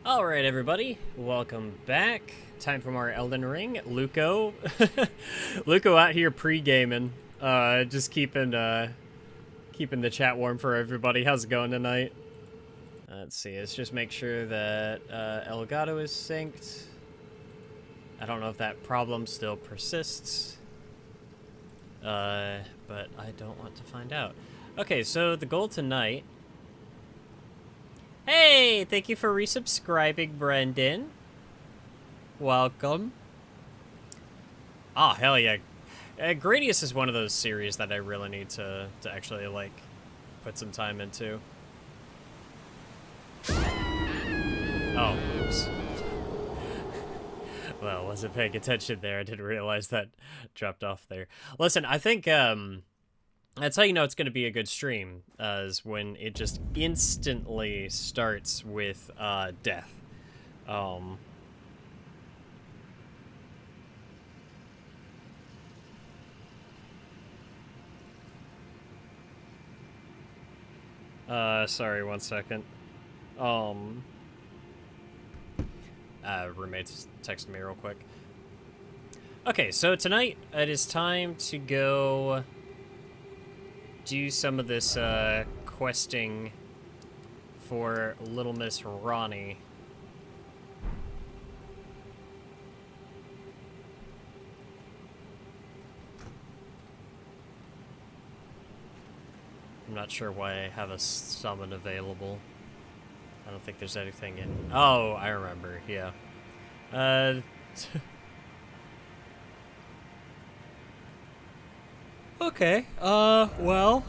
Alright everybody, welcome back. Time for more Elden Ring. Luco. Luco out here pre-gaming. Just keeping the chat warm for everybody. How's it going tonight? Let's see, let's just make sure that Elgato is synced. I don't know if that problem still persists. But I don't want to find out. Okay, so the goal tonight... Hey, thank you for resubscribing, Brendan. Welcome. Oh, hell yeah. Gradius is one of those series that I really need to actually, like, put some time into. Oh, oops. Well, wasn't paying attention there. I didn't realize that dropped off there. Listen, I think, that's how you know it's going to be a good stream, is when it just instantly starts with, death. Sorry, one second. Roommate's texting me real quick. Okay, so tonight it is time to go do some of this questing for Little Miss Ranni. I'm not sure why I have a summon available. I don't think there's anything in... Oh, I remember, yeah. Okay, well...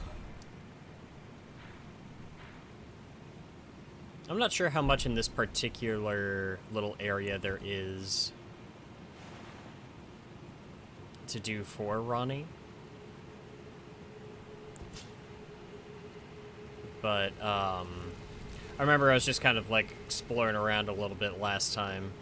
I'm not sure how much in this particular little area there is to do for Ranni. But, I remember I was just kind of, like, exploring around a little bit last time.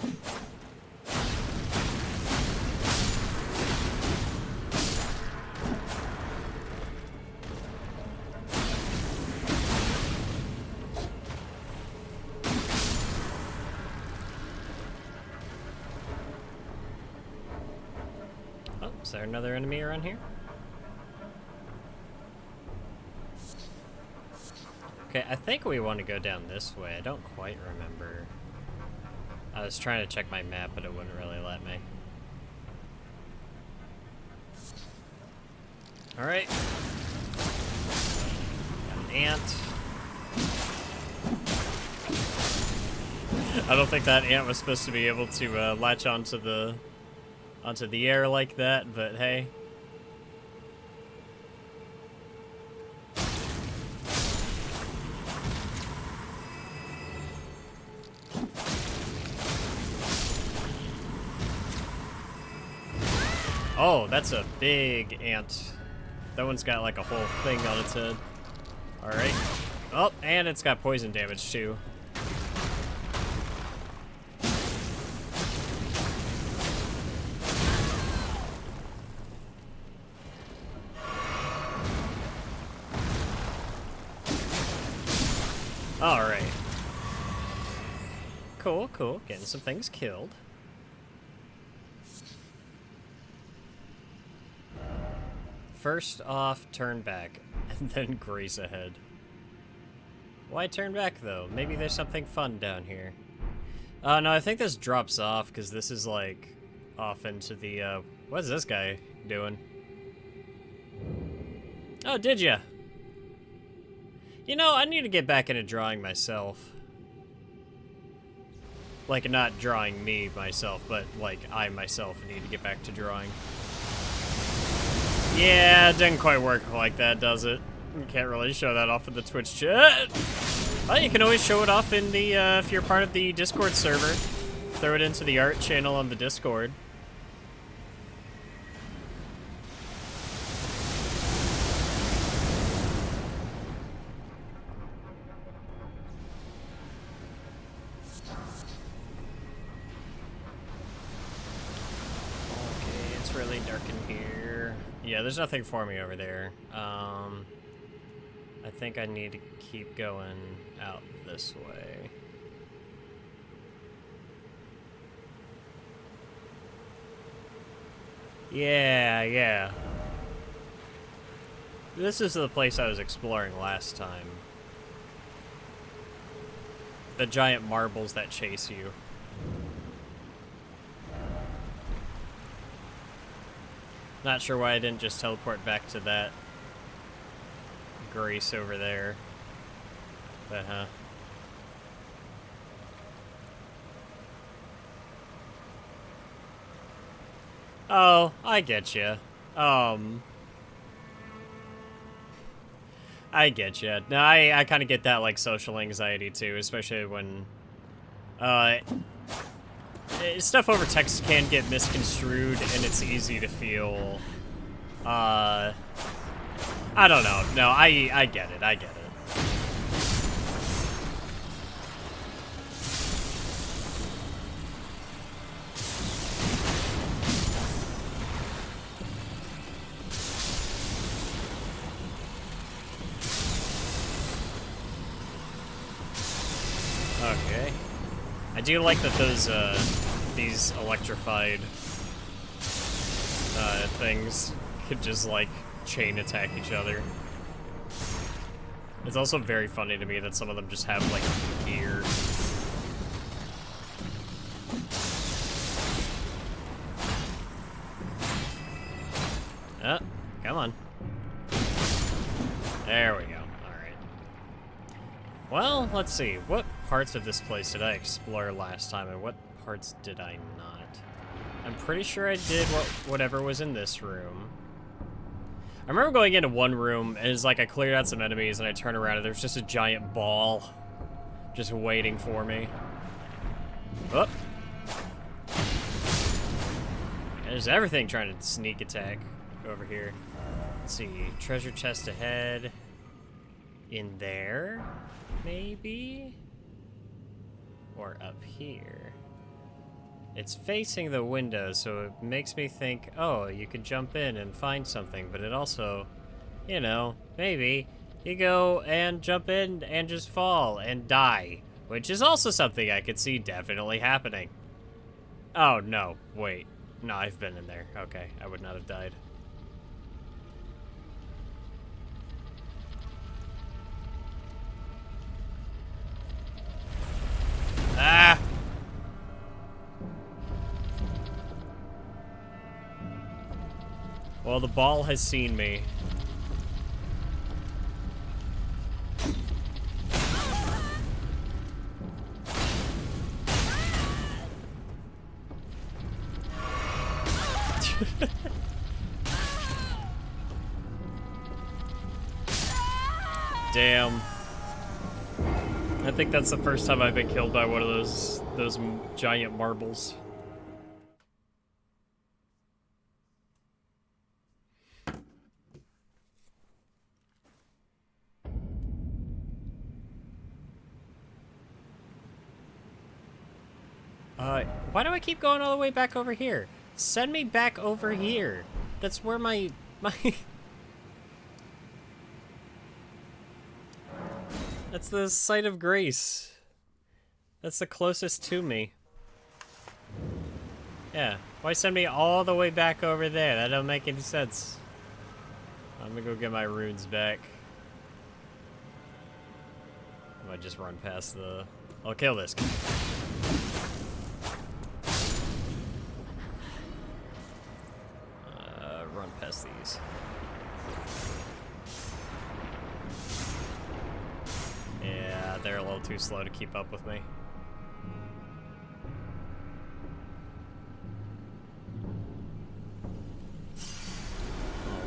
Oh, is there another enemy around here? Okay, I think we want to go down this way. I don't quite remember. I was trying to check my map, but it wouldn't really let me. Alright. Got an ant. I don't think that ant was supposed to be able to latch onto the air like that, but hey. Oh, that's a big ant. That one's got like a whole thing on its head. Alright. Oh, and it's got poison damage too. Alright. Cool, cool. Getting some things killed. First off, turn back, and then graze ahead. Why turn back, though? Maybe there's something fun down here. No, I think this drops off, because this is, like, off into the, what's this guy doing? Oh, did ya? You know, I need to get back into drawing myself. Like, not drawing me, myself, but, like, I, myself, need to get back to drawing. Yeah, it didn't quite work like that, does it? You can't really show that off in the Twitch chat. Well, you can always show it off in the, if you're part of the Discord server. Throw it into the art channel on the Discord. Okay, it's really dark in here. Yeah, there's nothing for me over there. I think I need to keep going out this way. Yeah, yeah. This is the place I was exploring last time. The giant marbles that chase you. Not sure why I didn't just teleport back to that Grace over there. But, huh. Oh, I get you. I get you. No, I kind of get that, like, social anxiety, too, especially when, stuff over text can get misconstrued, and it's easy to feel, I don't know. No, I get it. I get it. Okay. I do like that those, these electrified, things could just, like, chain attack each other. It's also very funny to me that some of them just have, like, gear. Come on. There we go. Alright. Well, let's see. What parts of this place did I explore last time, and what parts did I not? I'm pretty sure I did whatever was in this room. I remember going into one room, and it's like I cleared out some enemies, and I turned around, and there's just a giant ball just waiting for me. Oh! There's everything trying to sneak attack over here. Let's see. Treasure chest ahead. In there, maybe? Or up here. It's facing the window, so it makes me think, oh, you could jump in and find something, but it also, you know, maybe you go and jump in and just fall and die, which is also something I could see definitely happening. Oh, no, wait. No, I've been in there. Okay, I would not have died. Ah! Well, the ball has seen me. Damn. I think that's the first time I've been killed by one of those giant marbles. Why do I keep going all the way back over here? Send me back over here. That's where my... That's the site of grace. That's the closest to me. Yeah. Why send me all the way back over there? That don't make any sense. I'm gonna go get my runes back. I might just run past the... I'll kill this guy. Run past these. Yeah, they're a little too slow to keep up with me.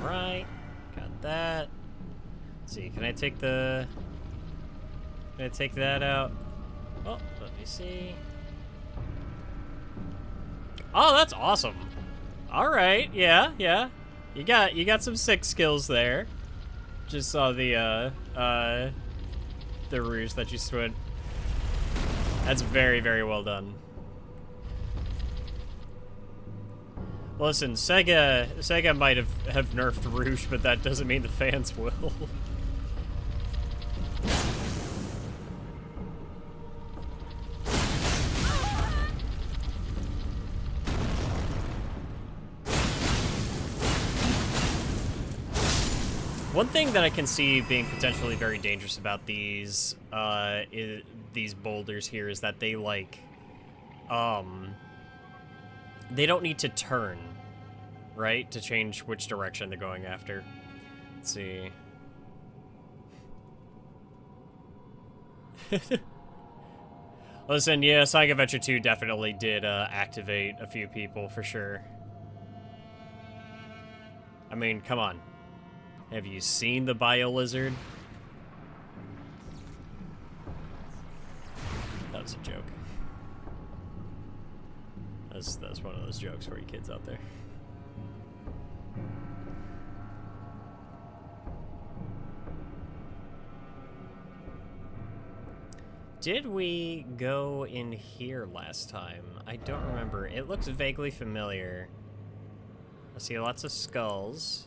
Alright, got that. Let's see, can I take the... Can I take that out? Oh, let me see. Oh, that's awesome. Alright, yeah, yeah. You got some sick skills there. Just saw the ruse that you swim. That's very, very well done. Listen, Sega might have nerfed Rouge, but that doesn't mean the fans will. One thing that I can see being potentially very dangerous about these boulders here is that they they don't need to turn, right, to change which direction they're going after. Let's see. Listen, yeah, Sonic Adventure 2 definitely did activate a few people for sure. I mean, come on. Have you seen the Bio Lizard? That was a joke. That's one of those jokes for you kids out there. Did we go in here last time? I don't remember. It looks vaguely familiar. I see lots of skulls.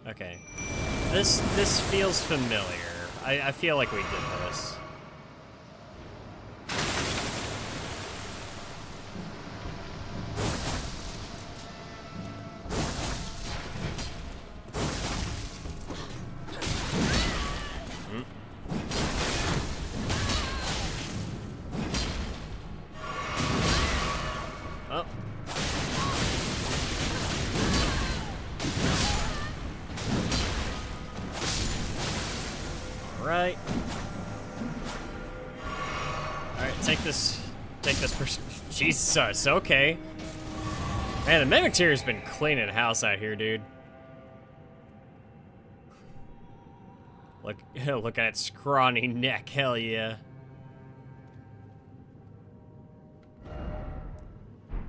Okay. This feels familiar. I feel like we did this. Oh. Alright. Alright, take this person. Jesus, okay. Man, the Mimic Tier's been cleaning house out here, dude. Look at that scrawny neck, hell yeah.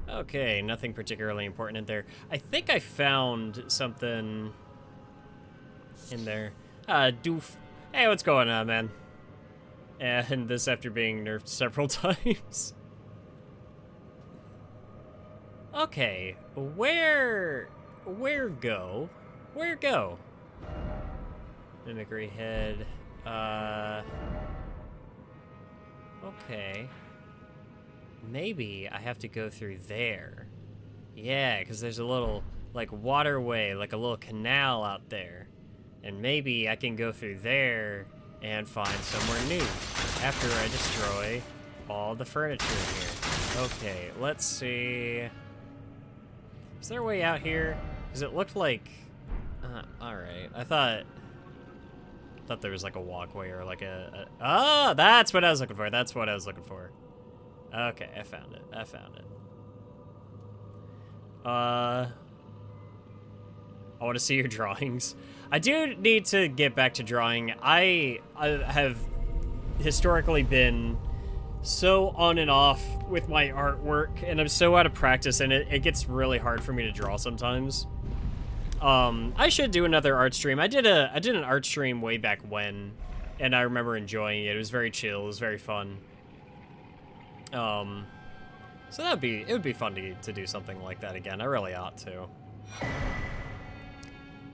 Okay, nothing particularly important in there. I think I found something in there. Doof. Hey, what's going on, man? And this after being nerfed several times. Okay, where go? Where go? Mimicry head. Okay. Maybe I have to go through there. Yeah, because there's a little, like, waterway, like a little canal out there. And maybe I can go through there and find somewhere new after I destroy all the furniture in here. Okay, let's see. Is there a way out here? Because it looked like... alright. I thought there was like a walkway or like oh, that's what I was looking for. That's what I was looking for. Okay, I found it. I found it. I want to see your drawings. I do need to get back to drawing. I have historically been so on and off with my artwork, and I'm so out of practice, and it gets really hard for me to draw sometimes. I should do another art stream. I did an art stream way back when, and I remember enjoying it. It was very chill. It was very fun. So it would be fun to do something like that again. I really ought to.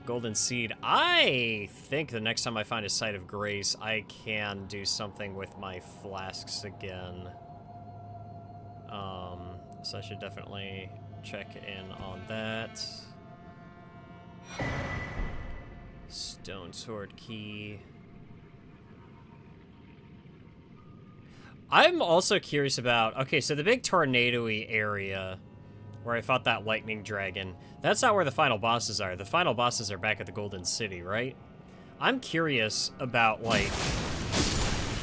Golden Seed. I think the next time I find a Site of Grace, I can do something with my flasks again. So I should definitely check in on that. Stone Sword Key. I'm also curious about... Okay, so the big tornado-y area where I fought that lightning dragon, that's not where the final bosses are. The final bosses are back at the Golden City, right? I'm curious about, like,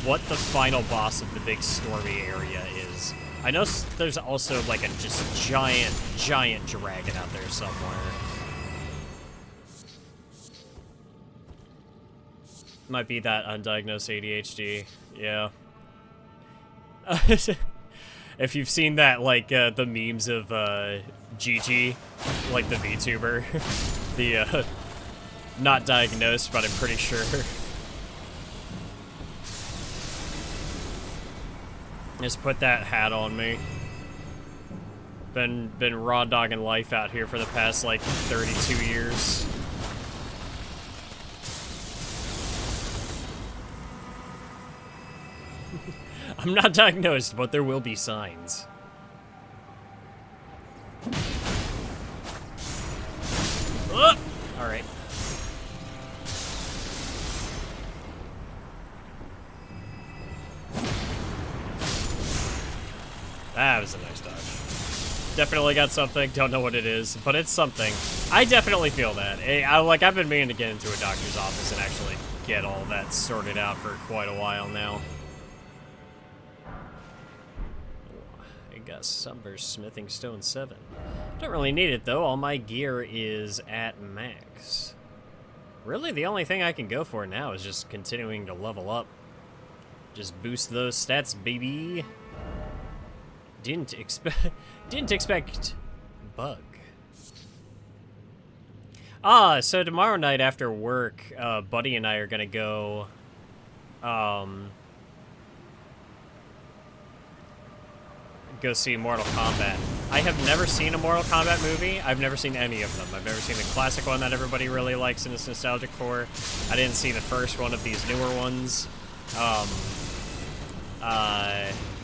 what the final boss of the big stormy area is. I know there's also, like, a just giant dragon out there somewhere. Might be that undiagnosed ADHD, yeah. If you've seen that, like, the memes of, Gigi, like the VTuber, the, not diagnosed, but I'm pretty sure. Just put that hat on me. Been raw dogging life out here for the past, like, 32 years. I'm not diagnosed, but there will be signs. Alright. That was a nice dodge. Definitely got something. Don't know what it is, but it's something. I definitely feel that. I've been meaning to get into a doctor's office and actually get all that sorted out for quite a while now. I got Sunburst Smithing Stone 7. Don't really need it, though. All my gear is at max. Really, the only thing I can go for now is just continuing to level up. Just boost those stats, baby. Didn't expect bug. So tomorrow night after work, Buddy and I are gonna go, go see Mortal Kombat. I have never seen a Mortal Kombat movie. I've never seen any of them. I've never seen the classic one that everybody really likes and is nostalgic for. I didn't see the first one of these newer ones.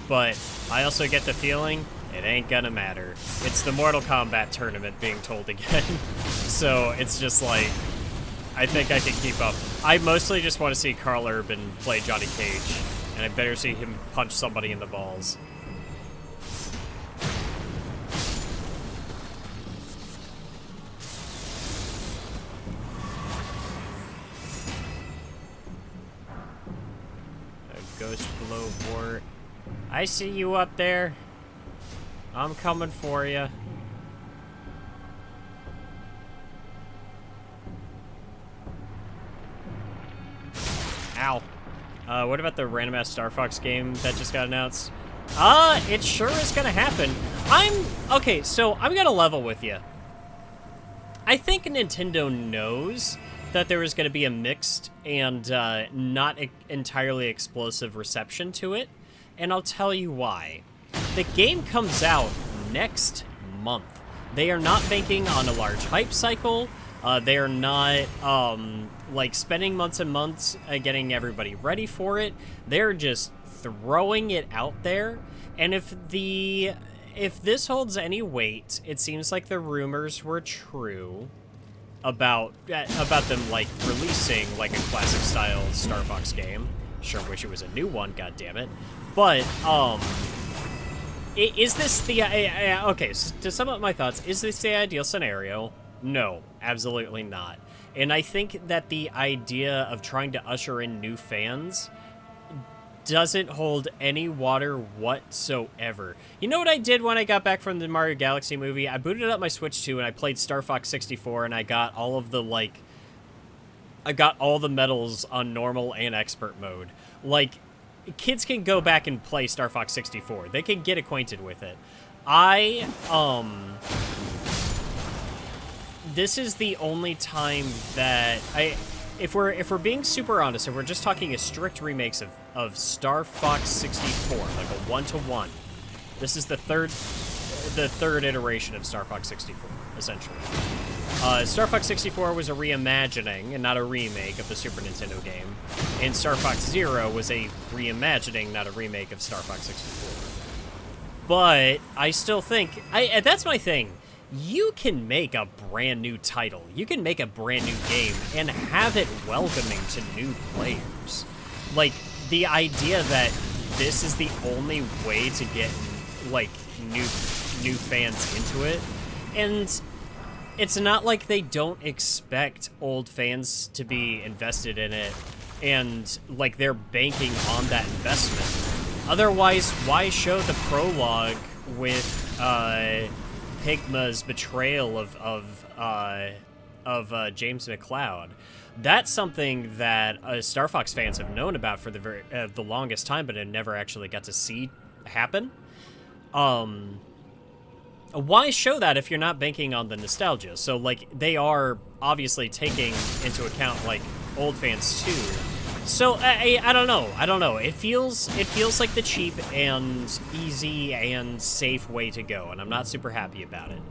But I also get the feeling it ain't gonna matter. It's the Mortal Kombat tournament being told again. So it's just like, I think I can keep up. I mostly just want to see Carl Urban play Johnny Cage, and I better see him punch somebody in the balls. A ghost blowport. I see you up there. I'm coming for you. Ow. What about the random ass Star Fox game that just got announced? It sure is gonna happen. Okay, so I'm gonna level with you. I think Nintendo knows that there was gonna be a mixed and not entirely explosive reception to it, and I'll tell you why. The game comes out next month. They are not banking on a large hype cycle. They are not, like, spending months and months getting everybody ready for it. They're just throwing it out there. And if this holds any weight, it seems like the rumors were true about them, like, releasing, like, a classic-style Star Fox game. Sure wish it was a new one, goddammit. But, is this the... okay, so to sum up my thoughts, is this the ideal scenario? No, absolutely not. And I think that the idea of trying to usher in new fans doesn't hold any water whatsoever. You know what I did when I got back from the Mario Galaxy movie? I booted up my Switch 2 and I played Star Fox 64 and I got all of the, like... I got all the medals on normal and expert mode. Like, kids can go back and play Star Fox 64. They can get acquainted with it. This is the only time that if we're being super honest, if we're just talking a strict remakes of Star Fox 64, like a 1-to-1, this is the third iteration of Star Fox 64, essentially. Star Fox 64 was a reimagining and not a remake of the Super Nintendo game, and Star Fox Zero was a reimagining, not a remake of Star Fox 64. But I still think that's my thing. You can make a brand new title. You can make a brand new game and have it welcoming to new players. Like, the idea that this is the only way to get, like, new fans into it. And it's not like they don't expect old fans to be invested in it and, like, they're banking on that investment. Otherwise, why show the prologue with, Pigma's betrayal of James McCloud? That's something that Star Fox fans have known about for the longest time, but have never actually got to see happen. Why show that if you're not banking on the nostalgia? So, like, they are obviously taking into account, like, old fans too. So I don't know. It feels like the cheap and easy and safe way to go, and I'm not super happy about it.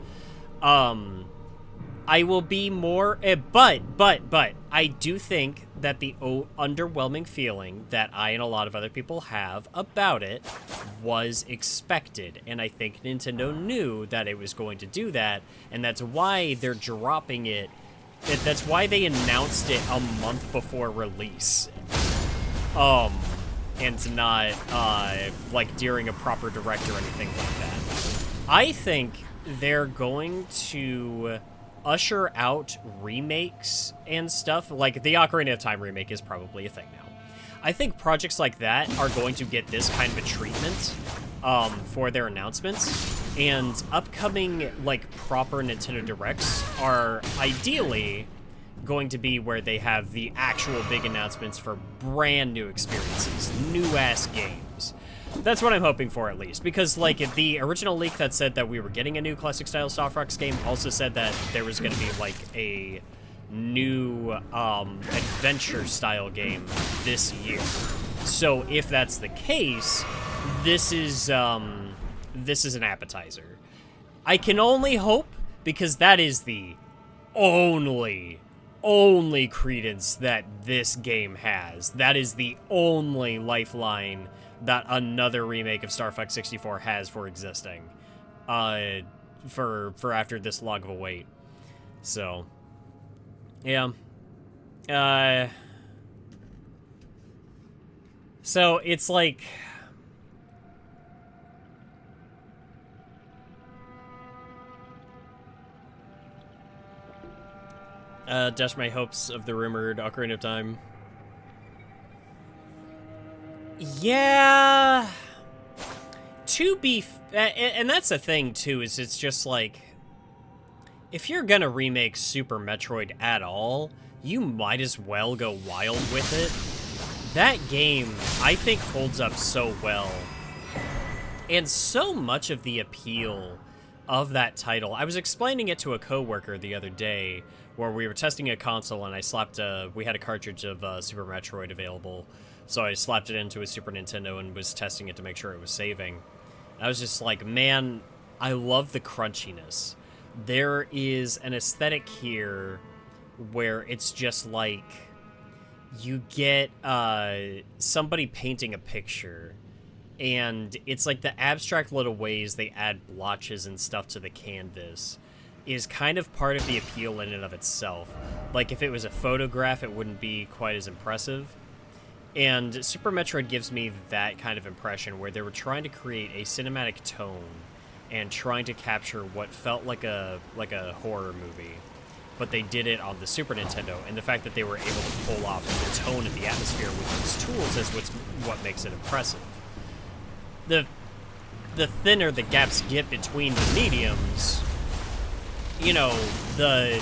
I will be more, but I do think that the underwhelming feeling that I and a lot of other people have about it was expected, and I think Nintendo knew that it was going to do that, and that's why they're dropping it That's why they announced it a month before release. And not, like, during a proper direct or anything like that. I think they're going to usher out remakes and stuff. Like, the Ocarina of Time remake is probably a thing now. I think projects like that are going to get this kind of a treatment for their announcements. And upcoming, like, proper Nintendo Directs are ideally going to be where they have the actual big announcements for brand new experiences, new-ass games. That's what I'm hoping for, at least. Because, like, the original leak that said that we were getting a new classic-style Star Fox game also said that there was going to be, like, a new adventure-style game this year. So, if that's the case, this is an appetizer. I can only hope, because that is the only credence that this game has. That is the only lifeline that another remake of Star Fox 64 has for existing. For after this long of a wait. So, yeah. So it's like, dash my hopes of the rumored Ocarina of Time. Yeah. To be... and that's the thing, too, is it's just like... If you're gonna remake Super Metroid at all, you might as well go wild with it. That game, I think, holds up so well. And so much of the appeal of that title... I was explaining it to a coworker the other day, where we were testing a console and I slapped we had a cartridge of Super Metroid available, so I slapped it into a Super Nintendo and was testing it to make sure it was saving. And I was just like, man, I love the crunchiness. There is an aesthetic here where it's just like, you get somebody painting a picture, and it's like the abstract little ways they add blotches and stuff to the canvas is kind of part of the appeal in and of itself. Like, if it was a photograph, it wouldn't be quite as impressive. And Super Metroid gives me that kind of impression, where they were trying to create a cinematic tone and trying to capture what felt like a horror movie, but they did it on the Super Nintendo, and the fact that they were able to pull off the tone and the atmosphere with these tools is what makes it impressive. The thinner the gaps get between the mediums, you know, then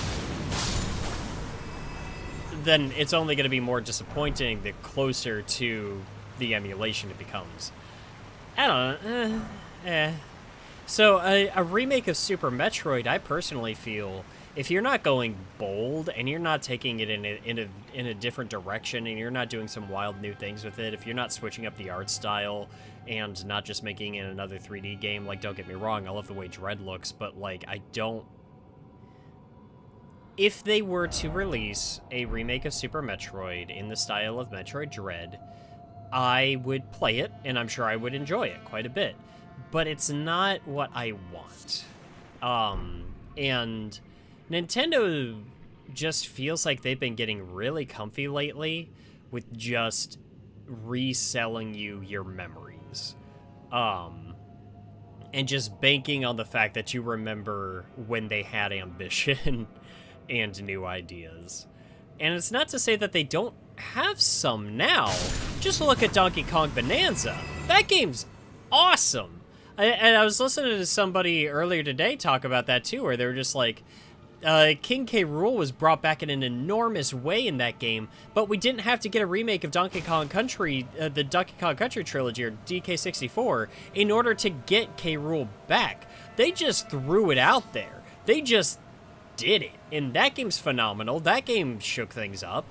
it's only going to be more disappointing the closer to the emulation it becomes. I don't know. So, a remake of Super Metroid, I personally feel, if you're not going bold, and you're not taking it in a different direction, and you're not doing some wild new things with it, if you're not switching up the art style, and not just making it another 3D game, like, don't get me wrong, I love the way Dread looks, but, like, I don't... If they were to release a remake of Super Metroid in the style of Metroid Dread, I would play it, and I'm sure I would enjoy it quite a bit. But it's not what I want. And Nintendo just feels like they've been getting really comfy lately with just reselling you your memories. And just banking on the fact that you remember when they had ambition and new ideas. And it's not to say that they don't have some now. Just look at Donkey Kong Bonanza. That game's awesome. And I was listening to somebody earlier today talk about that too, where they were just like, King K. Rool was brought back in an enormous way in that game, but we didn't have to get a remake of Donkey Kong Country, the Donkey Kong Country trilogy, or DK64, in order to get K. Rool back. They just threw it out there. They just did it. And that game's phenomenal. That game shook things up.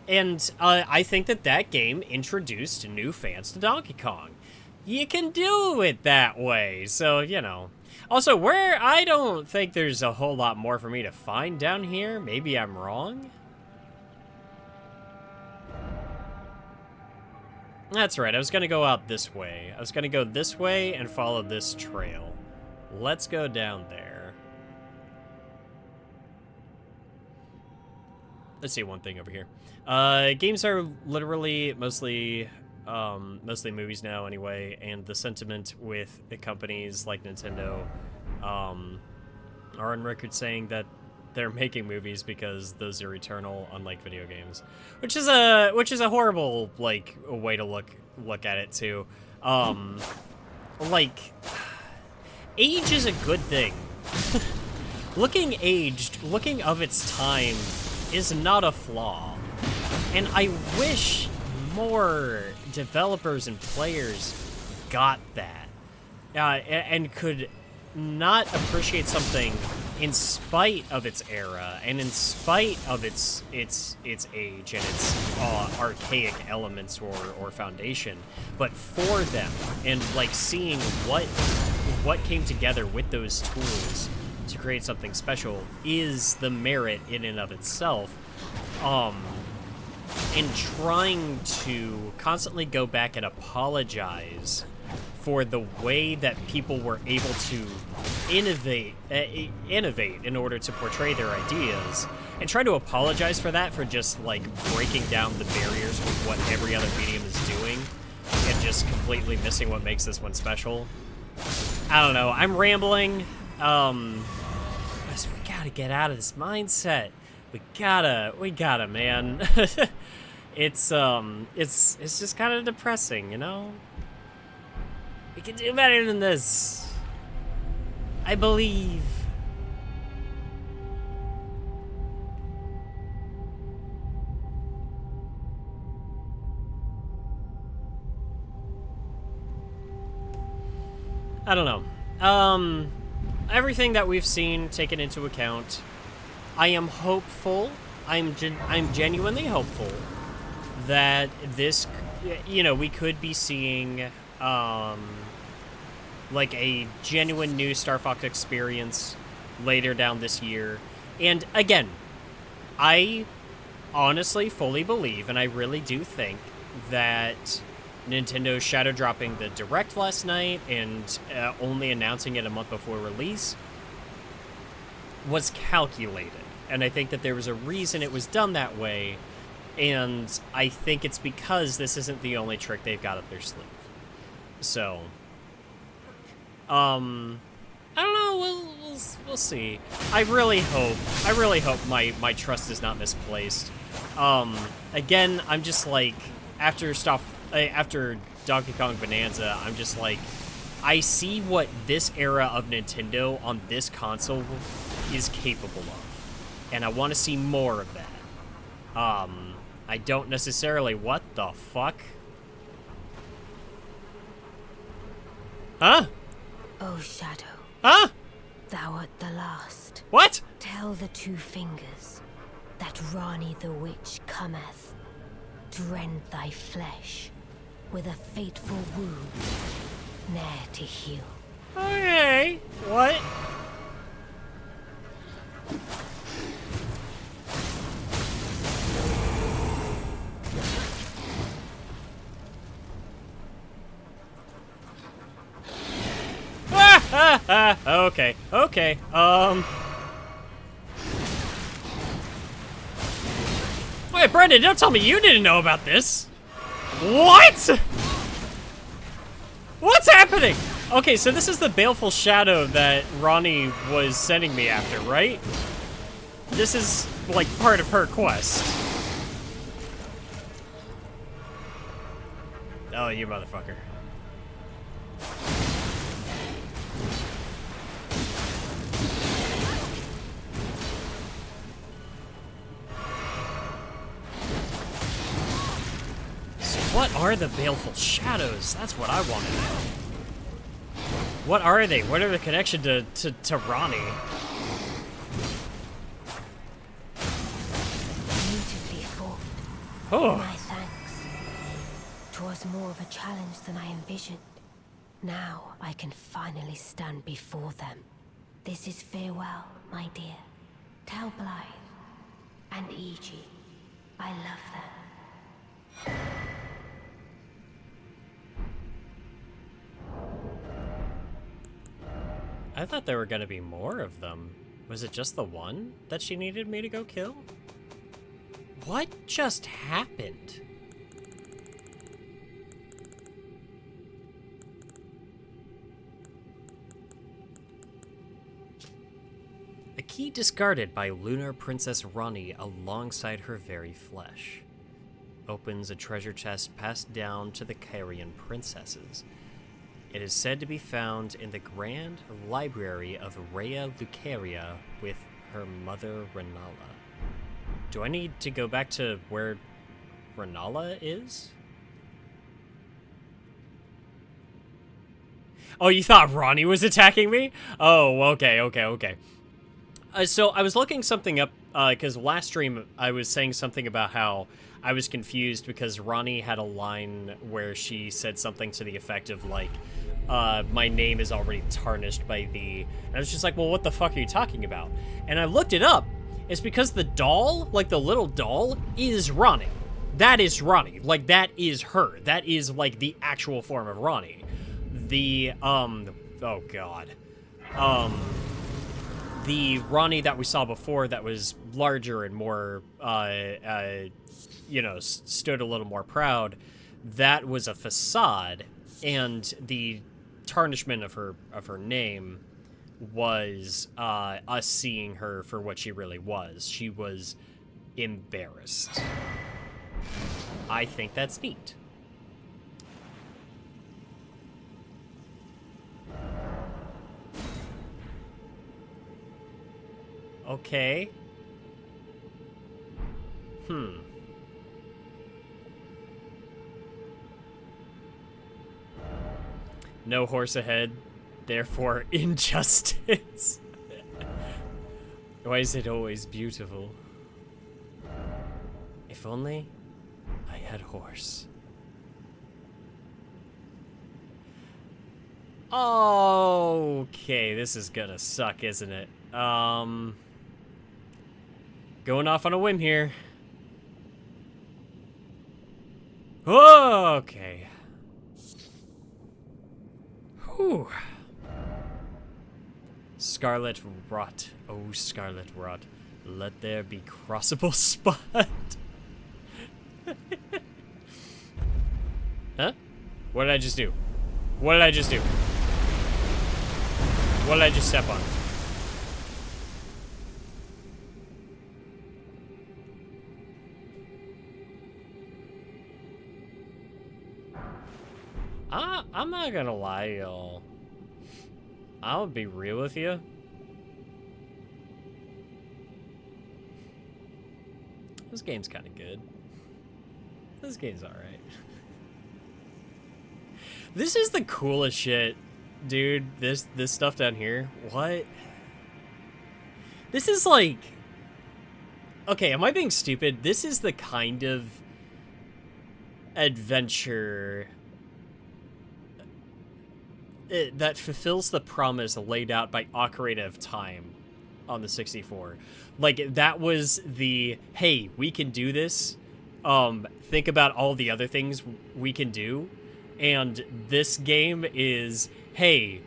And I think that game introduced new fans to Donkey Kong. You can do it that way, so, you know. Also, where I don't think there's a whole lot more for me to find down here. Maybe I'm wrong. That's right, I was gonna go out this way. I was gonna go this way and follow this trail. Let's go down there. let's see one thing over here. Games are literally mostly movies now anyway, and the sentiment with the companies like Nintendo are on record saying that they're making movies because those are eternal, unlike video games, which is a horrible like way to look at it too. Like, age is a good thing. Looking aged, looking of its time, is not a flaw. And I wish more developers and players got that. And could not appreciate something in spite of its era, and in spite of its age and its archaic elements or foundation, but for them, and like seeing what came together with those tools to create something special is the merit in and of itself. And trying to constantly go back and apologize for the way that people were able to innovate in order to portray their ideas, and try to apologize for that, for just like breaking down the barriers with what every other medium is doing, and just completely missing what makes this one special. I don't know. I'm rambling. We gotta get out of this mindset. We gotta, man. It's just kind of depressing, you know? We can do better than this. I believe. I don't know. Everything that we've seen taken into account, I am hopeful. I'm genuinely hopeful that this, you know, we could be seeing like a genuine new Star Fox experience later down this year. And again, I honestly fully believe, and I really do think, that Nintendo shadow dropping the Direct last night and only announcing it a month before release was calculated. And I think that there was a reason it was done that way, and I think it's because this isn't the only trick they've got up their sleeve. So, I don't know, we'll see. I really hope my trust is not misplaced. Again, I'm just like, after Donkey Kong Bonanza, I'm just like, I see what this era of Nintendo on this console is capable of, and I want to see more of that. I don't necessarily... What the fuck? Huh? Oh, Shadow. Huh? Thou art the last. What? Tell the two fingers that Ranni the witch cometh to rend thy flesh with a fateful wound, ne'er to heal. Okay. What? Okay. Wait, Brendan, don't tell me you didn't know about this. What? What's happening? Okay, so this is the baleful shadow that Ranni was sending me after, right? This is, like, part of her quest. Oh, you motherfucker. What are the baleful shadows? That's what I want to know. What are they? What are the connection to Ranni? Beautifully fought. Oh. My thanks. 'Twas more of a challenge than I envisioned. Now I can finally stand before them. This is farewell, my dear. Tell Blythe and Iji I love them. I thought there were gonna be more of them. Was it just the one that she needed me to go kill? What just happened? A key discarded by Lunar Princess Ranni alongside her very flesh. Opens a treasure chest passed down to the Carian princesses. It is said to be found in the Grand Library of Rhea Lucaria with her mother Renala. Do I need to go back to where Renala is? Oh, you thought Ranni was attacking me? Oh, okay. So I was looking something up, because last stream I was saying something about how I was confused because Ranni had a line where she said something to the effect of, like, my name is already tarnished by thee. And I was just like, well, what the fuck are you talking about? And I looked it up. It's because the doll, like the little doll, is Ranni. That is Ranni. Like, that is her. That is, like, the actual form of Ranni. The, oh god. The Ranni that we saw before that was larger and more, you know, stood a little more proud, that was a facade, and the tarnishment of her name was us seeing her for what she really was. She was embarrassed. I think that's neat. Okay. No horse ahead, therefore injustice. Why is it always beautiful? If only I had horse. Okay, this is gonna suck, isn't it? Going off on a whim here. Okay. Whew. Scarlet Rot. Oh, Scarlet Rot. Let there be crossable spot. Huh? What did I just do? What did I just do? What did I just step on? I'm not gonna lie, y'all. I'll be real with you. This game's kind of good. This game's alright. This is the coolest shit, dude. This stuff down here. What? This is like... Okay, am I being stupid? This is the kind of adventure that fulfills the promise laid out by Ocarina of Time on the 64. Like, that was the, hey, we can do this. Think about all the other things we can do. And this game is, hey,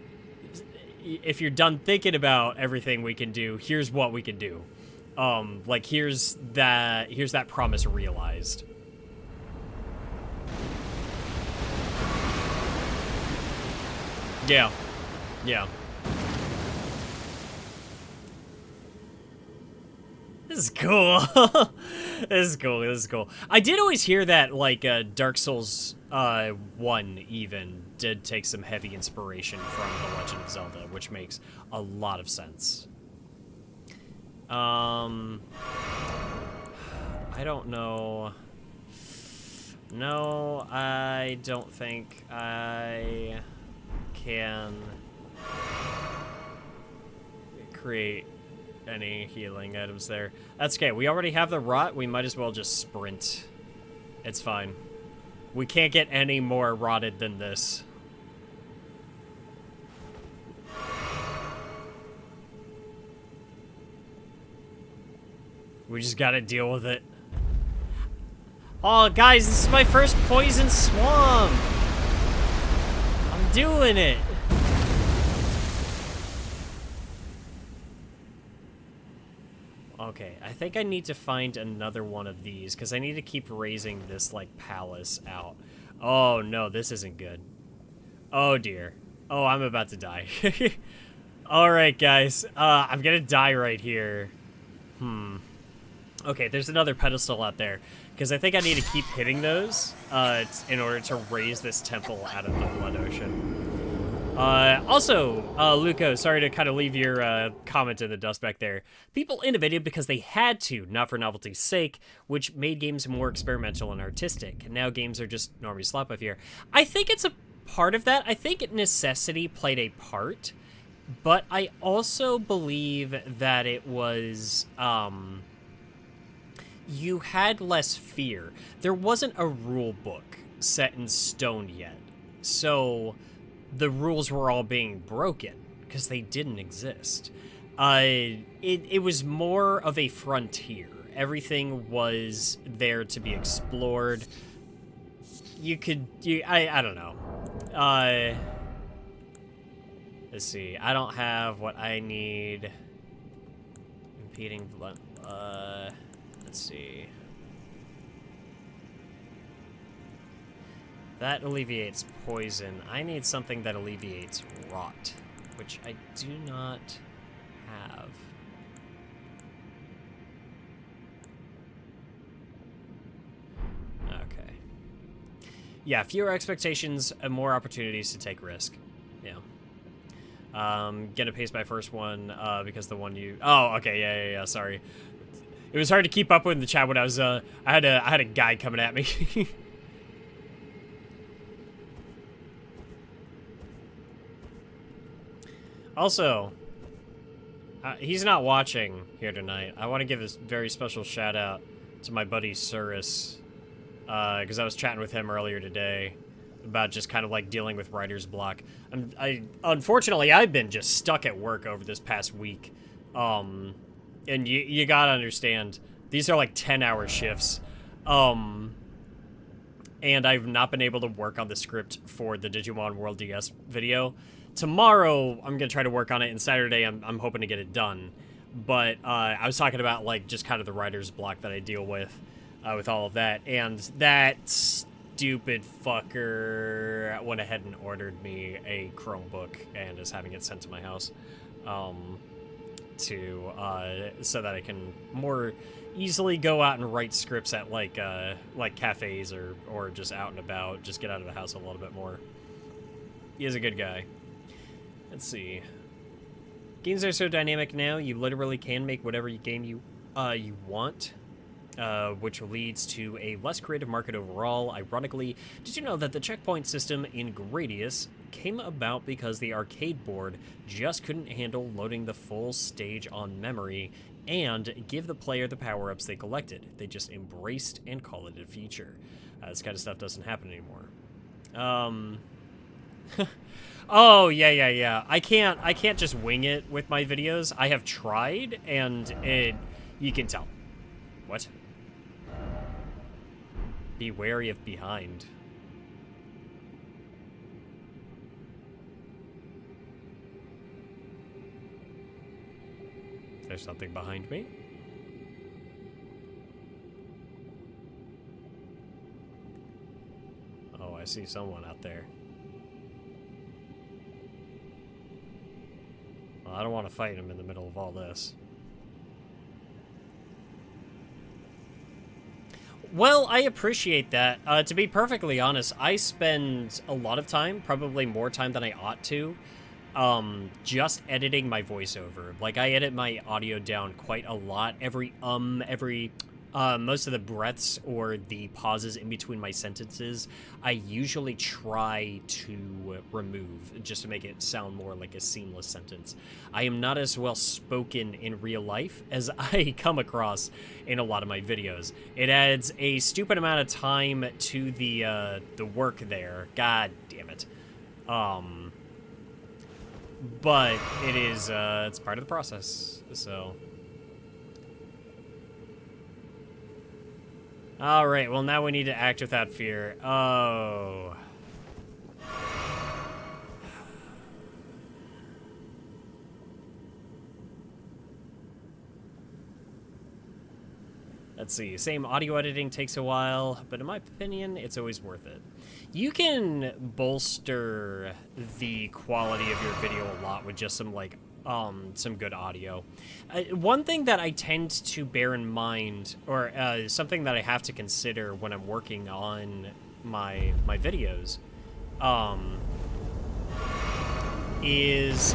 if you're done thinking about everything we can do, here's what we can do. Like, here's that promise realized. Yeah. Yeah. This is cool. This is cool. This is cool. I did always hear that, like, Dark Souls 1 even did take some heavy inspiration from The Legend of Zelda, which makes a lot of sense. I don't know. No, I don't think I can create any healing items there. That's okay. We already have the rot. We might as well just sprint. It's fine. We can't get any more rotted than this. We just gotta deal with it. Oh, guys, this is my first poison swamp. I'm doing it. Okay, I think I need to find another one of these, because I need to keep raising this, like, palace out. Oh, no, this isn't good. Oh, dear. Oh, I'm about to die. Alright, guys. I'm gonna die right here. Okay, there's another pedestal out there, because I think I need to keep hitting those in order to raise this temple out of the Blood Ocean. Also, Luco, sorry to kind of leave your comment in the dust back there. People innovated because they had to, not for novelty's sake, which made games more experimental and artistic. Now games are just normally slap up here. I think it's a part of that. I think necessity played a part, but I also believe that it was, you had less fear. There wasn't a rule book set in stone yet, so the rules were all being broken because they didn't exist. It was more of a frontier. Everything was there to be explored. I don't know. Let's see. I don't have what I need. Impeding blunt. Let's see. That alleviates poison. I need something that alleviates rot, which I do not have. Okay. Yeah, fewer expectations and more opportunities to take risk. Yeah. Gonna pace my first one, because the one you... Oh, okay, yeah, sorry. It was hard to keep up with the chat when I was, I had a guy coming at me. Also, he's not watching here tonight. I want to give a very special shout out to my buddy Surus, because I was chatting with him earlier today about just kind of like dealing with writer's block. Unfortunately, I've been just stuck at work over this past week, and you gotta understand, these are like 10-hour shifts, and I've not been able to work on the script for the Digimon World DS video. Tomorrow, I'm gonna try to work on it, and Saturday, I'm hoping to get it done. But I was talking about like just kind of the writer's block that I deal with all of that, and that stupid fucker went ahead and ordered me a Chromebook and is having it sent to my house, so that I can more easily go out and write scripts at like cafes or just out and about, just get out of the house a little bit more. He is a good guy. Let's see. Games are so dynamic now, you literally can make whatever game you want, which leads to a less creative market overall. Ironically, did you know that the checkpoint system in Gradius came about because the arcade board just couldn't handle loading the full stage on memory and give the player the power-ups they collected? They just embraced and call it a feature. This kind of stuff doesn't happen anymore. Oh, yeah. I can't just wing it with my videos. I have tried, and you can tell. What? Be wary of behind. There's something behind me. Oh, I see someone out there. Well, I don't want to fight him in the middle of all this. Well, I appreciate that. To be perfectly honest, I spend a lot of time, probably more time than I ought to, just editing my voiceover. Like, I edit my audio down quite a lot. Most of the breaths or the pauses in between my sentences, I usually try to remove just to make it sound more like a seamless sentence. I am not as well spoken in real life as I come across in a lot of my videos. It adds a stupid amount of time to the work there. God damn it. But it is, it's part of the process, so... Alright, well now we need to act without fear. Oh. Let's see. Same audio editing takes a while, but in my opinion, it's always worth it. You can bolster the quality of your video a lot with just some some good audio. One thing that I tend to bear in mind, or something that I have to consider when I'm working on my videos, is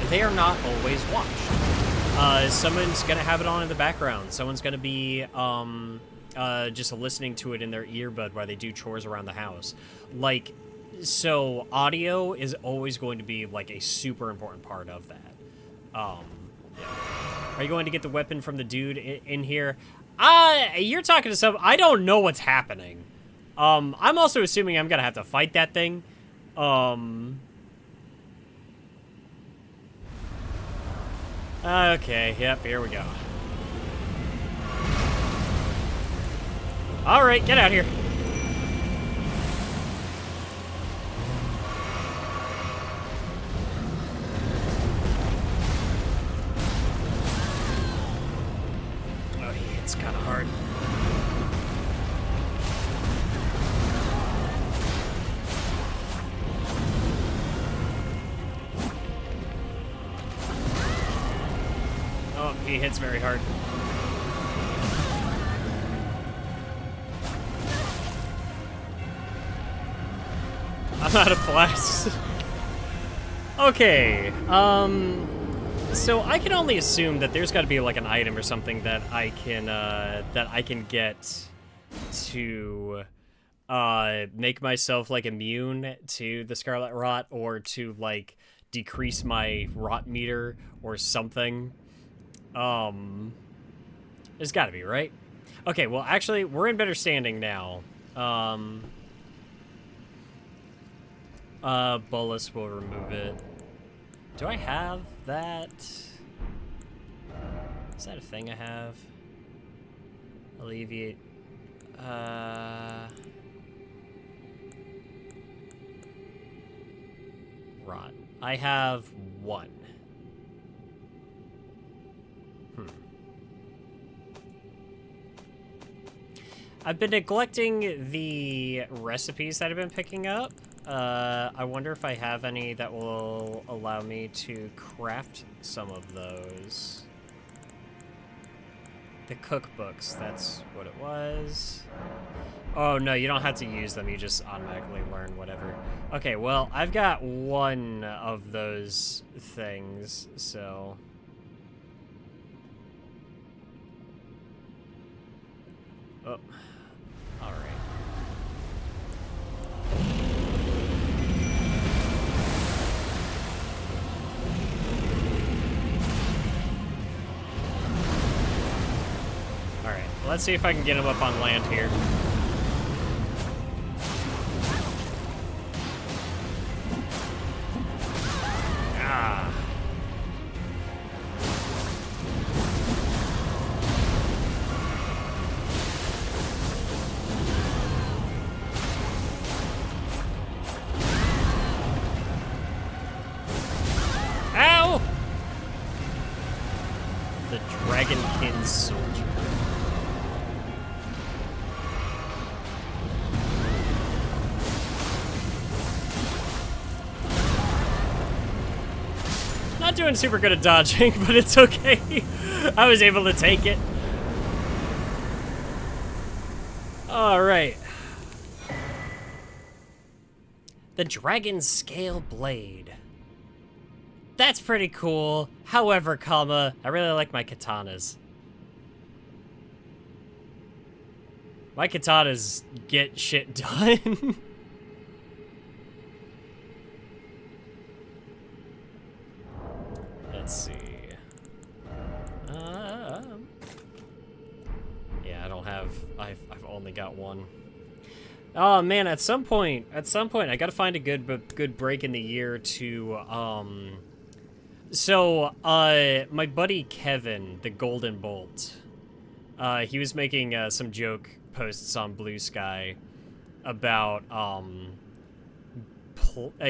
they are not always watched. Someone's gonna have it on in the background. Someone's gonna be just listening to it in their earbud while they do chores around the house. Like, so audio is always going to be like a super important part of that. Yeah. Are you going to get the weapon from the dude in here? You're talking to some. I don't know what's happening. I'm also assuming I'm gonna have to fight that thing. Okay, yep, here we go. Alright, get out here. Oh, he hits kind of hard. Oh, he hits very hard. I'm out of flasks. Okay, so I can only assume that there's got to be like an item or something that I can get to make myself like immune to the Scarlet Rot, or to like decrease my rot meter or something. There's got to be, right? Okay, well actually we're in better standing now. Bolus will remove it. Do I have that? Is that a thing I have? Alleviate. Rot. I have one. I've been neglecting the recipes that I've been picking up. I wonder if I have any that will allow me to craft some of those. The cookbooks, that's what it was. Oh, no, you don't have to use them. You just automatically learn whatever. Okay, well, I've got one of those things, so... Oh, all right. All right, let's see if I can get him up on land here. Ah. Ow! The Dragonkin Soldier. Not doing super good at dodging, but it's okay. I was able to take it. All right. The Dragon Scale Blade. That's pretty cool. However, comma, I really like my katanas. My katanas get shit done. Let's see. Yeah, I don't have. I've only got one. Oh man, at some point, I gotta find a good break in the year to So, my buddy Kevin, the Golden Bolt, he was making some joke posts on Blue Sky about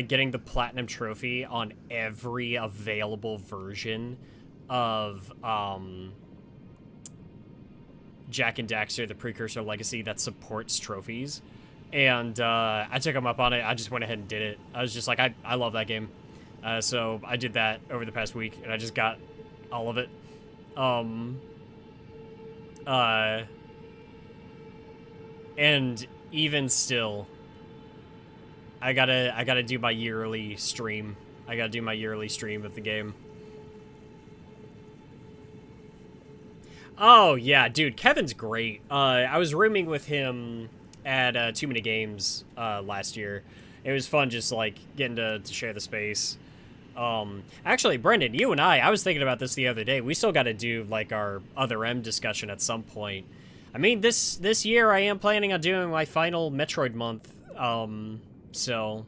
getting the Platinum Trophy on every available version of Jak and Daxter, the Precursor Legacy that supports trophies. And I took them up on it. I just went ahead and did it. I was just like, I love that game. So I did that over the past week, and I just got all of it. And even still, I gotta do my yearly stream. I gotta do my yearly stream of the game. Oh, yeah, dude, Kevin's great. I was rooming with him at Too Many Games last year. It was fun just, like, getting to share the space. Actually, Brendan, you and I was thinking about this the other day. We still got to do, like, our Other M discussion at some point. I mean, this year I am planning on doing my final Metroid month, so...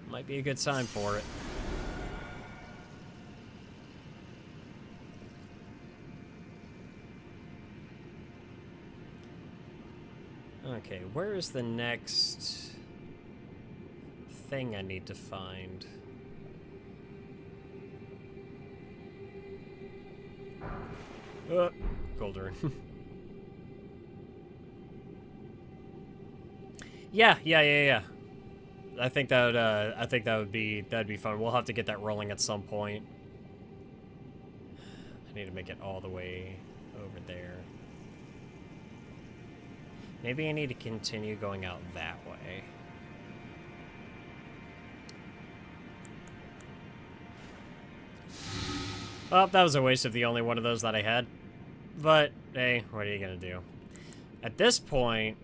might be a good time for it. Okay, where is the next thing I need to find? Golder. Yeah. I think that'd be fun. We'll have to get that rolling at some point. I need to make it all the way over there. Maybe I need to continue going out that way. Well, that was a waste of the only one of those that I had. But, hey, what are you gonna do? At this point,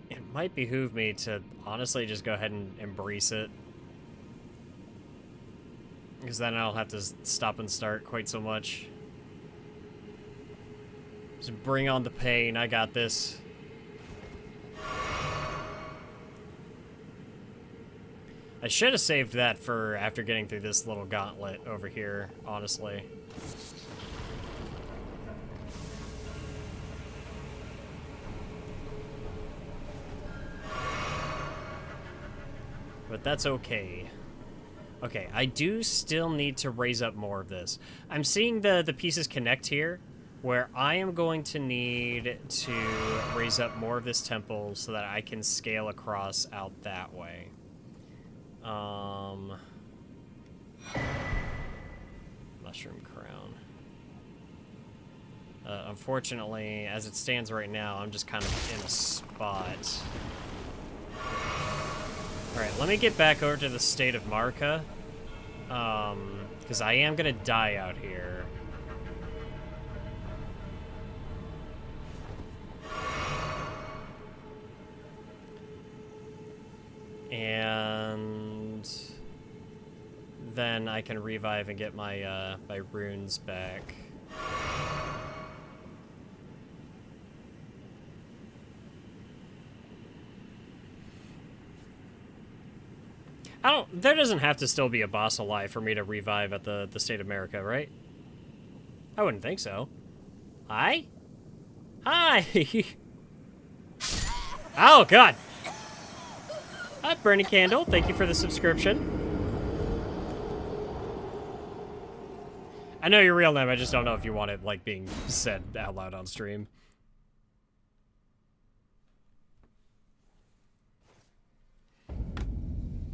it might behoove me to honestly just go ahead and embrace it. Because then I don't have to stop and start quite so much. Just bring on the pain, I got this. I should have saved that for after getting through this little gauntlet over here, honestly. But that's okay. Okay, I do still need to raise up more of this. I'm seeing the pieces connect here, where I am going to need to raise up more of this temple so that I can scale across out that way. Mushroom crown. Unfortunately, as it stands right now, I'm just kind of in a spot. Alright, let me get back over to the state of Marika. Because I am gonna die out here. And then I can revive and get my my runes back. There doesn't have to still be a boss alive for me to revive at the State of America, right? I wouldn't think so. Hi? Hi! Oh, God! Hi, Bernie Candle. Thank you for the subscription. I know your real name, I just don't know if you want it, like, being said out loud on stream.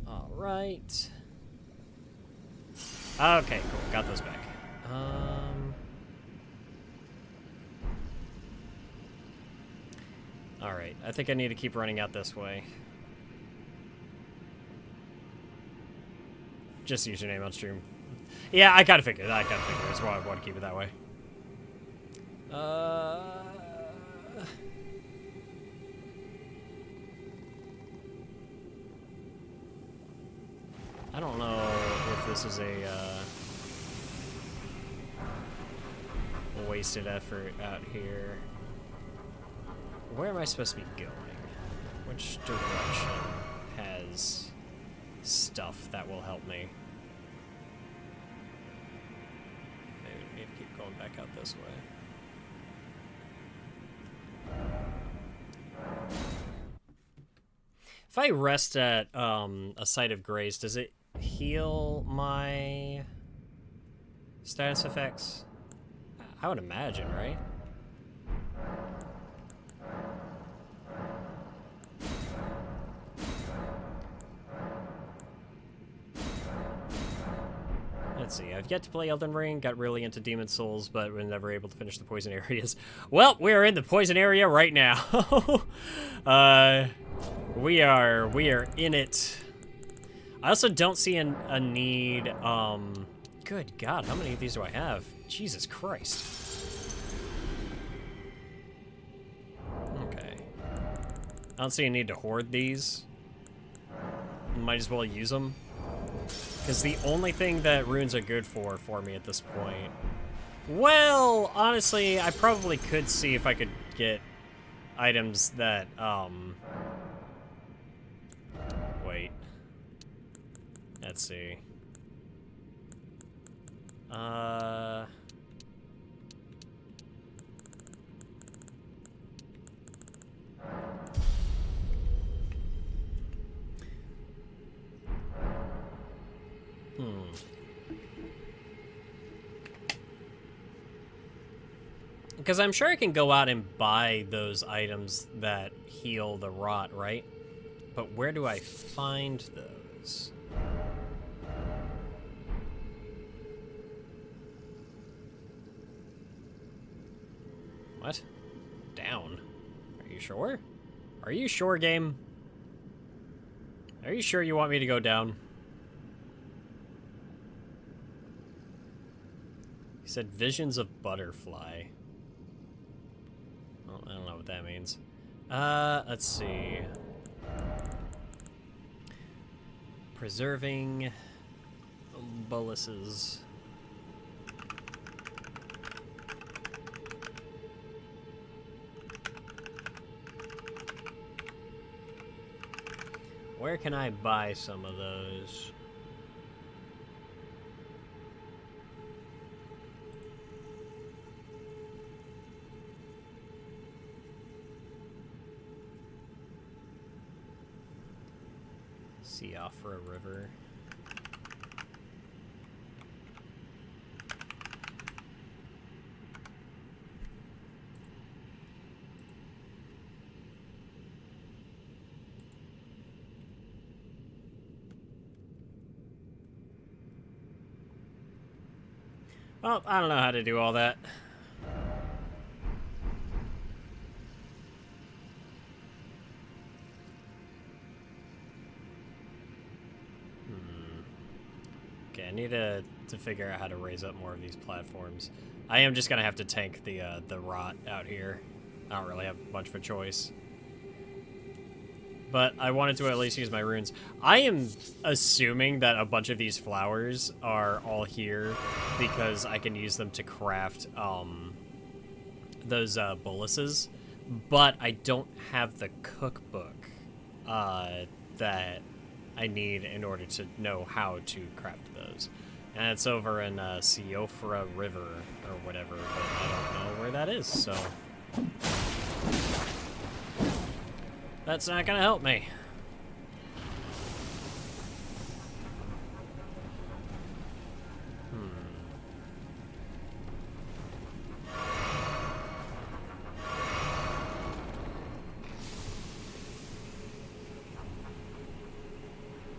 Alright. Okay, cool. Got those back. Alright, I think I need to keep running out this way. Just use your name on stream. Yeah, I gotta figure it. That's why I want to keep it that way. I don't know if this is a wasted effort out here. Where am I supposed to be going? Which direction has stuff that will help me? Maybe we need to keep going back out this way. If I rest at a site of grace, does it heal my Status effects? I would imagine, right? Let's see, I've yet to play Elden Ring, got really into Demon Souls, but we're never able to finish the poison areas. Well, we are in the poison area right now. We are in it. I also don't see a need, good God, how many of these do I have? Jesus Christ. Okay. I don't see a need to hoard these. Might as well use them. Because the only thing that runes are good for me at this point. Well, honestly, I probably could see if I could get items that, wait. Let's see. Because I'm sure I can go out and buy those items that heal the rot, right? But where do I find those? What? Down? Are you sure? Are you sure, game? Are you sure you want me to go down? He said visions of butterfly. Well, I don't know what that means. Let's see. Preserving boluses. Where can I buy some of those? See off for a river. Well, I don't know how to do all that. Okay, I need to figure out how to raise up more of these platforms. I am just gonna have to tank the rot out here. I don't really have much of a choice. But I wanted to at least use my runes. I am assuming that a bunch of these flowers are all here because I can use them to craft those boluses. But I don't have the cookbook that I need in order to know how to craft those. And it's over in Siofra River or whatever, but I don't know where that is, so... That's not gonna help me.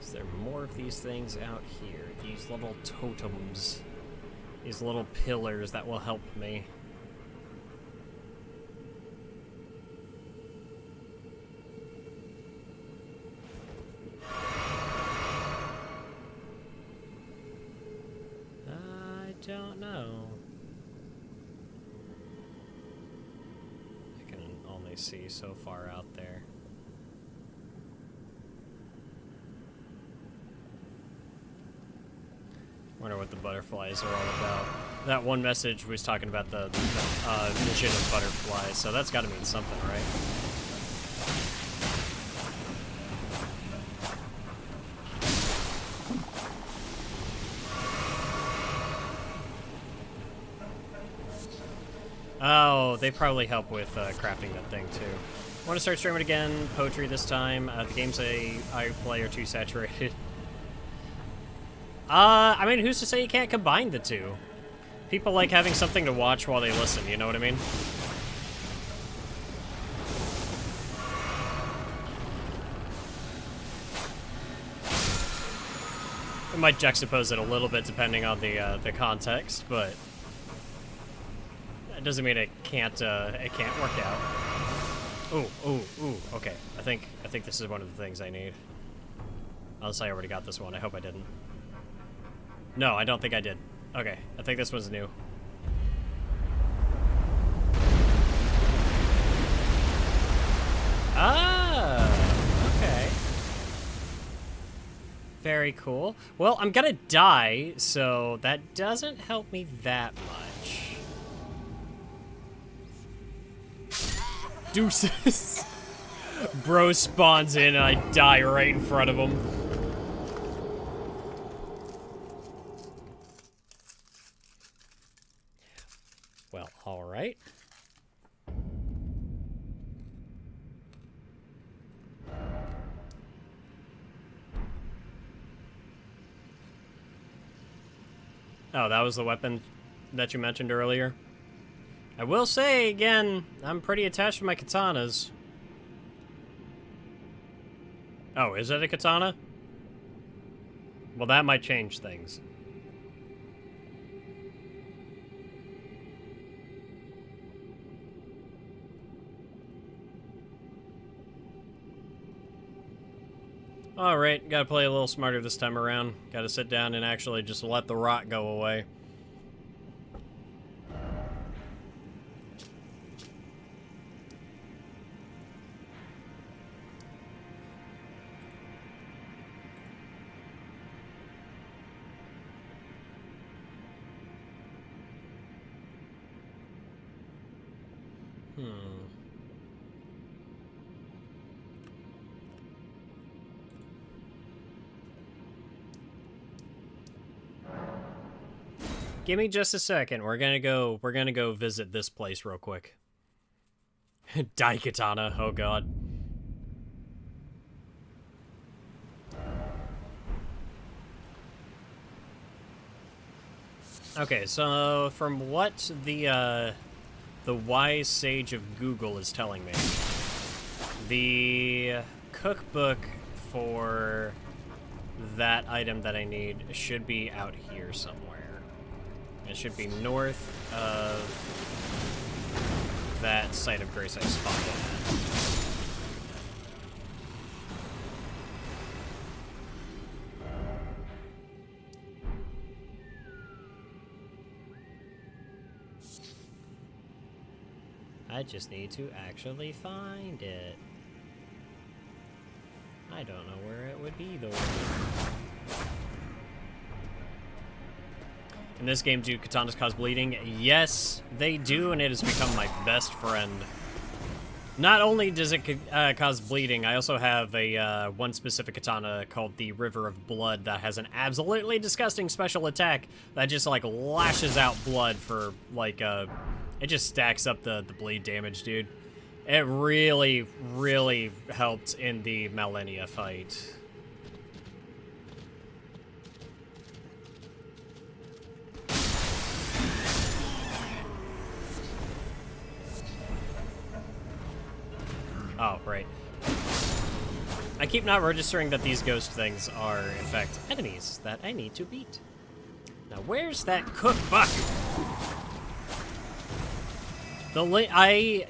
Is there more of these things out here? These little totems. These little pillars that will help me. Don't know. I can only see so far out there. Wonder what the butterflies are all about. That one message was talking about the vision of butterflies, so that's got to mean something, right? Oh, they probably help with crafting that thing too. Want to start streaming again? Poetry this time. The games I play are too saturated. I mean, who's to say you can't combine the two? People like having something to watch while they listen, you know what I mean? I might juxtapose it a little bit depending on the context, but that doesn't mean it can't work out. Ooh, okay. I think this is one of the things I need. Unless I already got this one. I hope I didn't. No, I don't think I did. Okay, I think this one's new. Ah, okay. Very cool. Well, I'm gonna die, so that doesn't help me that much. Deuces. Bro spawns in and I die right in front of him. Well, alright. Oh, that was the weapon that you mentioned earlier? I will say, again, I'm pretty attached to my katanas. Oh, is it a katana? Well, that might change things. Alright, gotta play a little smarter this time around. Gotta sit down and actually just let the rot go away. Give me just a second. We're gonna go visit this place real quick. Daikatana, oh god. Okay, so from what the wise sage of Google is telling me, the cookbook for that item that I need should be out here somewhere. It should be north of that site of grace I spawned at. I just need to actually find it. I don't know where it would be, though. In this game, do katanas cause bleeding? Yes, they do, and it has become my best friend. Not only does it cause bleeding, I also have a one specific katana called the River of Blood that has an absolutely disgusting special attack that just, like, lashes out blood for, like, it just stacks up the bleed damage, dude. It really, really helped in the Malenia fight. Oh, right. I keep not registering that these ghost things are, in fact, enemies that I need to beat. Now, where's that cookbook?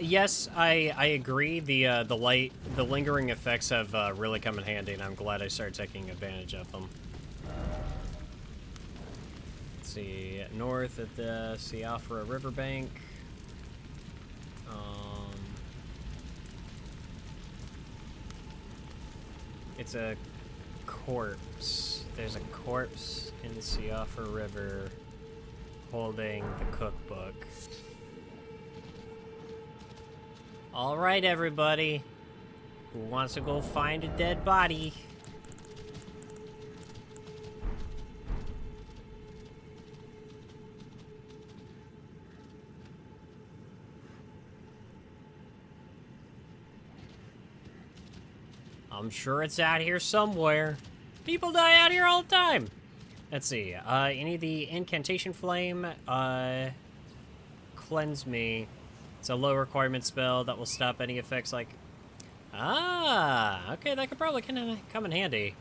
Yes, I agree. The lingering effects have really come in handy, and I'm glad I started taking advantage of them. Let's see, north at the Siafra riverbank. It's a corpse. There's a corpse in the Siafra River holding the cookbook. All right, everybody. Who wants to go find a dead body? I'm sure it's out here somewhere. People die out here all the time. Let's see. You need the incantation flame. Cleanse me. It's a low requirement spell that will stop any effects like... Ah, okay, that could probably come in handy.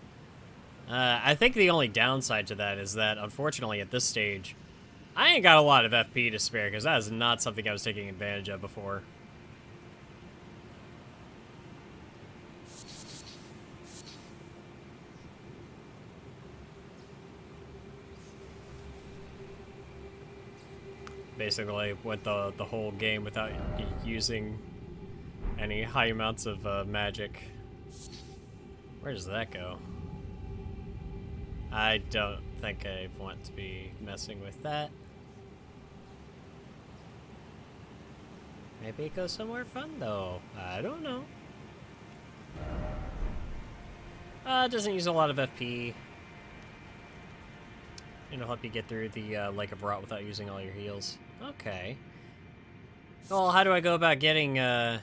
I think the only downside to that is that, unfortunately, at this stage, I ain't got a lot of FP to spare, because that is not something I was taking advantage of before. Basically went the whole game without using any high amounts of magic. Where does that go? I don't think I want to be messing with that. Maybe it goes somewhere fun though. I don't know. It doesn't use a lot of FP. It'll help you get through the Lake of Rot without using all your heals. Okay. Well, how do I go about getting that?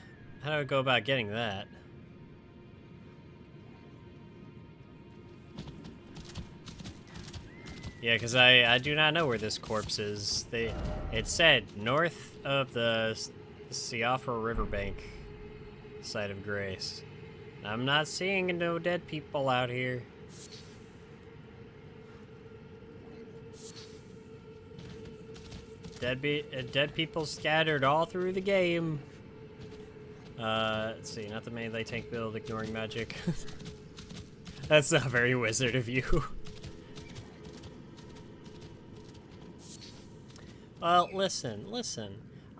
Yeah, because I do not know where this corpse is. It said north of the Siofra Riverbank site of Grace. I'm not seeing no dead people out here. Dead people scattered all through the game. Let's see, not the melee tank build, ignoring magic. That's not very wizard of you. Well, listen.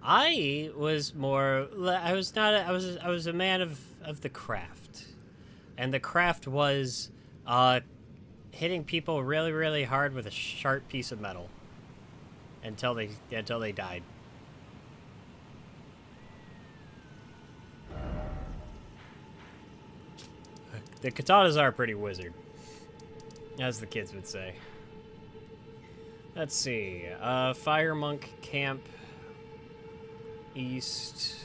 I was a man of the craft. And the craft was hitting people really, really hard with a sharp piece of metal. Until they died. The katanas are pretty wizard, as the kids would say. Let's see. Fire Monk Camp East.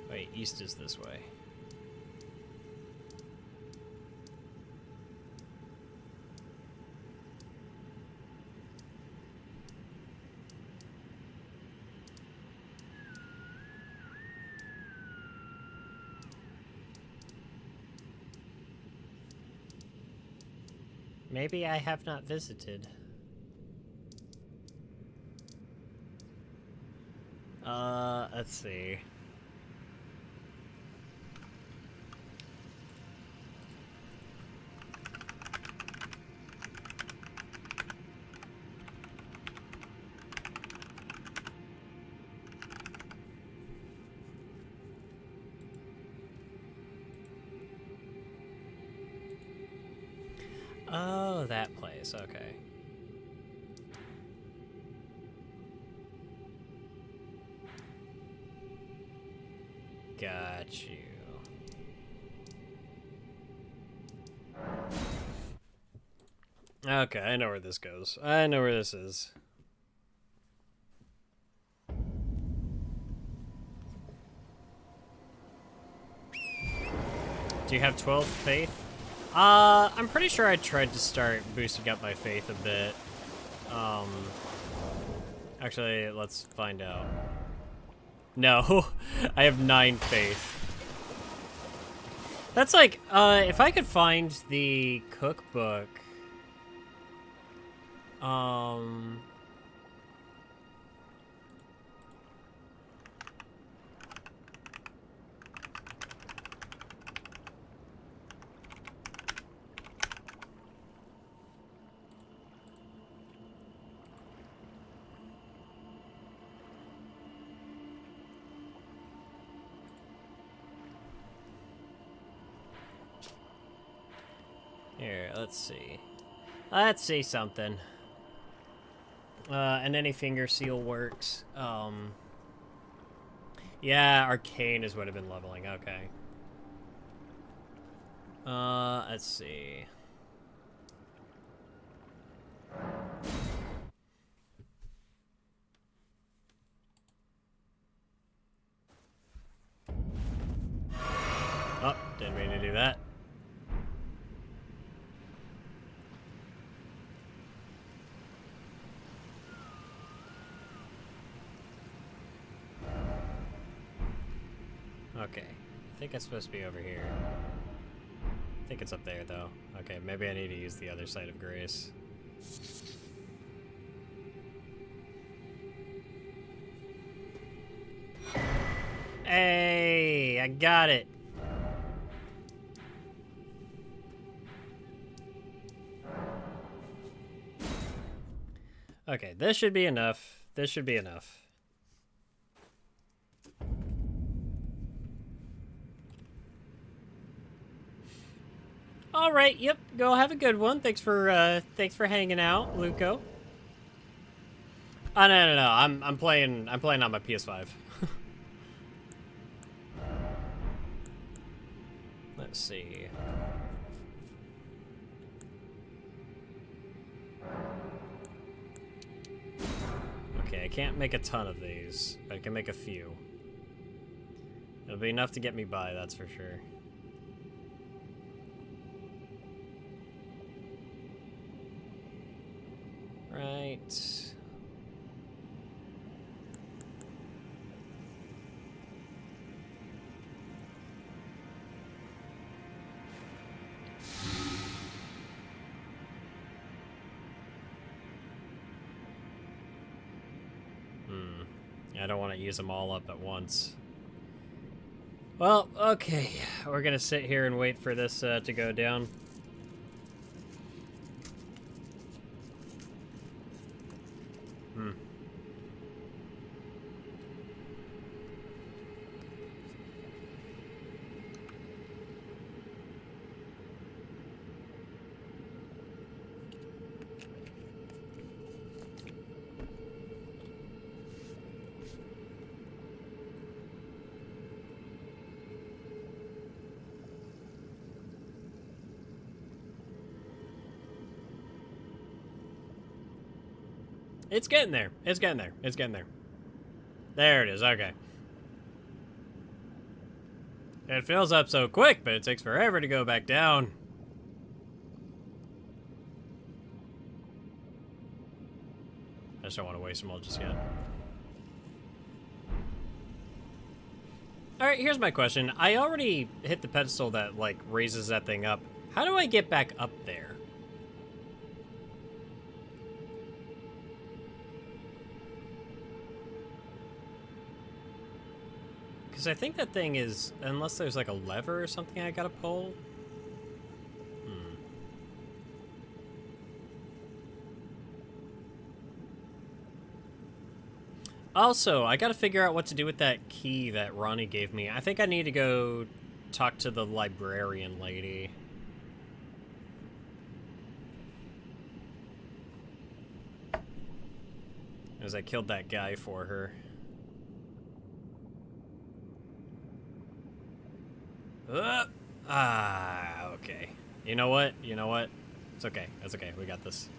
Wait, east is this way. Maybe I have not visited. Let's see. Oh, that place, okay. Got you. Okay, I know where this goes. I know where this is. Do you have 12 faith? I'm pretty sure I tried to start boosting up my faith a bit. Actually, let's find out. No, I have 9 faith. That's like, if I could find the cookbook, here, let's see. Let's see something. And any finger seal works. Yeah, arcane is what I've been leveling, okay. Let's see. Okay. I think it's supposed to be over here. I think it's up there, though. Okay, maybe I need to use the other side of grace. Hey, I got it. Okay, this should be enough. This should be enough. All right, yep. Go have a good one. Thanks for hanging out, Luco. Oh no. I'm playing on my PS5. Let's see. Okay, I can't make a ton of these, but I can make a few. It'll be enough to get me by, that's for sure. Right. I don't want to use them all up at once. Well, okay. We're gonna sit here and wait for this to go down. It's getting there. It's getting there. It's getting there. There it is. Okay. It fills up so quick, but it takes forever to go back down. I just don't want to waste them all just yet. Alright, here's my question. I already hit the pedestal that, like, raises that thing up. How do I get back up there? Because I think that thing is, unless there's like a lever or something I gotta pull. Also, I gotta figure out what to do with that key that Ranni gave me. I think I need to go talk to the librarian lady. As I killed that guy for her. Okay. You know what? You know what? It's okay. It's okay. We got this.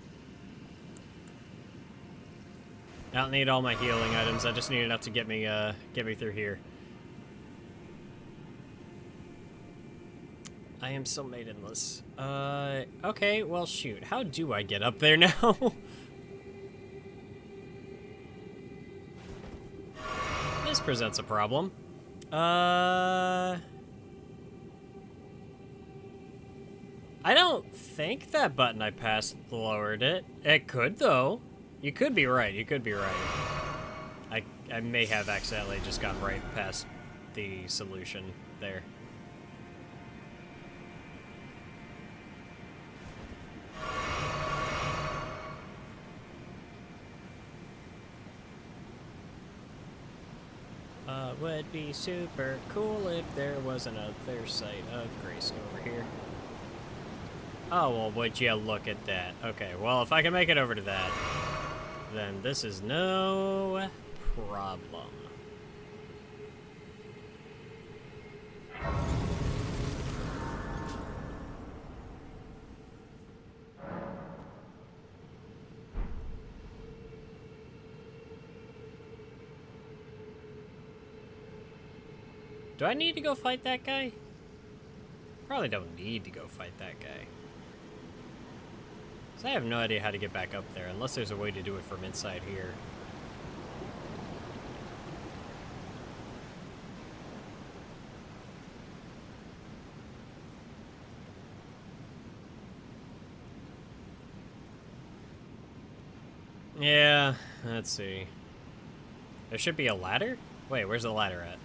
I don't need all my healing items. I just need enough to get me through here. I am still maidenless. Okay. Well, shoot. How do I get up there now? This presents a problem. I don't think that button I passed lowered it. It could, though. You could be right. You could be right. I may have accidentally just gone right past the solution there. Would be super cool if there was another site of grace over here. Oh, well, would you look at that? Okay, well, if I can make it over to that, then this is no problem. Do I need to go fight that guy? Probably don't need to go fight that guy. I have no idea how to get back up there, unless there's a way to do it from inside here. Yeah, let's see. There should be a ladder? Wait, where's the ladder at?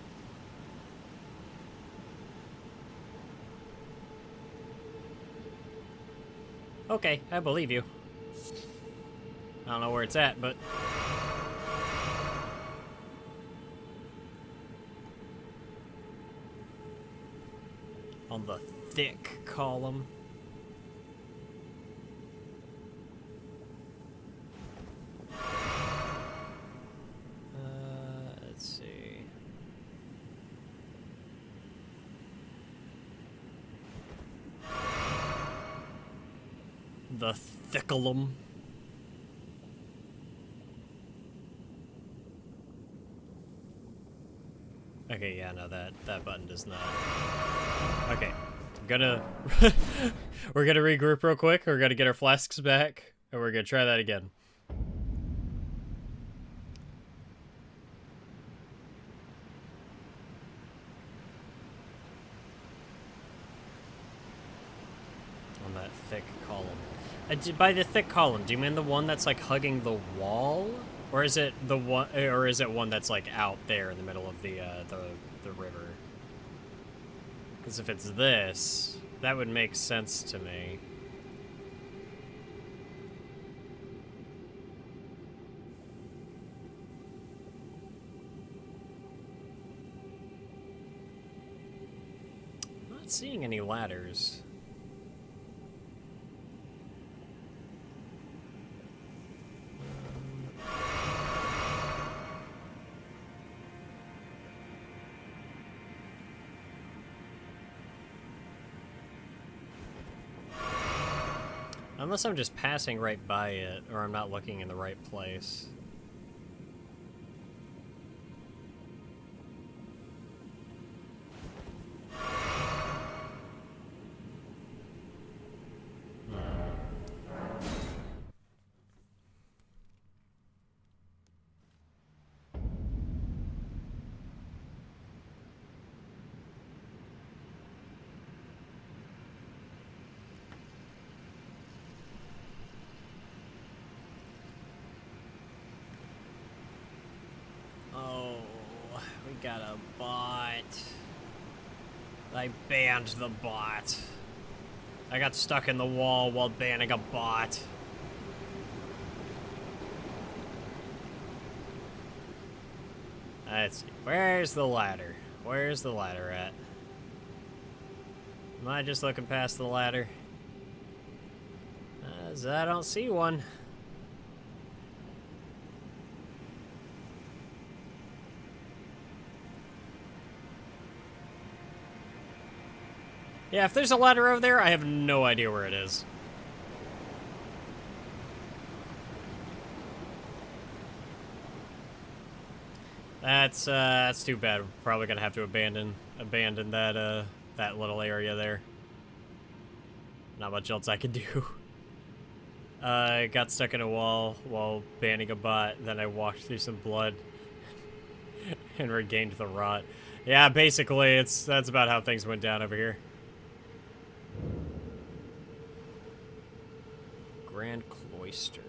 Okay, I believe you. I don't know where it's at, but... on the thick column. Let's see. The thicklum. Okay, yeah, no, that button does not. Okay, I'm gonna... we're gonna regroup real quick. We're gonna get our flasks back, and we're gonna try that again. On that thick column. By the thick column, do you mean the one that's like hugging the wall? Or is it the one, or is it one that's like out there in the middle of the river? Because if it's this, that would make sense to me. I'm not seeing any ladders. Unless I'm just passing right by it, or I'm not looking in the right place. Got a bot. I banned the bot. I got stuck in the wall while banning a bot. Let's see. Where's the ladder? Where's the ladder at? Am I just looking past the ladder? As I don't see one. Yeah, if there's a ladder over there, I have no idea where it is. That's too bad. We're probably gonna have to abandon that that little area there. Not much else I can do. I got stuck in a wall while banning a bot, then I walked through some blood and regained the rot. Yeah, basically, that's about how things went down over here. Grand Cloister.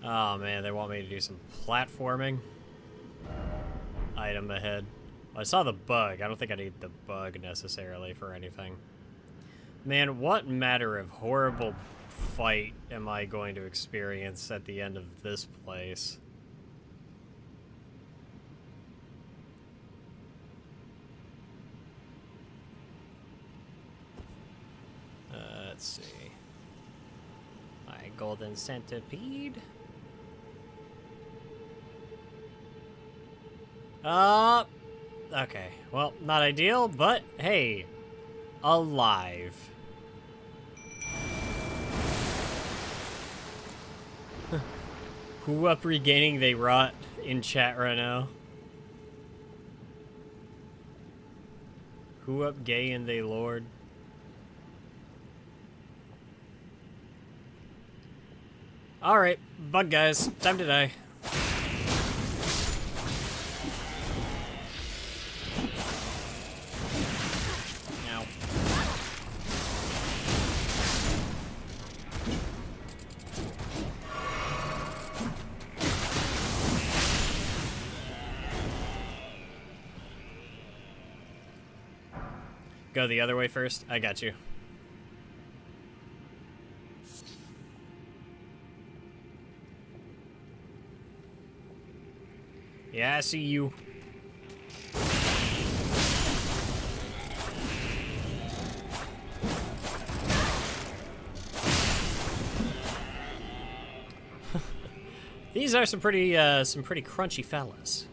Oh man, they want me to do some platforming. Item ahead. I saw the bug. I don't think I need the bug necessarily for anything. Man, what matter of horrible fight am I going to experience at the end of this place? Let's see. My golden centipede. Okay. Well, not ideal, but hey, alive. Who up regaining they rot in chat right now? Who up gay and they lord? Alright, bug guys, time to die. Go the other way first. I got you. Yeah, I see you. These are some pretty crunchy fellas.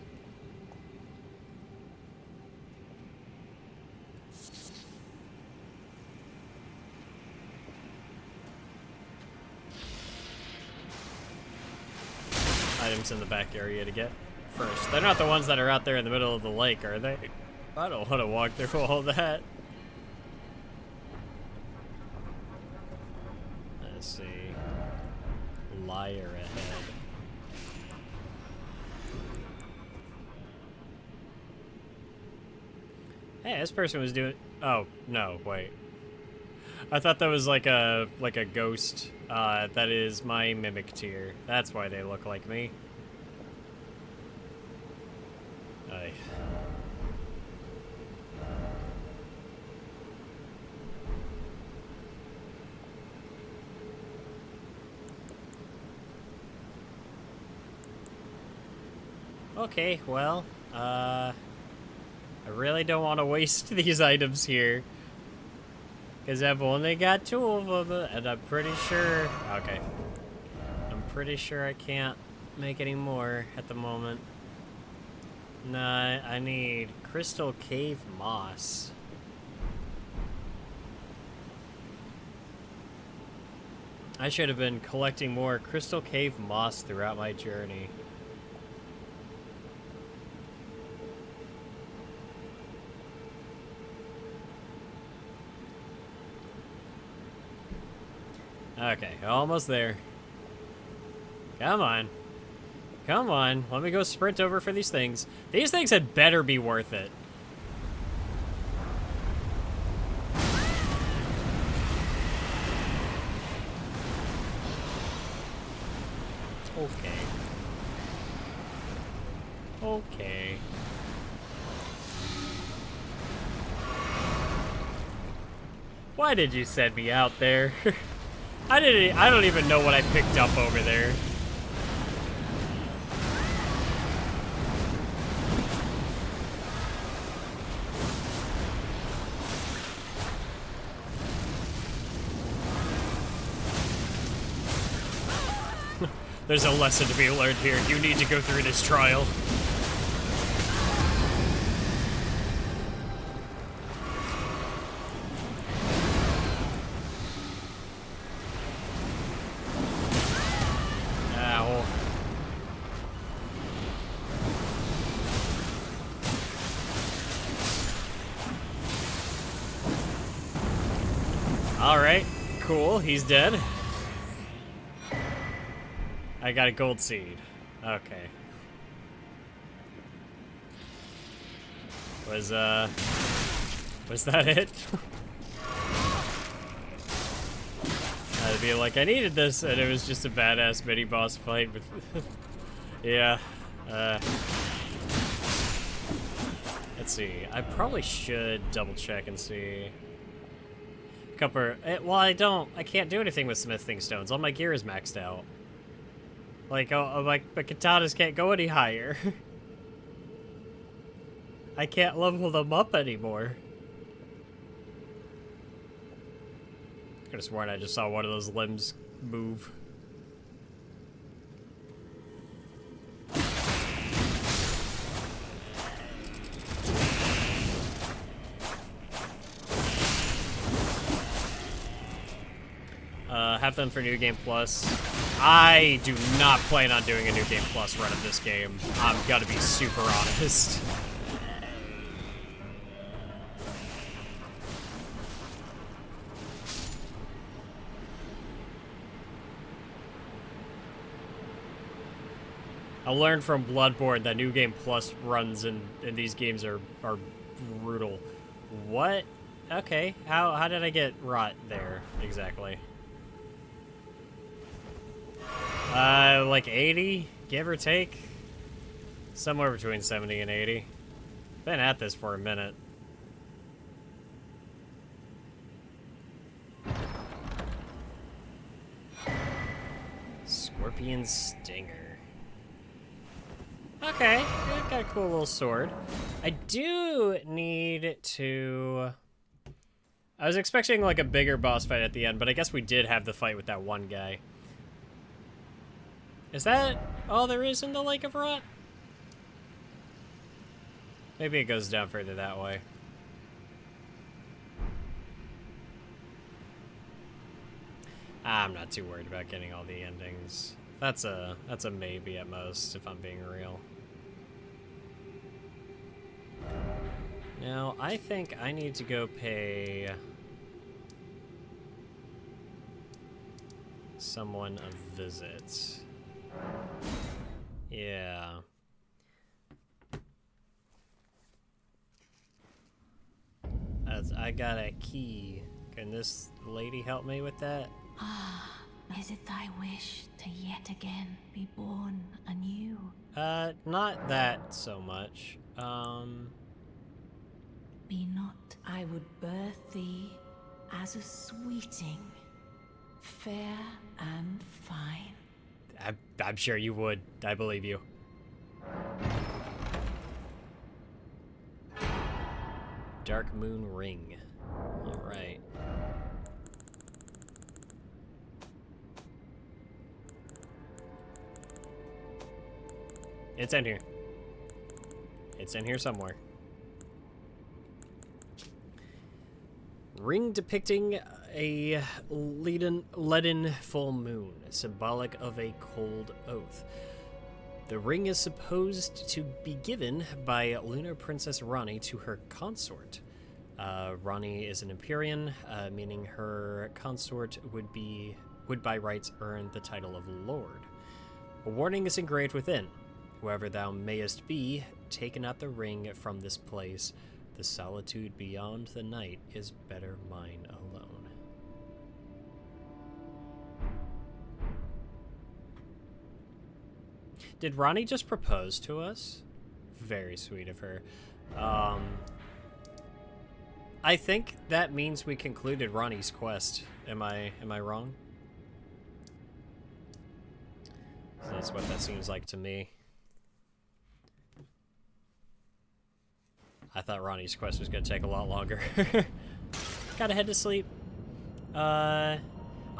Items in the back area to get first. They're not the ones that are out there in the middle of the lake, are they? I don't want to walk through all that. Let's see. Liar ahead. Hey, this person was doing... Oh, no, wait. I thought that was like a ghost. That is my mimic tier. That's why they look like me. Aye. Okay, well, I really don't want to waste these items here. Because I've only got 2 of them, and I'm pretty sure... Okay. I'm pretty sure I can't make any more at the moment. Nah, I need Crystal Cave Moss. I should have been collecting more Crystal Cave Moss throughout my journey. Okay, almost there. Come on. Come on, let me go sprint over for these things. These things had better be worth it. Okay. Okay. Why did you send me out there? I don't even know what I picked up over there. There's a lesson to be learned here. You need to go through this trial. Ow. Alright, cool, he's dead. I got a gold seed. Okay. Was that it? I'd be like, I needed this, and it was just a badass mini-boss fight with... Yeah. Let's see. I probably should double-check and see... Well, I can't do anything with smithing stones. All my gear is maxed out. Like, my katanas can't go any higher. I can't level them up anymore. I could have sworn I just saw one of those limbs move. Have them for New Game Plus. I do not plan on doing a New Game Plus run of this game. I'm gonna be super honest. I learned from Bloodborne that New Game Plus runs in these games are brutal. What? Okay, how did I get rot there exactly? Like 80, give or take. Somewhere between 70 and 80. Been at this for a minute. Scorpion Stinger. Okay, got a cool little sword. I do need to... I was expecting like a bigger boss fight at the end, but I guess we did have the fight with that one guy. Is that all there is in the Lake of Rot? Maybe it goes down further that way. I'm not too worried about getting all the endings. That's a maybe at most, if I'm being real. Now, I think I need to go pay someone a visit. Yeah. I got a key. Can this lady help me with that? Ah, is it thy wish to yet again be born anew? Not that so much. Be not, I would birth thee as a sweeting, fair and fine. I'm sure you would. I believe you. Dark Moon Ring. Alright. It's in here. It's in here somewhere. Ring depicting a leaden full moon, symbolic of a cold oath. The ring is supposed to be given by Lunar Princess Ranni to her consort. Ranni is an Empyrean, meaning her consort would by rights earn the title of Lord. A warning is engraved within. Whoever thou mayest be, take not the ring from this place. The solitude beyond the night is better mine alone. Did Ranni just propose to us? Very sweet of her. I think that means we concluded Ranni's quest. Am I wrong? That's what that seems like to me. I thought Ranni's quest was going to take a lot longer. Gotta head to sleep.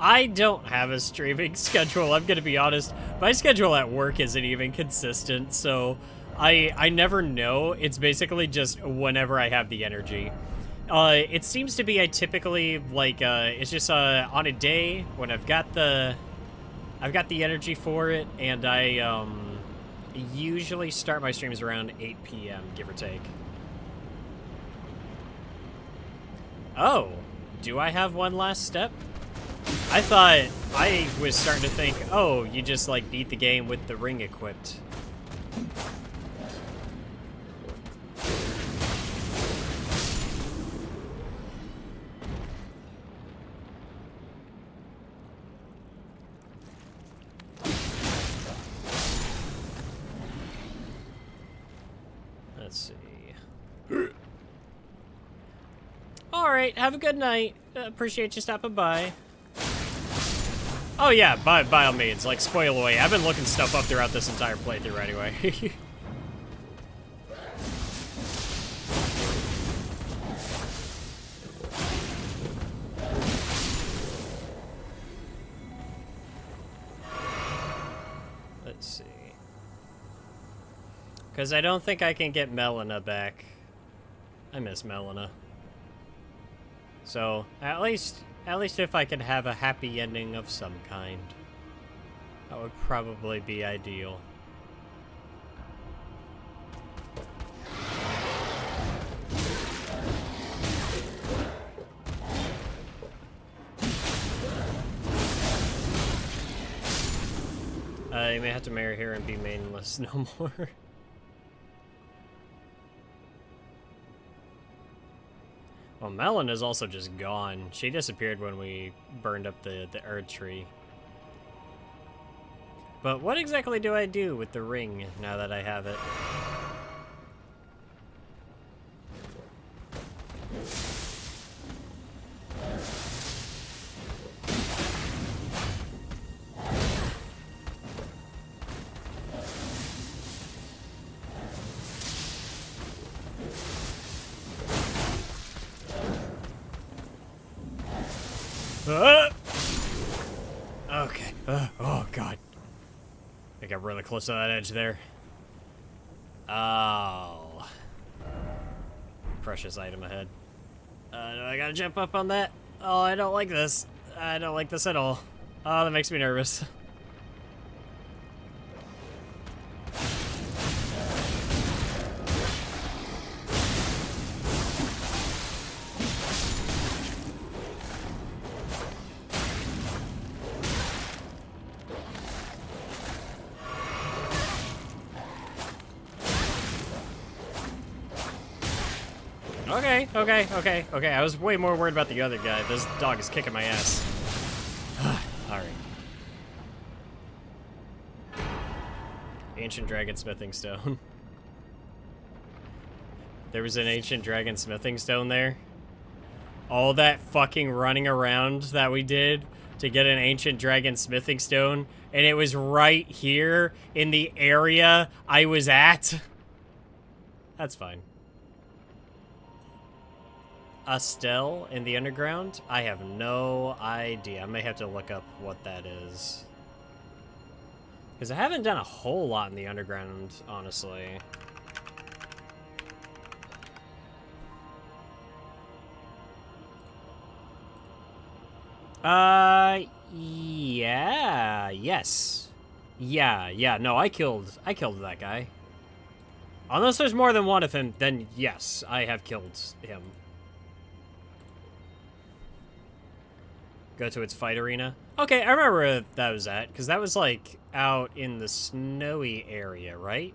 I don't have a streaming schedule, I'm going to be honest. My schedule at work isn't even consistent, so I never know. It's basically just whenever I have the energy. It seems to be I typically, like, it's just on a day when I've got the energy for it, and I usually start my streams around 8 p.m., give or take. Oh, do I have one last step? I thought I was starting to think, oh, you just like beat the game with the ring equipped. Let's see. Alright, have a good night. Appreciate you stopping by. Oh yeah, by all means, like, spoil away. I've been looking stuff up throughout this entire playthrough anyway. Let's see. Because I don't think I can get Melina back. I miss Melina. So, at least if I could have a happy ending of some kind, that would probably be ideal. You may have to marry her and be mainless no more. Well, Melon is also just gone. She disappeared when we burned up the Erd tree. But what exactly do I do with the ring now that I have it? Okay. Oh, God. I got really close to that edge there. Oh. Precious item ahead. I gotta jump up on that. Oh, I don't like this. I don't like this at all. Oh, that makes me nervous. Okay. I was way more worried about the other guy. This dog is kicking my ass. Alright. Ancient dragon smithing stone. There was an ancient dragon smithing stone there. All that fucking running around that we did to get an ancient dragon smithing stone, and it was right here in the area I was at. That's fine. A stele in the underground? I have no idea. I may have to look up what that is. Because I haven't done a whole lot in the underground, honestly. Yeah, yes. Yeah, no, I killed that guy. Unless there's more than one of him, then yes, I have killed him. Go to its fight arena. Okay, I remember where that was at, because that was, like, out in the snowy area, right?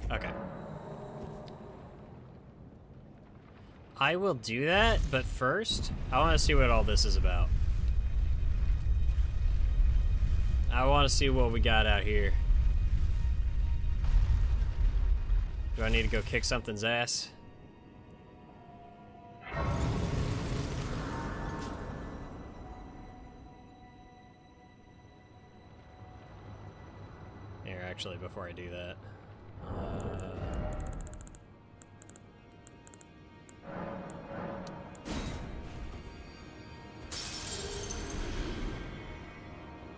Okay. I will do that, but first, I want to see what all this is about. I want to see what we got out here. Do I need to go kick something's ass? Here, actually, before I do that.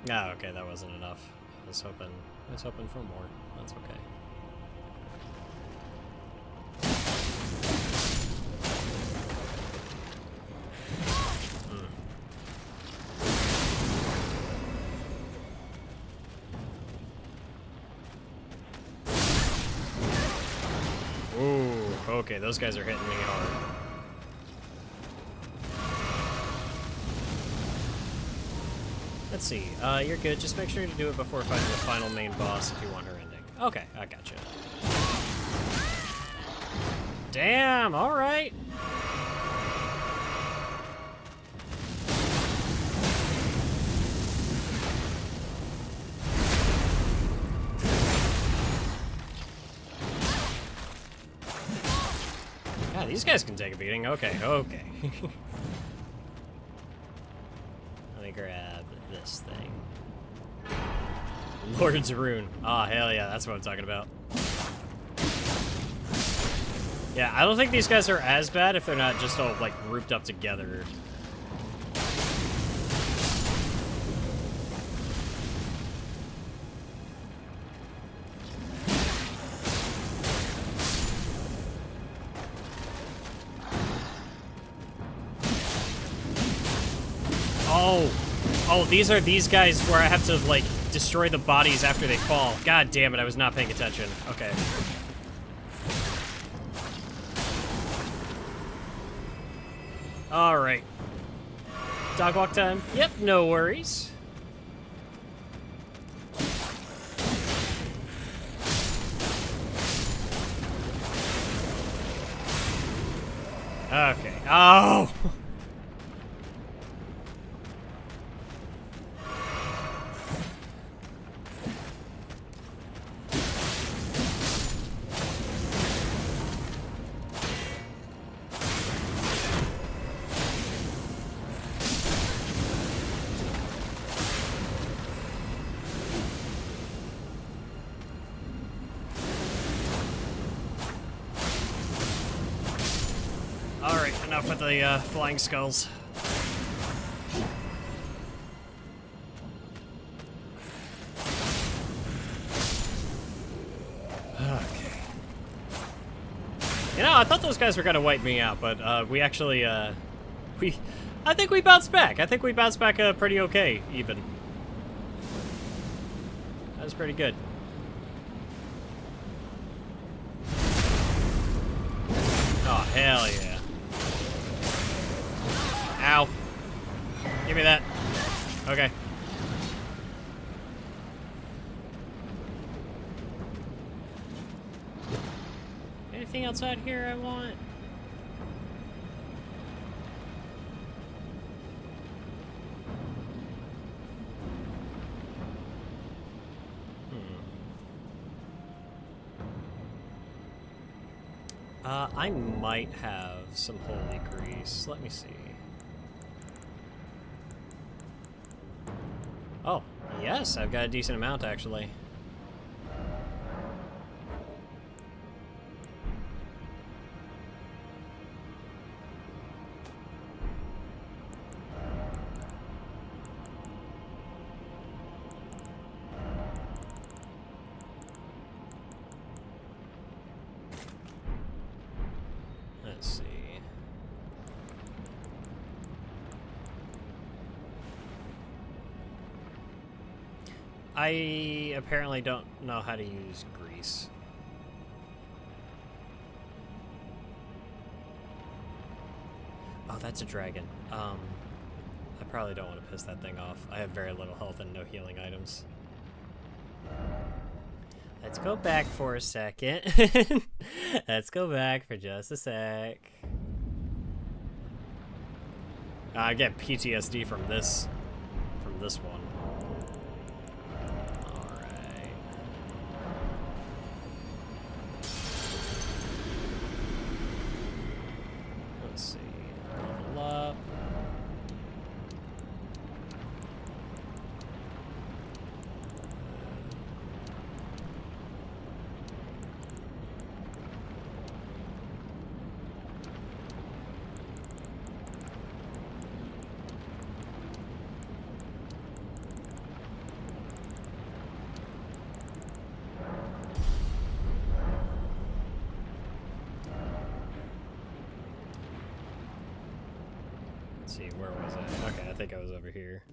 Oh, okay, that wasn't enough. I was hoping for more. That's okay. Ooh, okay, those guys are hitting me hard. Let's see. You're good. Just make sure to do it before fighting the final main boss if you want her ending. Okay, I gotcha. Damn, alright. God, these guys can take a beating. Okay. Let me grab this thing. Lord's Rune. Oh, hell yeah, that's what I'm talking about. Yeah, I don't think these guys are as bad if they're not just all, like, grouped up together. Oh, these are these guys where I have to, like, destroy the bodies after they fall. God damn it, I was not paying attention. Okay. Alright. Dog walk time? Yep, no worries. Okay. Oh! enough with the flying skulls. Okay. You know, I thought those guys were gonna wipe me out, but we actually, I think we bounced back. I think we bounced back pretty okay, even. That was pretty good. Oh, hell yeah. Ow. Give me that. Okay. Anything outside here I want? I might have some holy grease. Let me see. Oh, yes, I've got a decent amount, actually. Let's see. I apparently don't know how to use grease. Oh, that's a dragon. I probably don't want to piss that thing off. I have very little health and no healing items. Let's go back for a second. Let's go back for just a sec. I get PTSD from this one. Alright. Let's see. Level up. Let's see, where was I? Okay, I think I was over here.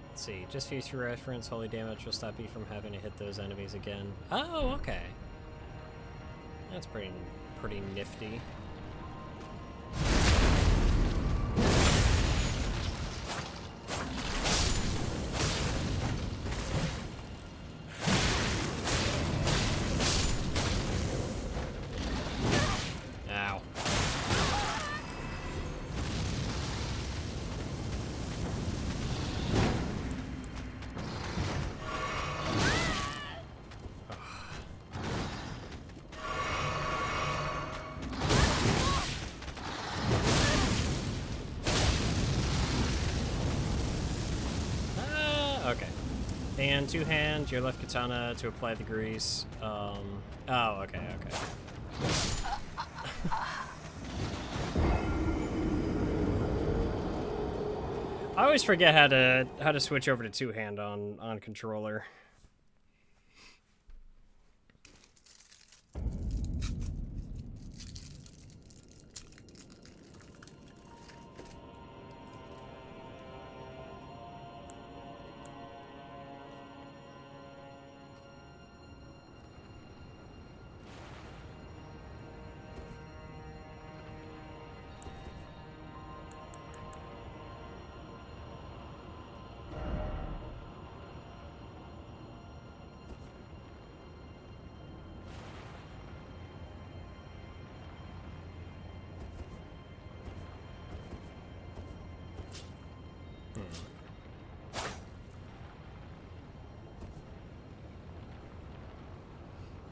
Let's see, just for future reference, holy damage will stop you from having to hit those enemies again. Oh, okay. That's pretty nifty. Ow. Okay. And two hand your left katana to apply the grease. Oh, okay. I always forget how to switch over to two hand on controller.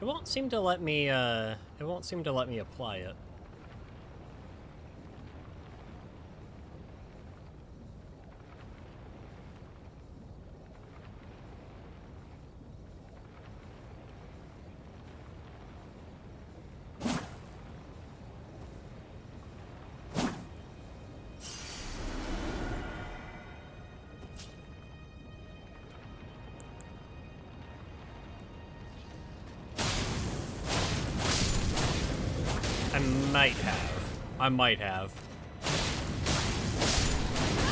It won't seem to let me apply it. might have. I might have.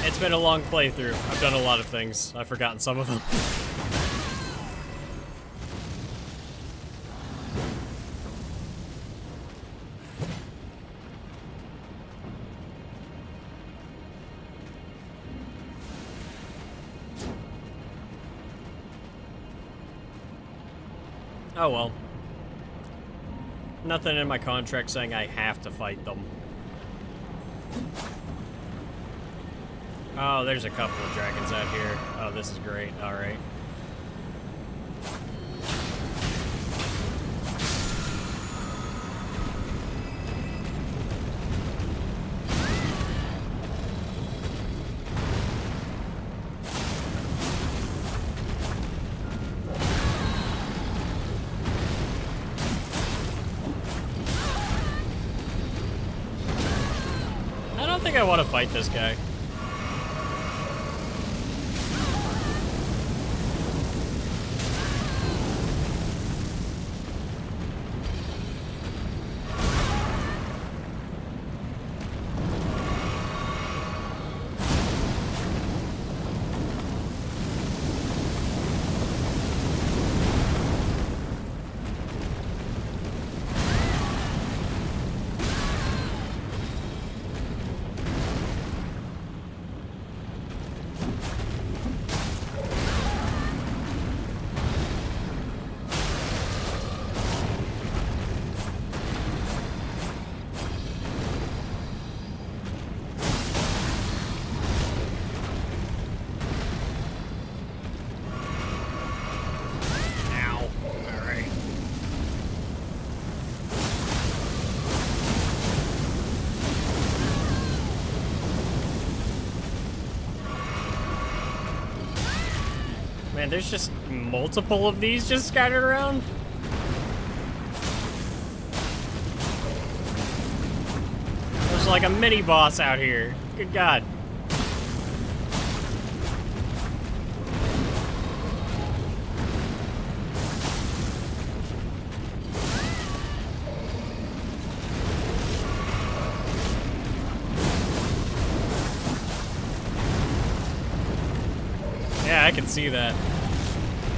It's been a long playthrough. I've done a lot of things. I've forgotten some of them. Oh well. Nothing in my contract saying I have to fight them. Oh, there's a couple of dragons out here. Oh, this is great. Alright. I don't think I want to fight this guy. Man, there's just multiple of these just scattered around. There's like a mini boss out here. Good God. Yeah, I can see that.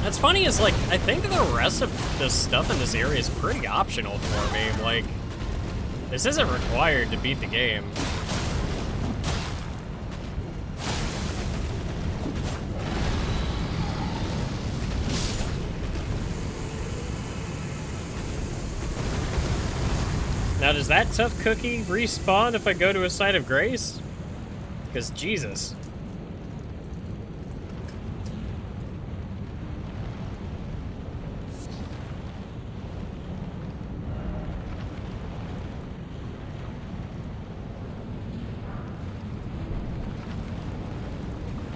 That's funny is, like, I think the rest of the stuff in this area is pretty optional for me. Like, this isn't required to beat the game. Now, does that tough cookie respawn if I go to a site of grace? Because, Jesus.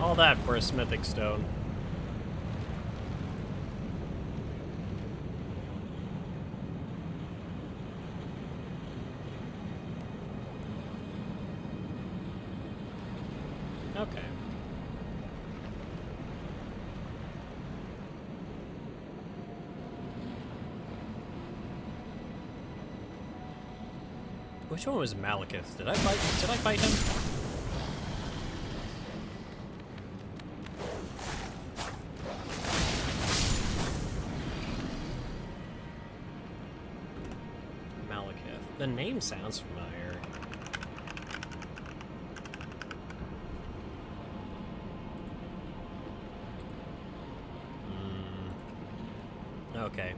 All that for a smithing stone. Okay. Which one was Malekith? Did I fight him? The name sounds familiar. Okay.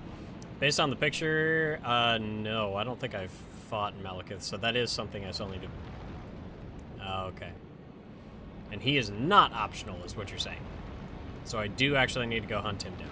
Based on the picture, no, I don't think I've fought Malekith, so that is something I still need to... okay. And he is not optional, is what you're saying. So I do actually need to go hunt him down.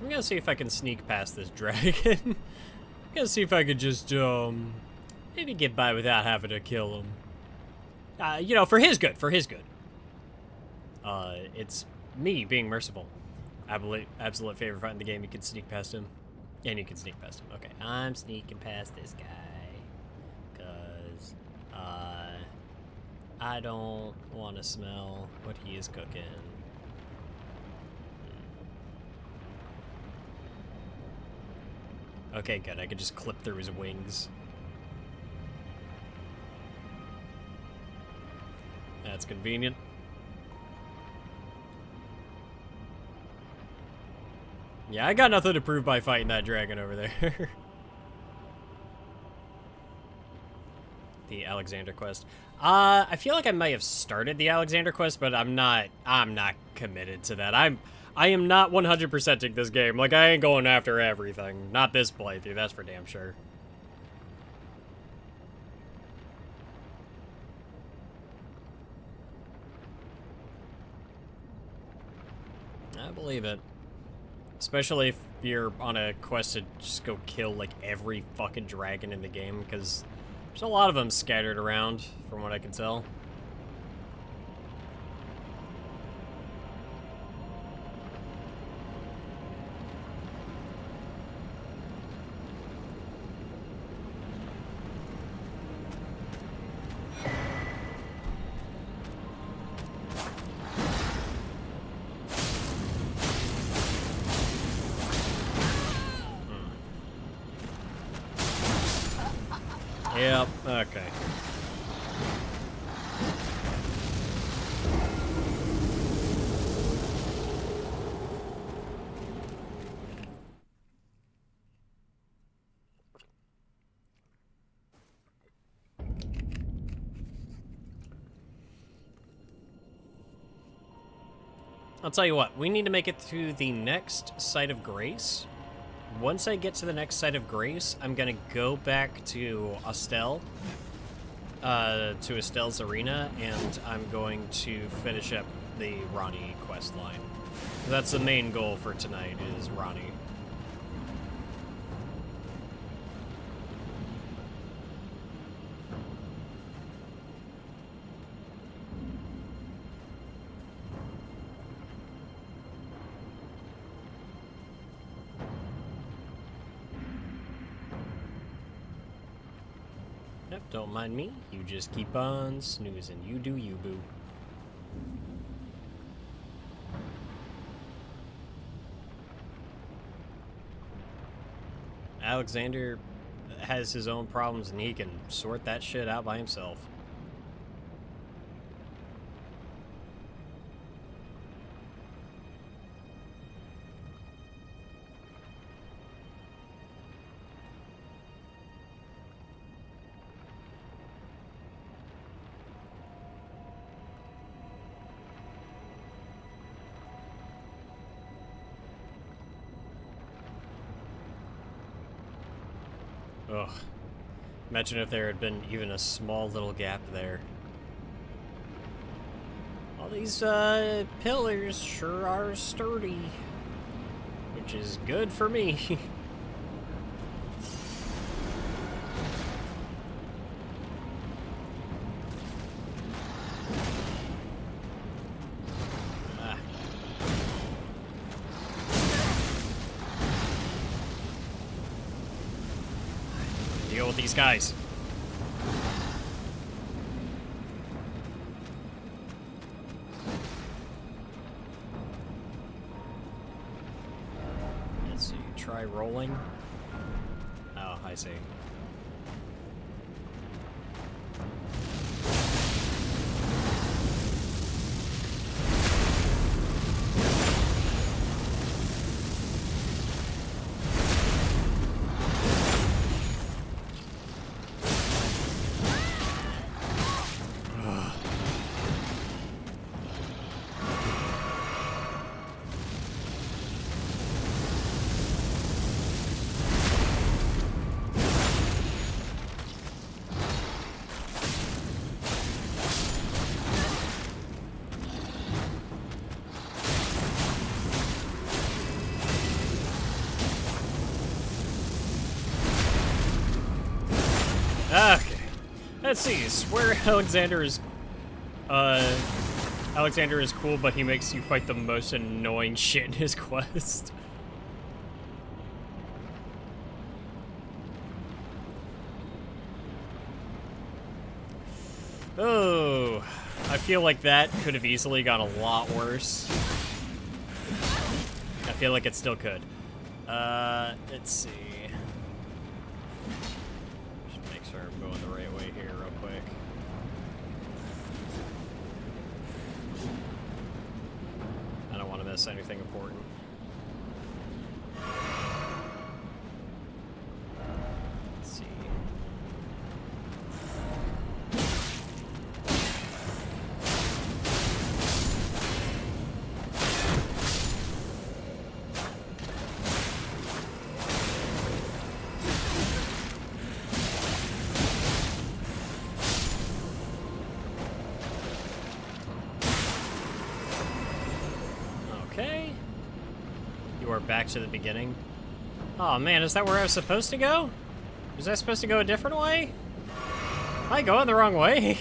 I'm gonna see if I can sneak past this dragon. I'm gonna see if I could just, maybe get by without having to kill him. You know, for his good, It's me being merciful. Absolute favorite fight in the game, you can sneak past him. And you can sneak past him. Okay, I'm sneaking past this guy. Because, I don't want to smell what he is cooking. Okay, good. I could just clip through his wings. That's convenient. Yeah, I got nothing to prove by fighting that dragon over there. The Alexander quest. I feel like I might have started the Alexander quest, but I'm not committed to that. I am not 100%ing this game. Like, I ain't going after everything. Not this playthrough, that's for damn sure. I believe it. Especially if you're on a quest to just go kill, like, every fucking dragon in the game, because there's a lot of them scattered around, from what I can tell. Yep, okay. I'll tell you what, we need to make it to the next Site of Grace. Once I get to the next Site of Grace, I'm gonna go back to Estelle, to Estelle's arena, and I'm going to finish up the Ranni quest line. That's the main goal for tonight, is Ranni. Yep, don't mind me. You just keep on snoozing. You do you, boo. Alexander has his own problems and he can sort that shit out by himself. Ugh. Imagine if there had been even a small little gap there. All these, pillars sure are sturdy. Which is good for me. Deal with these guys. Let's see, try rolling. Oh, I see. Okay. Let's see. Swear Alexander is cool, but he makes you fight the most annoying shit in his quest. Oh, I feel like that could have easily gone a lot worse. I feel like it still could. Let's see. Just make sure I'm going the right way here real quick. I don't want to miss anything important. Let's see. Okay. You are back to the beginning. Oh man, is that where I was supposed to go? Was I supposed to go a different way? Am I going the wrong way?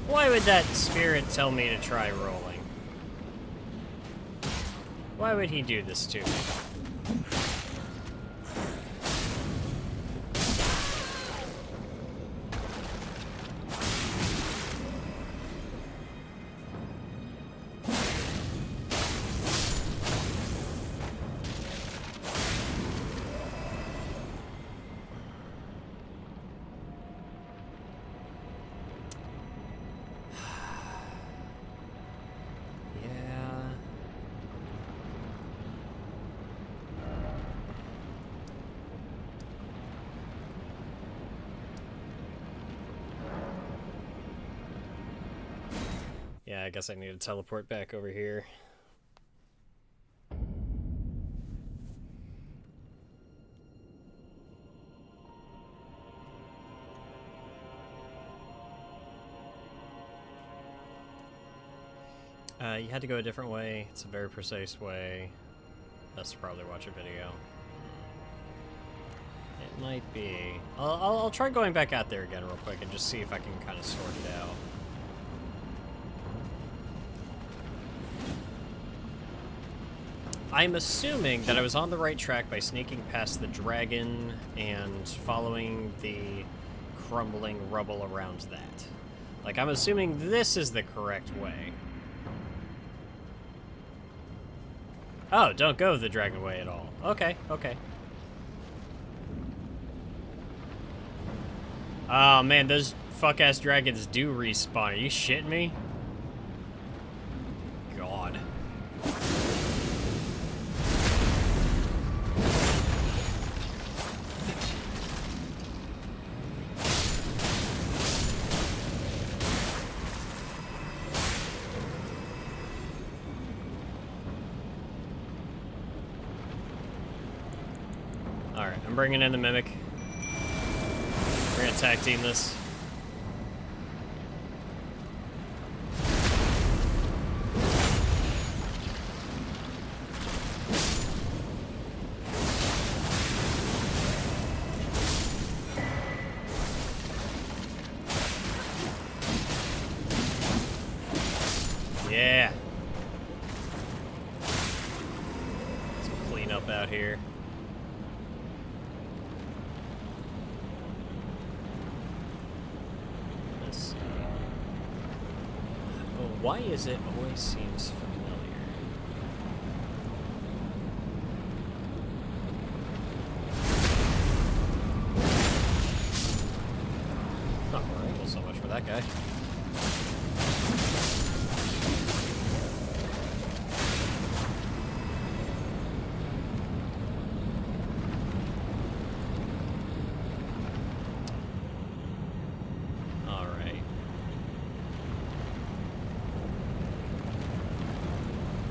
Why would that spirit tell me to try rolling? Why would he do this to me? Yeah, I guess I need to teleport back over here. You had to go a different way. It's a very precise way. Best to probably watch a video. It might be. I'll try going back out there again real quick and just see if I can kind of sort it out. I'm assuming that I was on the right track by sneaking past the dragon and following the crumbling rubble around that. Like, I'm assuming this is the correct way. Oh, don't go the dragon way at all. Okay, okay. Oh man, those fuck-ass dragons do respawn. Are you shitting me? God. Alright, I'm bringing in the Mimic. We're gonna tag team this. Yeah. Some cleanup out here. Why is it always seems familiar? Alright, well, so much for that guy.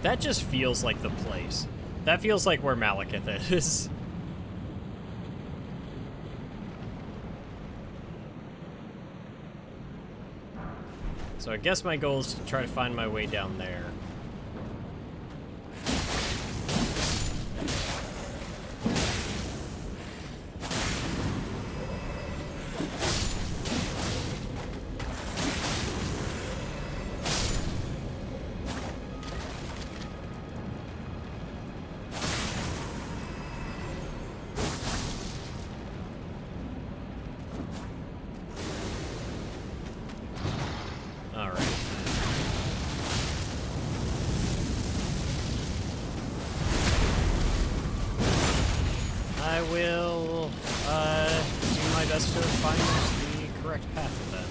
That just feels like the place. That feels like where Malekith is. So I guess my goal is to try to find my way down there. best to find the correct path then.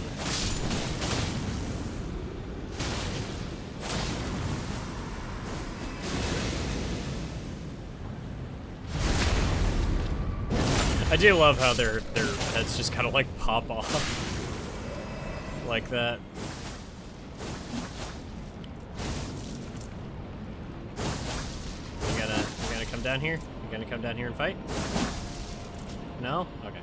I do love how their heads just kind of like pop off like that. You gonna come down here? You gonna come down here and fight? No? Okay.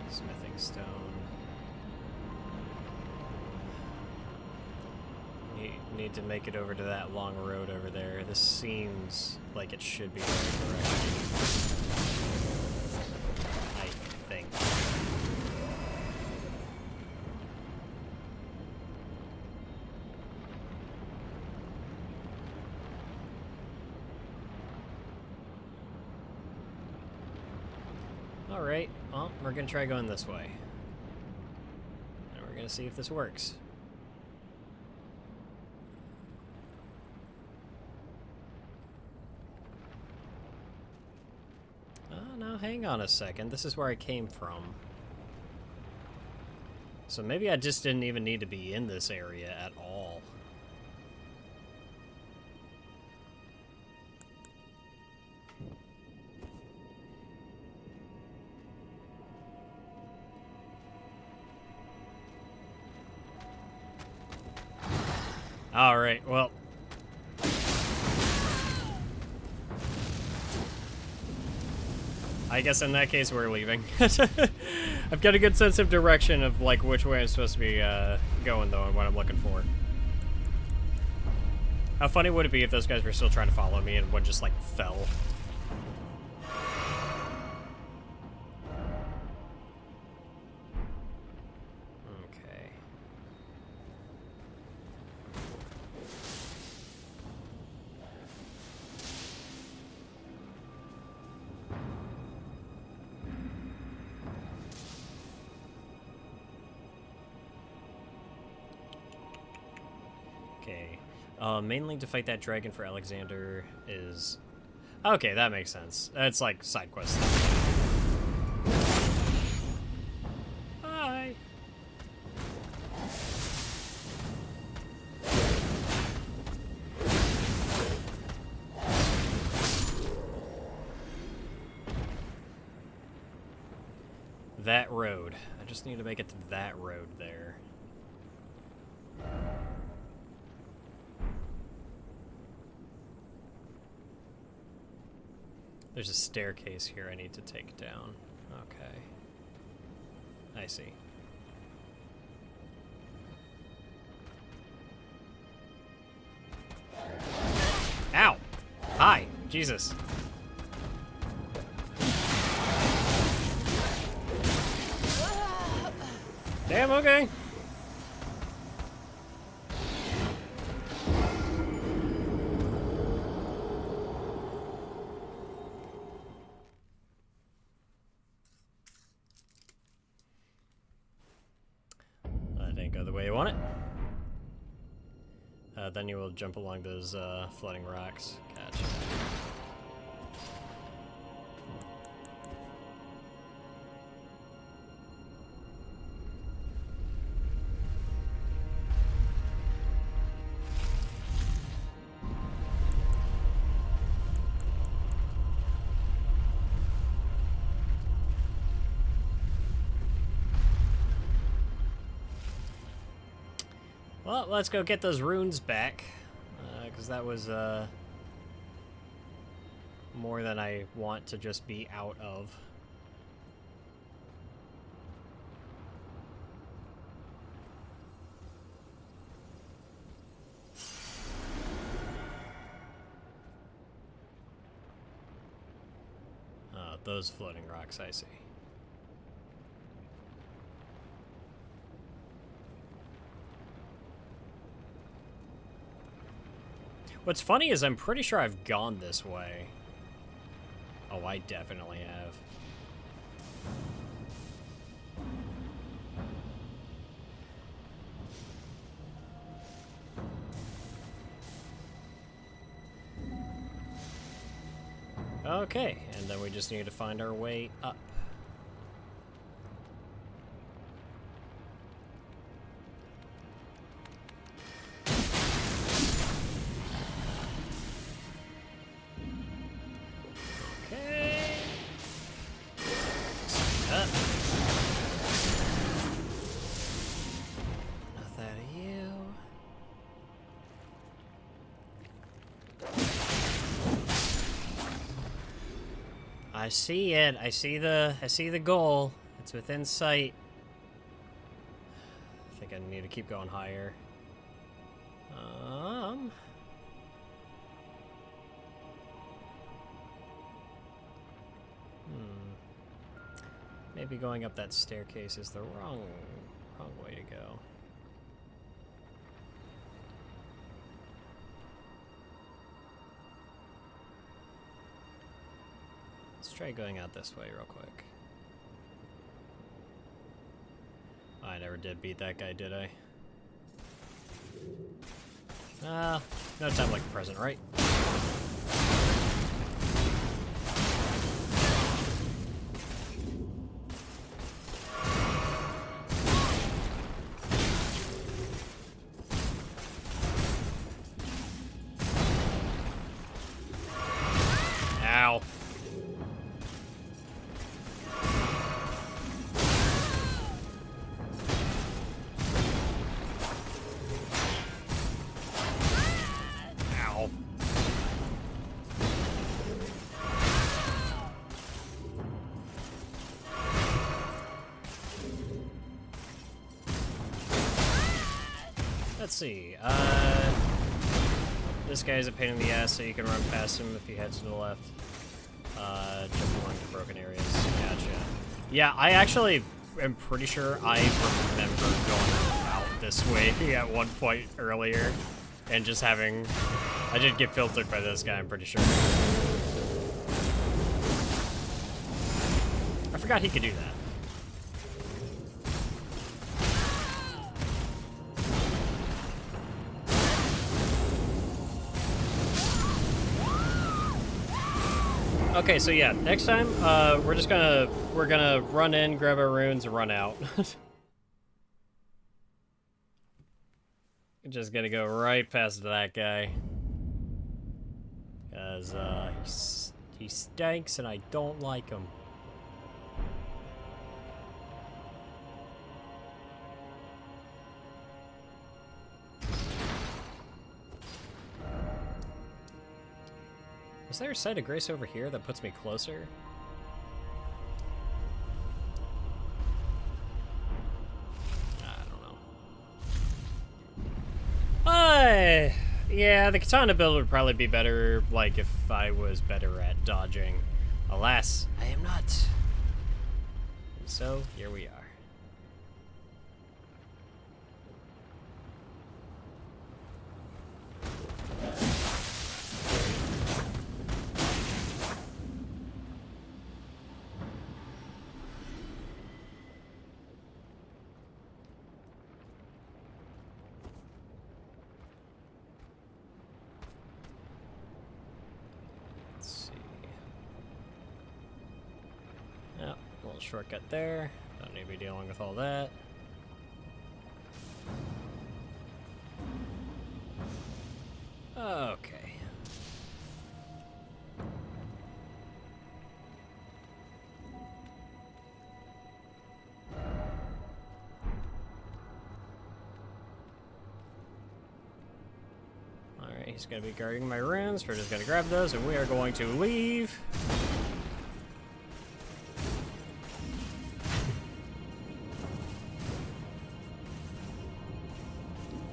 Smithing stone. Need to make it over to that long road over there. This seems like it should be the right direction. I think. Alright, well, we're gonna try going this way. And we're gonna see if this works. No, hang on a second. This is where I came from. So maybe I just didn't even need to be in this area at all. Alright, well. I guess in that case we're leaving. I've got a good sense of direction of like which way I'm supposed to be going though and what I'm looking for. How funny would it be if those guys were still trying to follow me and one just like fell? Okay. Okay. Mainly to fight that dragon for Alexander is... Okay, that makes sense. That's like side quest. Bye! That road. I just need to make it to that road there. There's a staircase here I need to take down. Okay. I see. Ow! Hi! Jesus. Damn, okay. That didn't go the way you want it. Then you will jump along those floating rocks. Gotcha. Well, let's go get those runes back, because that was more than I want to just be out of. Those floating rocks, I see. What's funny is I'm pretty sure I've gone this way. Oh, I definitely have. Okay, and then we just need to find our way up. Okay. Up. Enough out of you. I see it. I see the goal. It's within sight. I think I need to keep going higher. Maybe going up that staircase is the wrong way to go. Let's try going out this way real quick. I never did beat that guy, did I? No time like the present, right? Ow. Ow. Let's see, this guy's a pain in the ass, so you can run past him if he heads to the left. Jump along the broken areas. Gotcha. Yeah, I actually am pretty sure I remember going out this way at one point earlier, and just having... I did get filtered by this guy, I'm pretty sure. I forgot he could do that. Okay, so yeah, next time, we're gonna run in, grab our runes, and run out. Just gonna go right past that guy. Cause, he stinks and I don't like him. Is there a site of grace over here that puts me closer? I don't know. Yeah, the katana build would probably be better, like, if I was better at dodging. Alas, I am not. And so, here we are. Shortcut there. Don't need to be dealing with all that. Okay. Alright, he's gonna be guarding my runes. We're just gonna grab those and we are going to leave.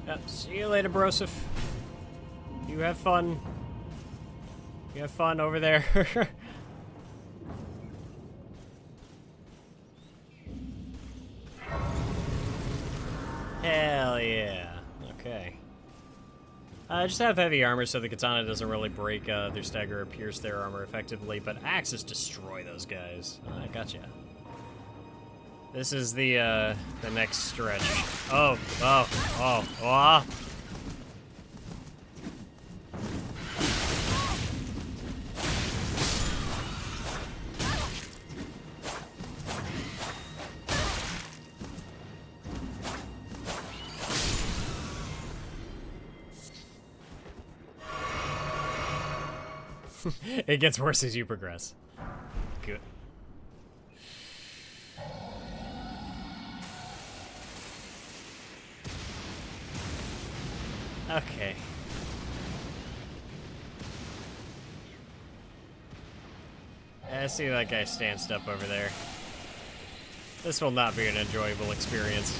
Yep, see you later, Broseph. You have fun. You have fun over there. Hell yeah. Okay. I just have heavy armor so the katana doesn't really break their stagger or pierce their armor effectively, but axes destroy those guys. I gotcha. This is the next stretch. Oh. It gets worse as you progress. Good. Okay. I see that guy stanced up over there. This will not be an enjoyable experience.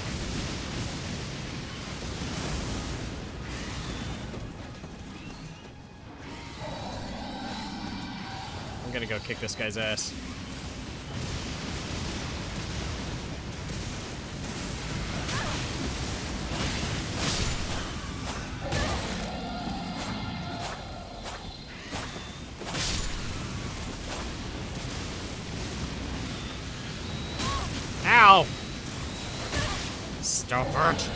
I'm gonna go kick this guy's ass. Ow! Stop it!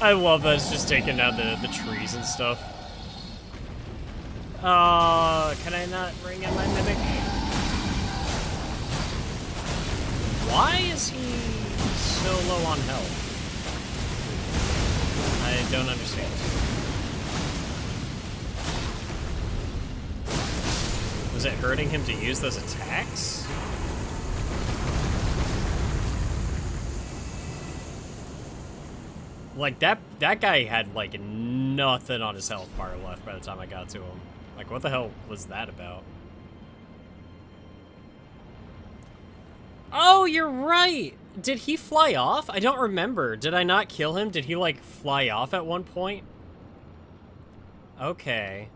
I love that it's just taking down the trees and stuff. Can I not bring in my mimic? Why is he so low on health? I don't understand. Was it hurting him to use those attacks? Like, that guy had, like, nothing on his health bar left by the time I got to him. Like, what the hell was that about? Oh, you're right! Did he fly off? I don't remember. Did I not kill him? Did he, like, fly off at one point? Okay.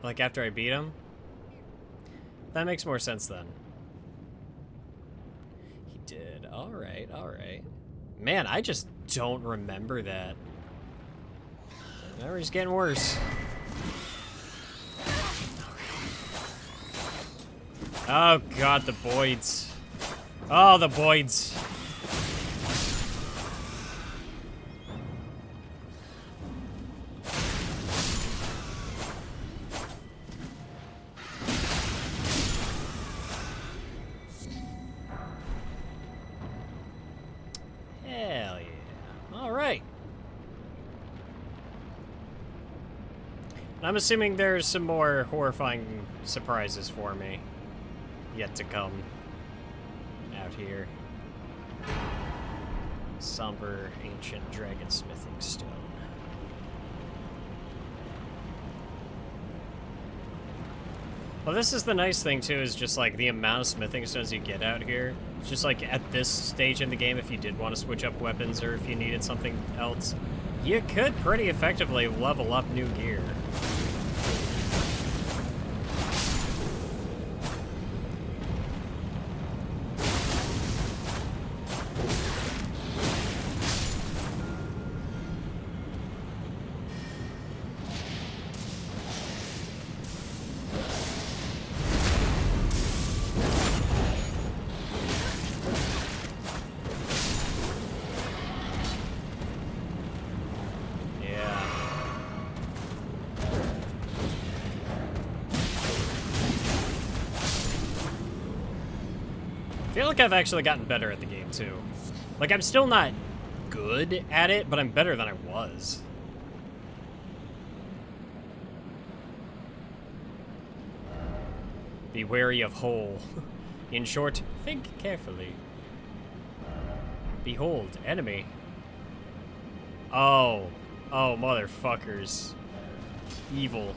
Like, after I beat him? That makes more sense then. He did. Alright, alright. Man, I just don't remember that. Memory's getting worse. Oh god, the Boyds. Oh, the Boyds. Hell yeah. Alright. I'm assuming there's some more horrifying surprises for me yet to come out here. Somber ancient dragon smithing stone. Well, this is the nice thing too, is just like the amount of smithing stones you get out here. It's just like at this stage in the game, if you did want to switch up weapons or if you needed something else, you could pretty effectively level up new gear. I feel like I've actually gotten better at the game, too. Like, I'm still not good at it, but I'm better than I was. Be wary of hole. In short, think carefully. Behold, enemy. Oh. Oh, motherfuckers. Evil.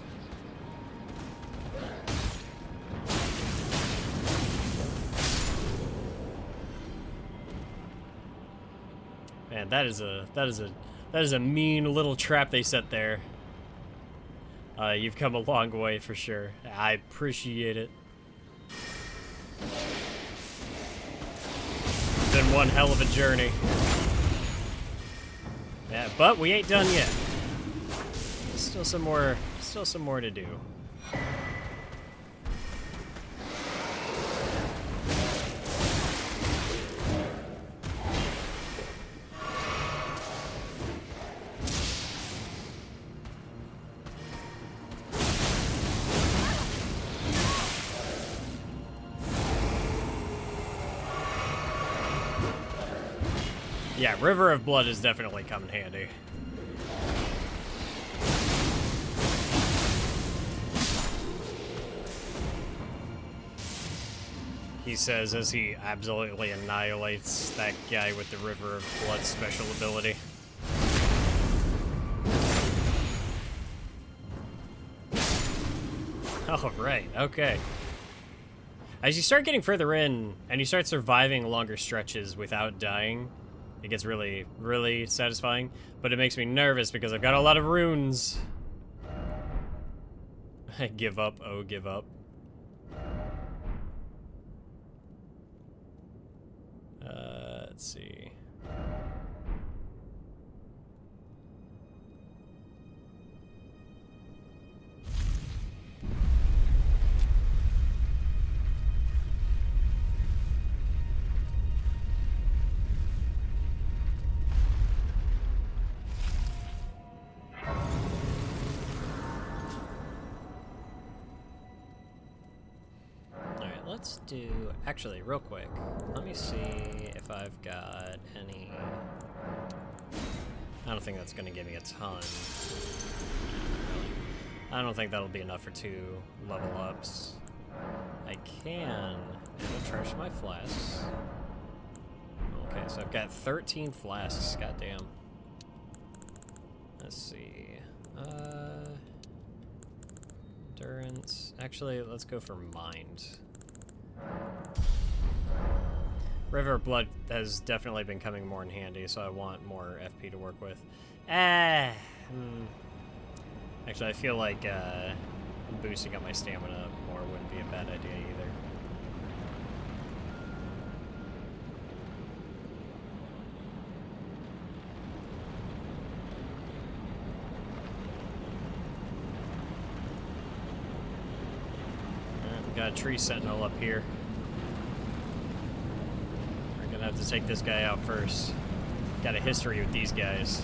Man, that is a mean little trap they set there. You've come a long way for sure. I appreciate it. Been one hell of a journey. Yeah, but we ain't done yet. Still some more to do. Yeah, River of Blood is definitely come in handy. He says as he absolutely annihilates that guy with the River of Blood special ability. Oh, right, okay. As you start getting further in, and you start surviving longer stretches without dying, it gets really, really satisfying. But it makes me nervous because I've got a lot of runes. Give up, oh, give up. Let's see. Alright, let's do... Actually, real quick, let me see if I've got any... I don't think that's going to give me a ton. I don't think that'll be enough for 2 level ups. I can... It'll charge my flasks. Okay, so I've got 13 flasks, goddamn. Let's see... Endurance... Actually, let's go for Mind. River of Blood has definitely been coming more in handy, so I want more FP to work with. Actually, I feel like boosting up my stamina more wouldn't be a bad idea either. Got a tree sentinel up here. We're gonna have to take this guy out first. Got a history with these guys.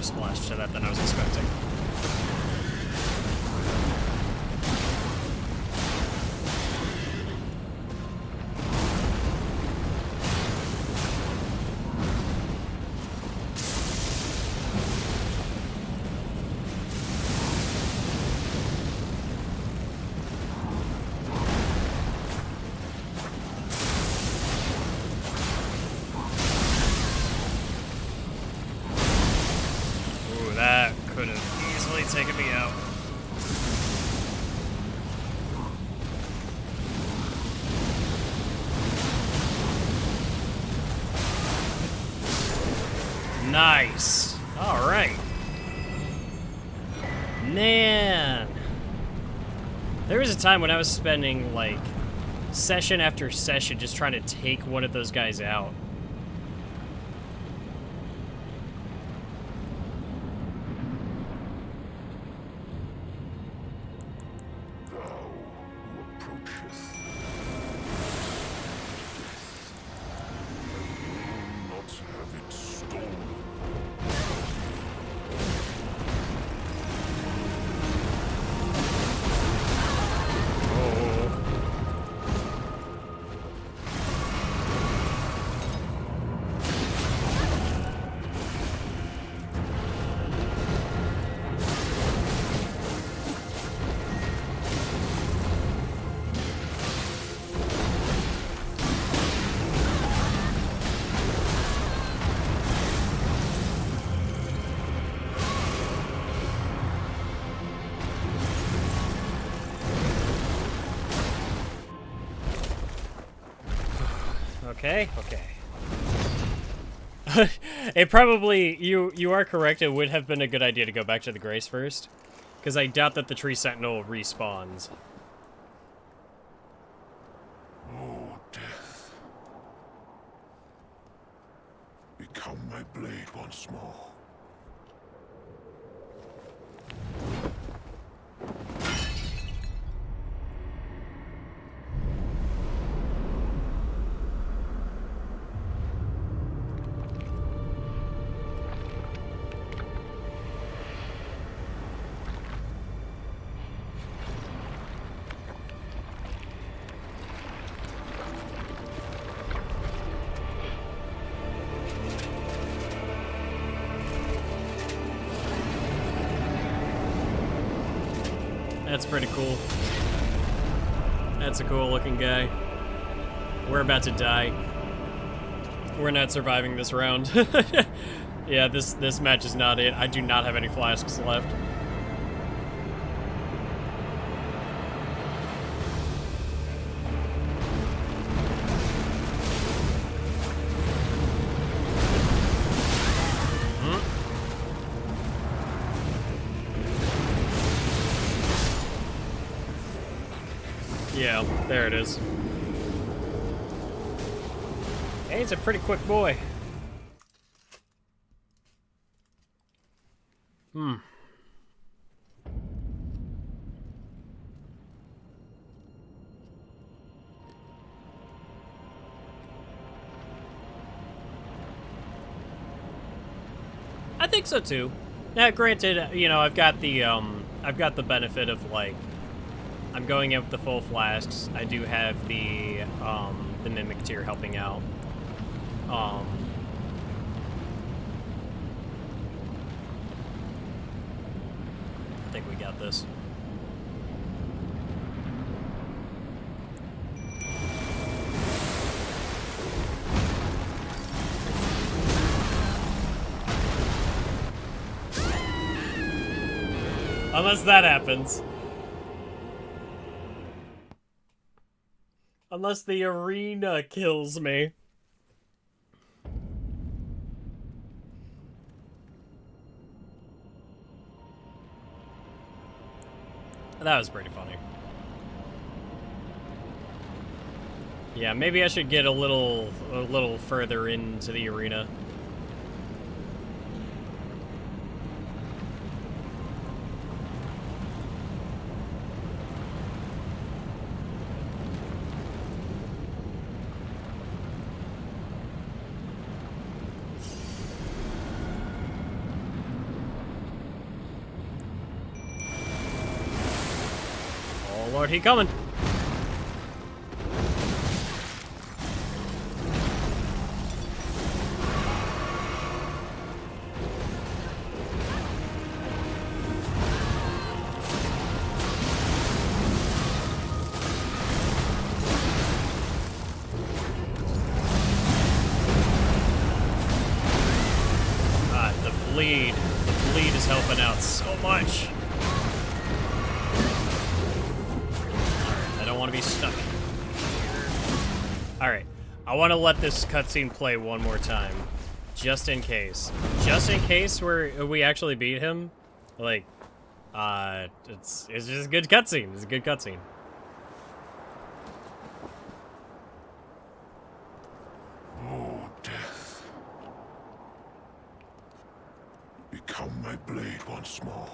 Splash to that than I was expecting. That could have easily taken me out. Nice. All right. Man. There was a time when I was spending, like, session after session just trying to take one of those guys out. Okay, okay. It probably, you are correct, it would have been a good idea to go back to the Grace first. Because I doubt that the Tree Sentinel respawns. Oh, death. Become my blade once more. That's pretty cool. That's a cool looking guy. We're about to die. We're not surviving this round. Yeah, this match is not it. I do not have any flasks left. Yeah, there it is. Hey, he's a pretty quick boy. I think so too. Now, granted, you know, I've got the benefit of, like, I'm going in with the full flasks. I do have the Mimic tier helping out. I think we got this. Unless that happens. Unless the arena kills me. That was pretty funny. Yeah, maybe I should get a little further into the arena. Lord, he coming. The bleed is helping out so much. I don't want to be stuck. Alright, I want to let this cutscene play one more time. Just in case. Just in case we actually beat him. Like, it's just a good cutscene. It's a good cutscene. Oh, death. Become my blade once more.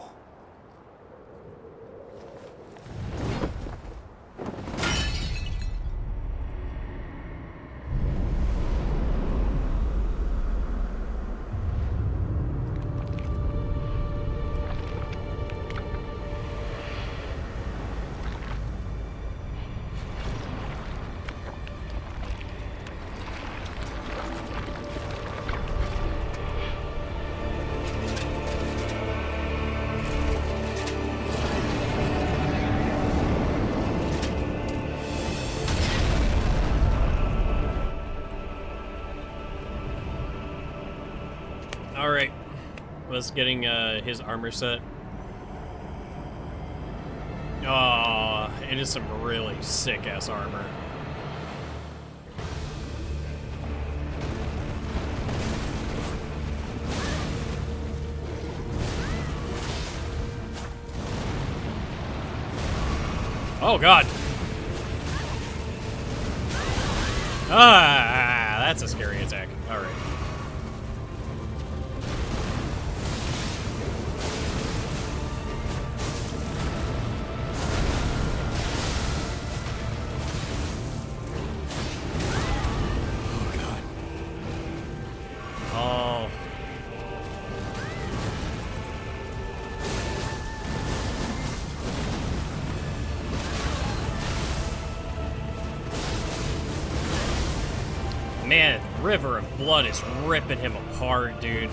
Alright. Was getting his armor set. Oh, it is some really sick-ass armor. Oh, God. Ah, that's a scary attack. All right. Oh, God. Oh. Man, River of Blood is ripping him apart, dude.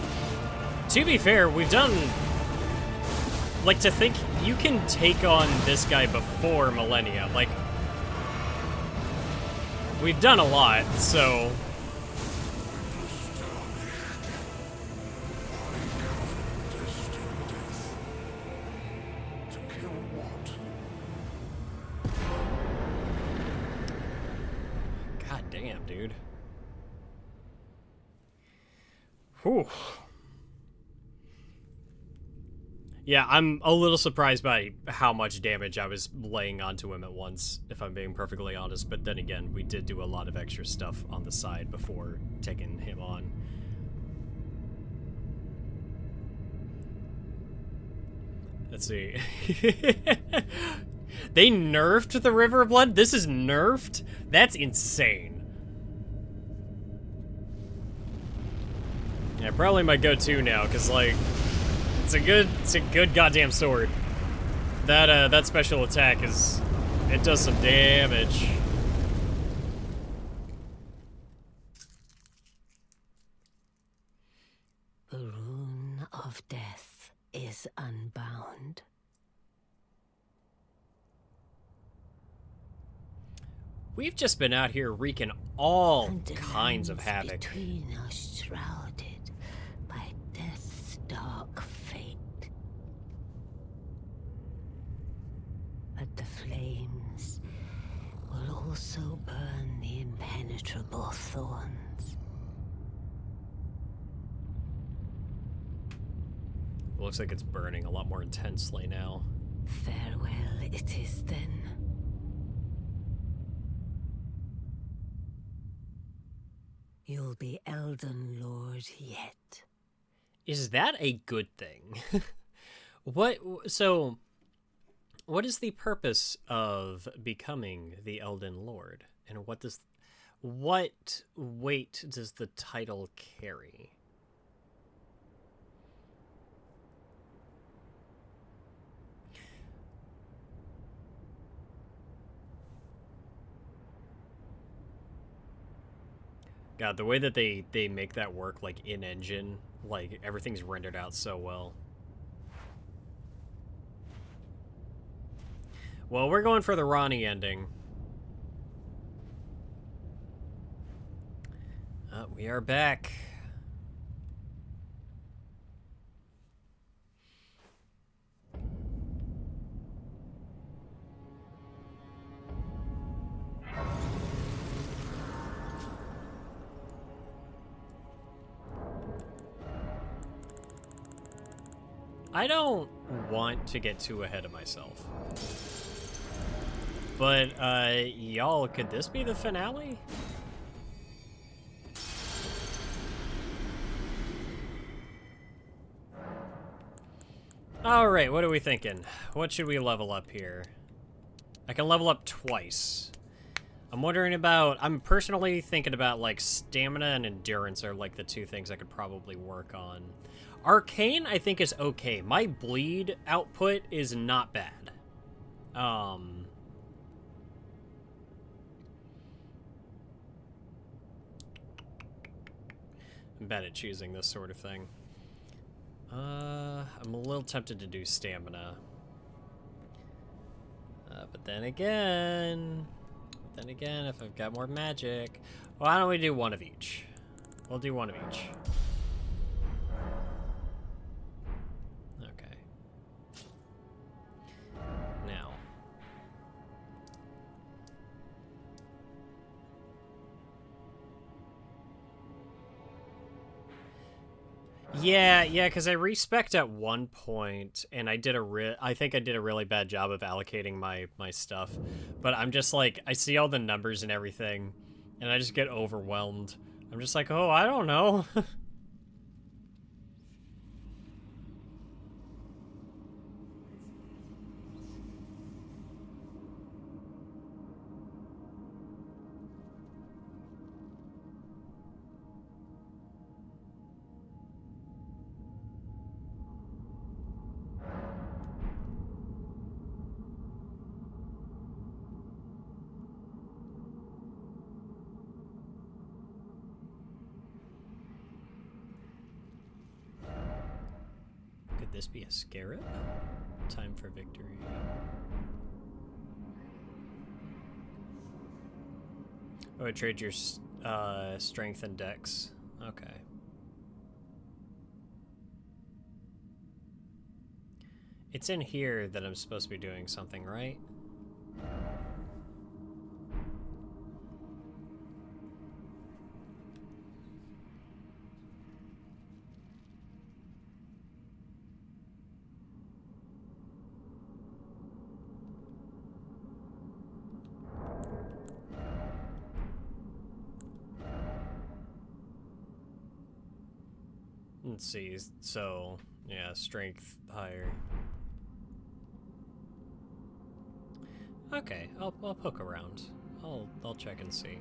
To be fair, we've done... Like, to think you can take on this guy before Millennia. Like, we've done a lot, so... To kill what? God damn, dude. Whew. Yeah, I'm a little surprised by how much damage I was laying onto him at once, if I'm being perfectly honest. But then again, we did do a lot of extra stuff on the side before taking him on. Let's see. They nerfed the River of Blood? This is nerfed? That's insane. Yeah, probably my go-to now, because, like, it's a good goddamn sword. That special attack it does some damage. The rune of death is unbound. We've just been out here wreaking all And the kinds of lands havoc. between are shrouded by death's dark fate. But the flames will also burn the impenetrable thorns. Looks like it's burning a lot more intensely now. Farewell it is then. You'll be Elden Lord yet. Is that a good thing? What is the purpose of becoming the Elden Lord? And what weight does the title carry? God, the way that they make that work, like, in-engine, like, everything's rendered out so well. Well, we're going for the Ranni ending. We are back. I don't want to get too ahead of myself. But, y'all, could this be the finale? Alright, what are we thinking? What should we level up here? I can level up twice. I'm personally thinking about, like, stamina and endurance are, like, the two things I could probably work on. Arcane, I think, is okay. My bleed output is not bad. I'm bad at choosing this sort of thing. I'm a little tempted to do stamina. But then again, if I've got more magic, why don't we do one of each? We'll do one of each. Okay. Now. Yeah, because I respec'd at one point, and I did I think I did a really bad job of allocating my stuff. But I'm just like, I see all the numbers and everything, and I just get overwhelmed. I'm just like, oh, I don't know. Could this be a scarab? Time for victory. Oh, I trade your strength and dex. Okay. It's in here that I'm supposed to be doing something, right? Let's see. So, yeah, strength higher. Okay, I'll poke around. I'll check and see.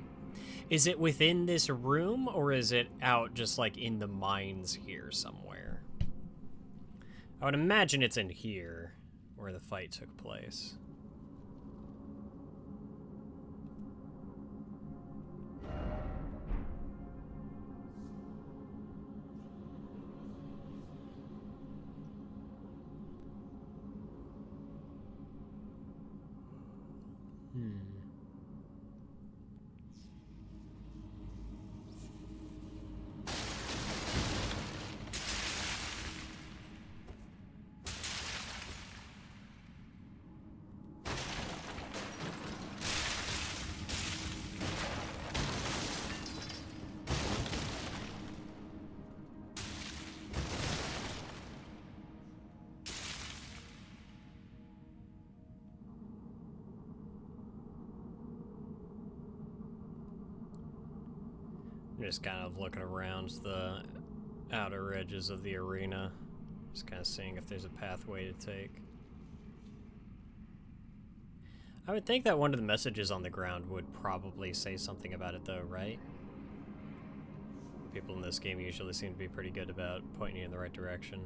Is it within this room, or is it out just like in the mines here somewhere? I would imagine it's in here, where the fight took place. I'm just kind of looking around the outer edges of the arena. Just kind of seeing if there's a pathway to take. I would think that one of the messages on the ground would probably say something about it though, right? People in this game usually seem to be pretty good about pointing you in the right direction.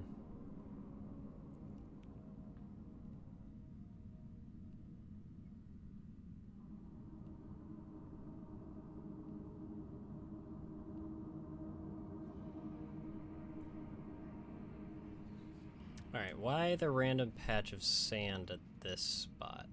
Alright, why the random patch of sand at this spot?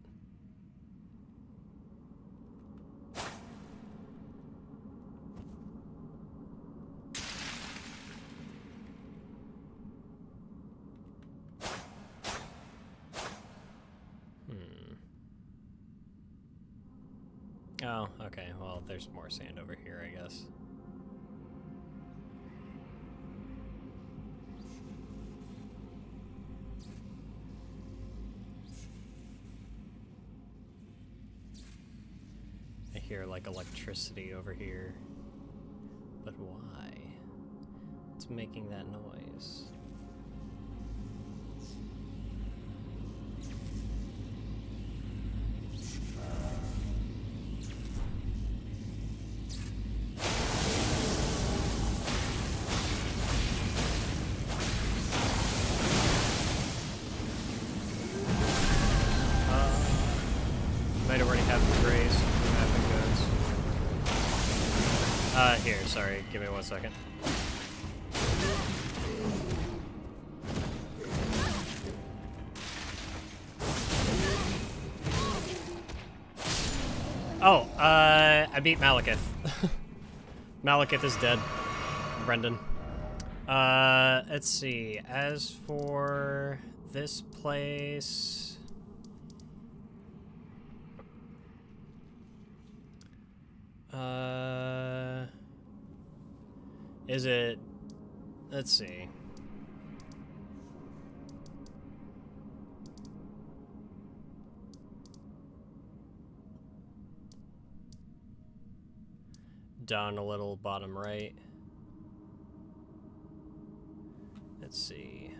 Oh, okay, well, there's more sand over here, I guess. I hear, like, electricity over here. But why? It's making that noise. Might already have the grace. Here, sorry, give me 1 second. Oh, I beat Malekith. Malekith is dead. Brendan. Let's see. As for this place... Is it... Let's see. down a little, bottom right. Let's see.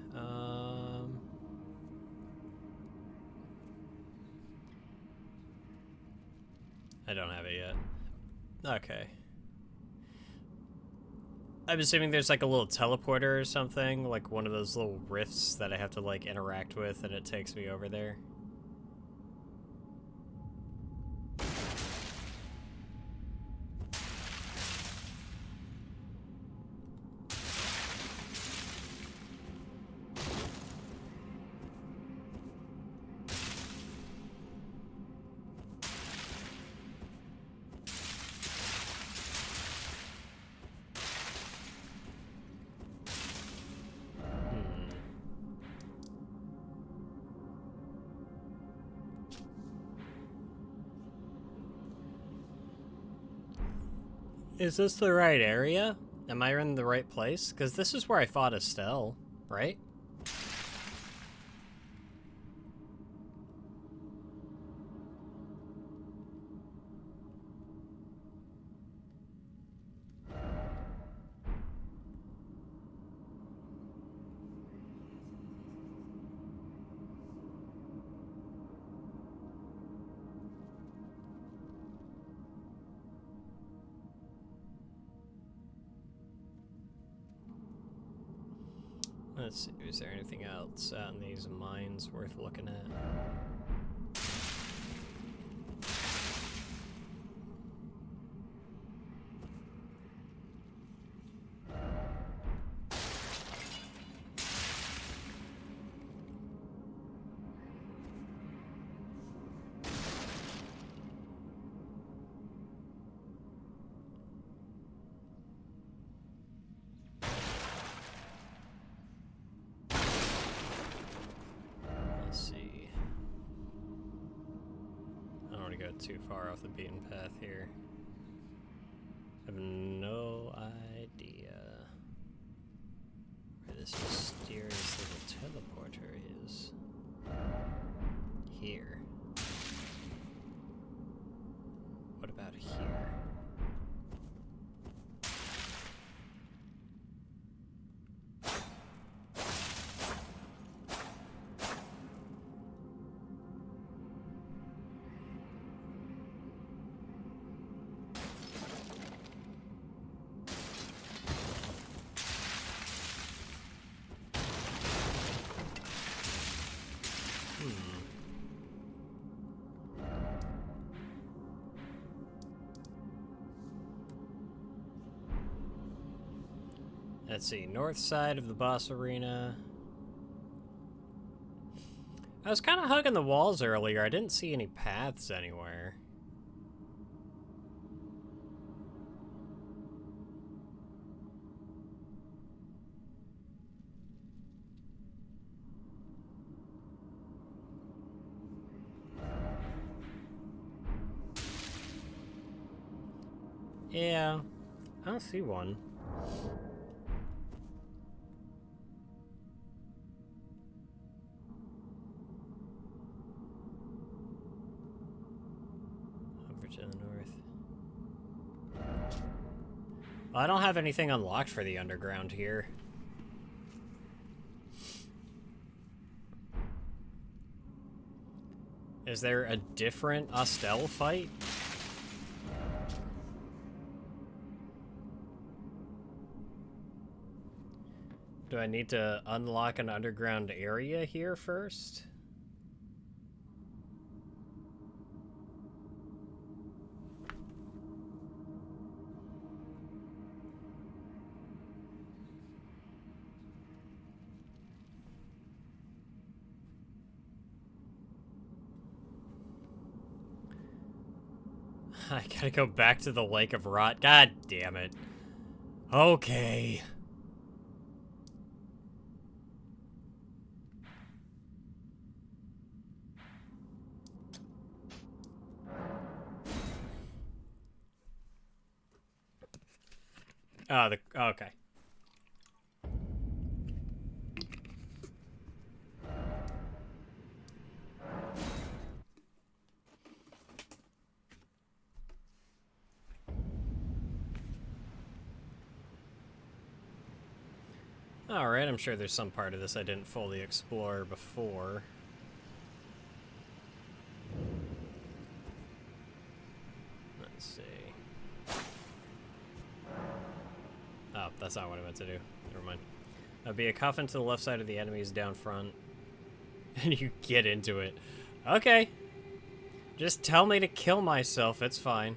I don't have it yet. Okay. I'm assuming there's like a little teleporter or something, like one of those little rifts that I have to like interact with, and it takes me over there. Is this the right area? Am I in the right place? Because this is where I fought Estelle, right? Let's see, is there anything else out in these mines worth looking at? Too far off the beaten path here. I have no idea where this mysterious little teleporter is. Here. What about here? Let's see, north side of the boss arena. I was kind of hugging the walls earlier. I didn't see any paths anywhere. Yeah, I don't see one. To the north. Well, I don't have anything unlocked for the underground here. Is there a different Estelle fight? Do I need to unlock an underground area here first? I gotta go back to the Lake of Rot. God damn it. Okay. Oh, okay. Alright, I'm sure there's some part of this I didn't fully explore before. Let's see. Oh, that's not what I meant to do. Never mind. Be a coffin to the left side of the enemies down front. And you get into it. Okay. Just tell me to kill myself, it's fine.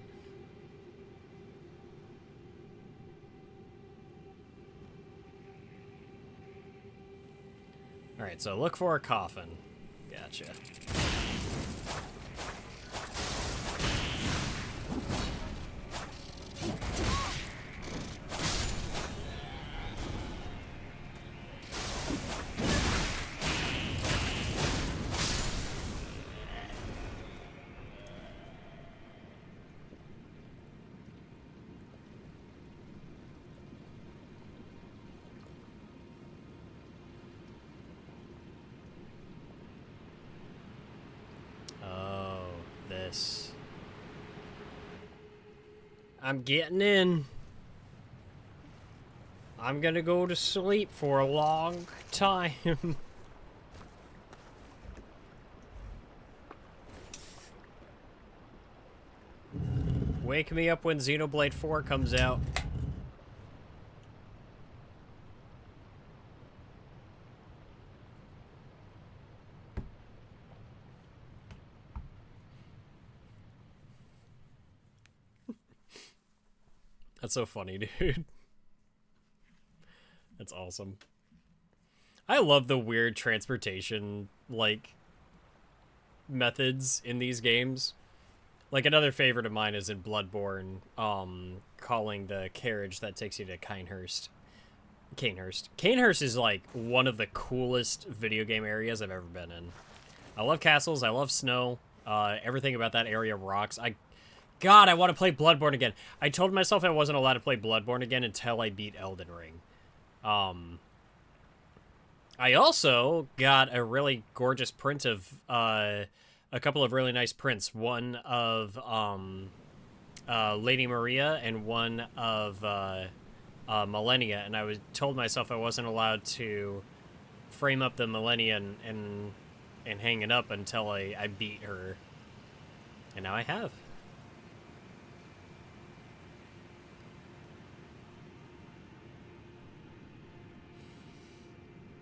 Alright, so look for a coffin. Gotcha. I'm getting in. I'm gonna go to sleep for a long time. Wake me up when Xenoblade 4 comes out. That's so funny, dude. That's awesome. I love the weird transportation, like, methods in these games. Like, another favorite of mine is in Bloodborne, calling the carriage that takes you to Canehurst. Canehurst is, like, one of the coolest video game areas I've ever been in. I love castles, I love snow, everything about that area rocks. God, I want to play Bloodborne again. I told myself I wasn't allowed to play Bloodborne again until I beat Elden Ring. I also got a really gorgeous print of, a couple of really nice prints. One of, Lady Maria and one of, Millennia. And I told myself I wasn't allowed to frame up the Millennia and hang it up until I beat her. And now I have.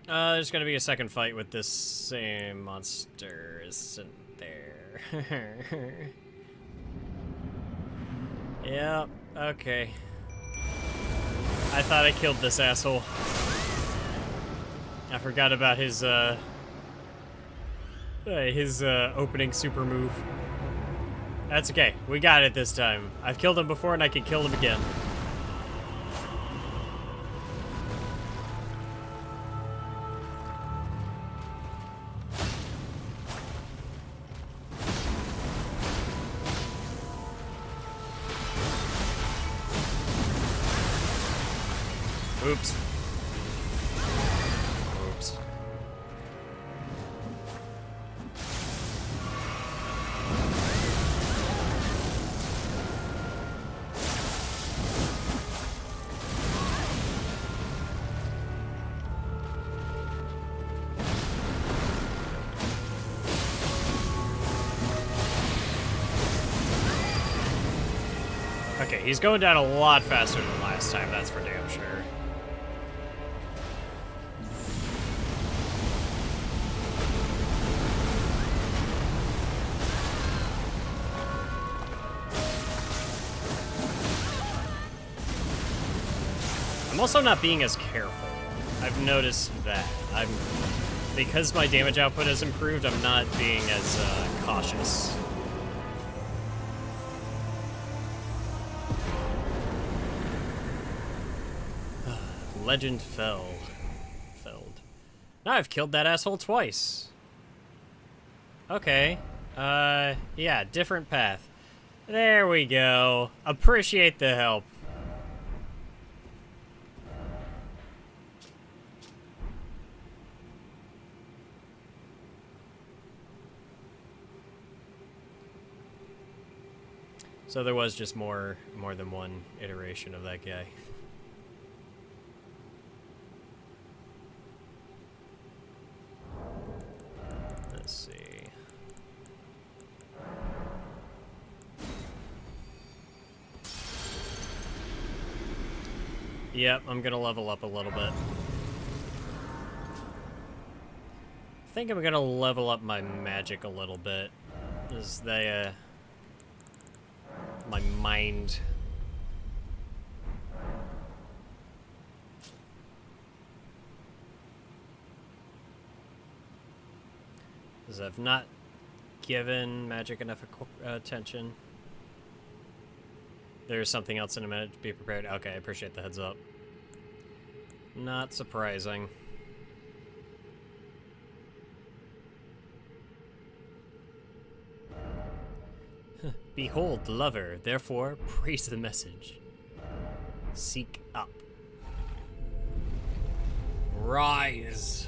There's gonna be a second fight with this same monster, isn't there? Yep, okay. I thought I killed this asshole. I forgot about his opening super move. That's okay, we got it this time. I've killed him before and I can kill him again. Oops. Oops. Okay, he's going down a lot faster than last time, that's for damn sure. I'm also not being as careful. I've noticed that. Because my damage output has improved, I'm not being as cautious. Legend felled. Now I've killed that asshole twice. Okay. Yeah, different path. There we go. Appreciate the help. So there was just more than one iteration of that guy. Yep, I'm gonna level up a little bit. I think I'm gonna level up my magic a little bit. As they, my mind. As I've not given magic enough attention. There's something else in a minute. Be prepared. Okay, I appreciate the heads up. Not surprising. Behold the lover, therefore praise the message. Seek up. Rise.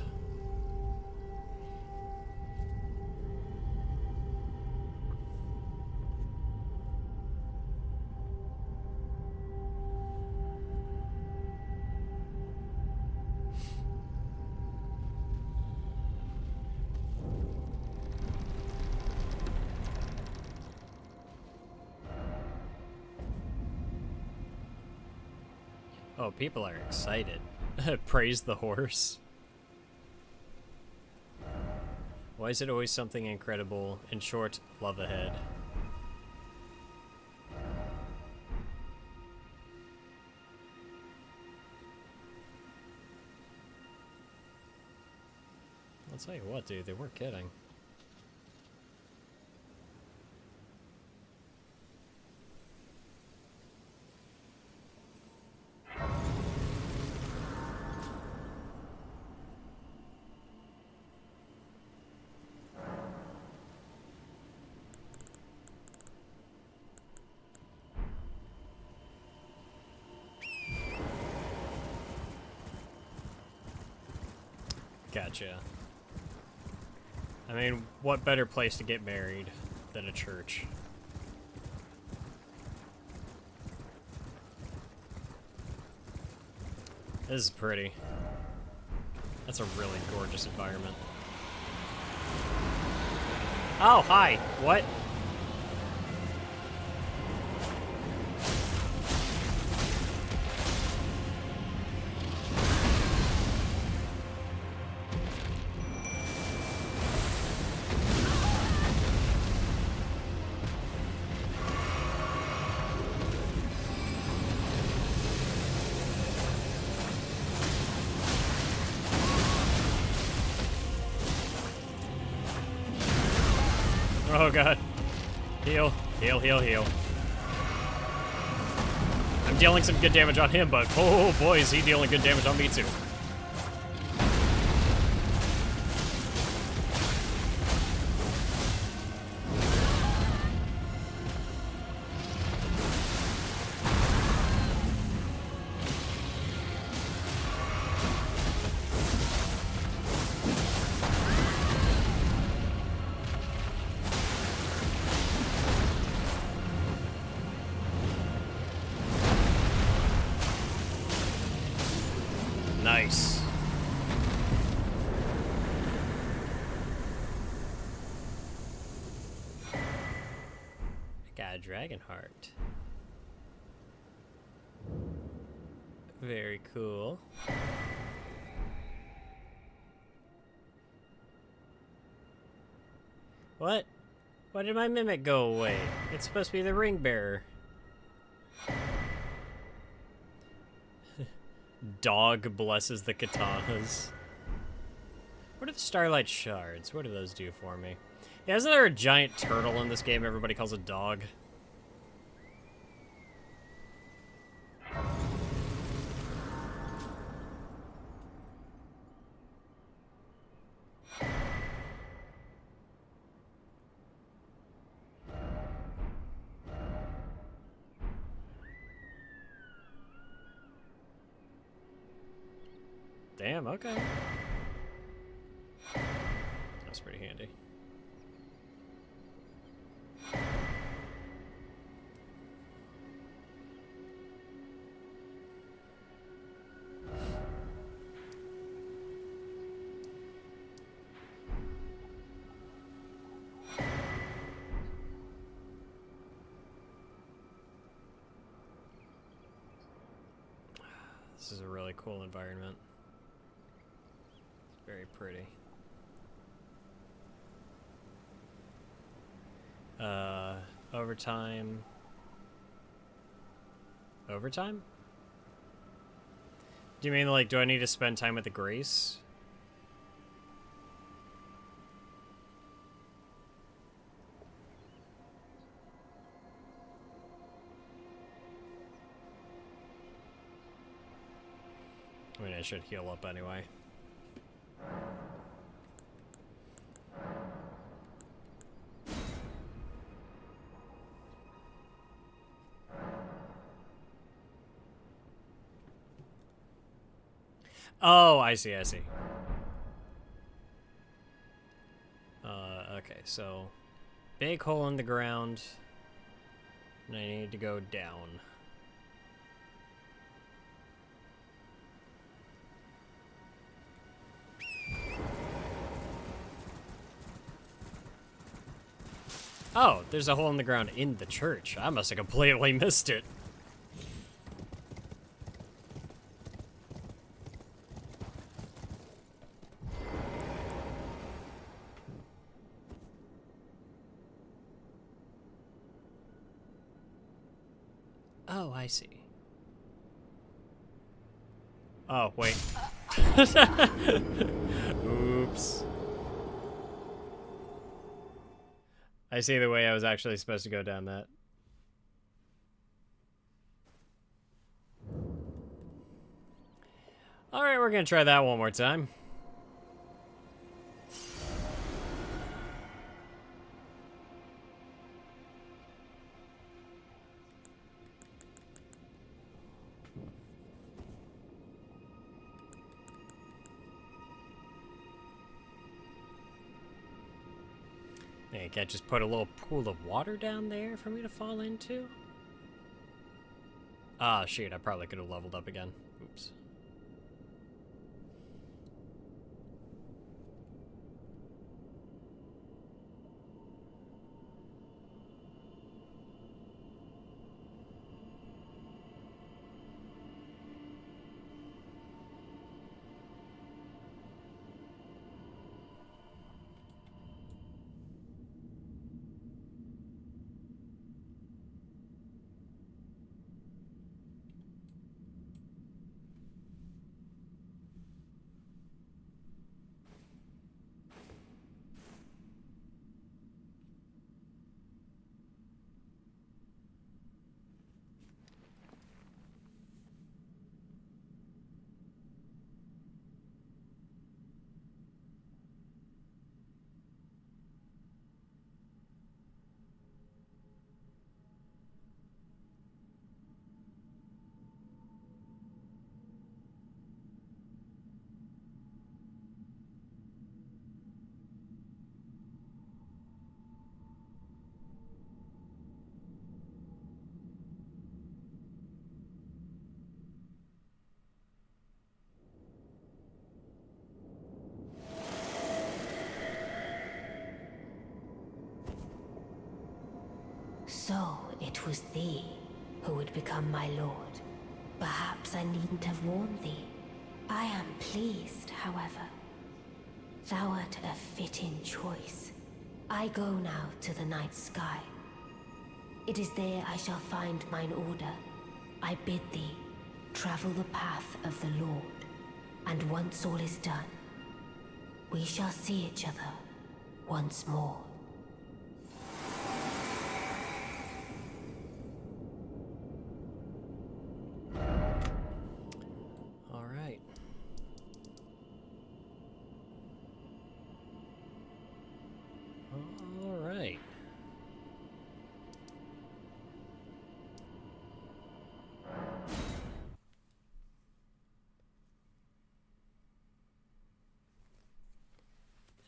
Oh, people are excited. Praise the horse. Why is it always something incredible? In short, love ahead. I'll tell you what, dude, they weren't kidding. Gotcha. I mean, what better place to get married than a church? This is pretty. That's a really gorgeous environment. Oh, hi. What? Oh god. Heal, heal, heal, heal. I'm dealing some good damage on him, but oh boy, is he dealing good damage on me too. Nice. I got a dragon heart. Very cool. What? Why did my mimic go away? It's supposed to be the ring bearer. Dog blesses the katanas. What are the starlight shards? What do those do for me? Yeah, isn't there a giant turtle in this game everybody calls a dog? Damn, okay. That's pretty handy. This is a really cool environment. It's very pretty. Overtime. Overtime? Do you mean, like, do I need to spend time with the Grace? I mean, I should heal up anyway. Oh, I see, I see. Okay, so big hole in the ground, and I need to go down. Oh, there's a hole in the ground in the church. I must have completely missed it. Oh, I see. Oh, wait. Oops. I see the way I was actually supposed to go down that. Alright, we're gonna try that one more time. You can't just put a little pool of water down there for me to fall into? Ah, shoot, I probably could have leveled up again. Oops. So, it was thee who would become my lord. Perhaps I needn't have warned thee. I am pleased, however. Thou art a fitting choice. I go now to the night sky. It is there I shall find mine order. I bid thee travel the path of the Lord, and once all is done, we shall see each other once more.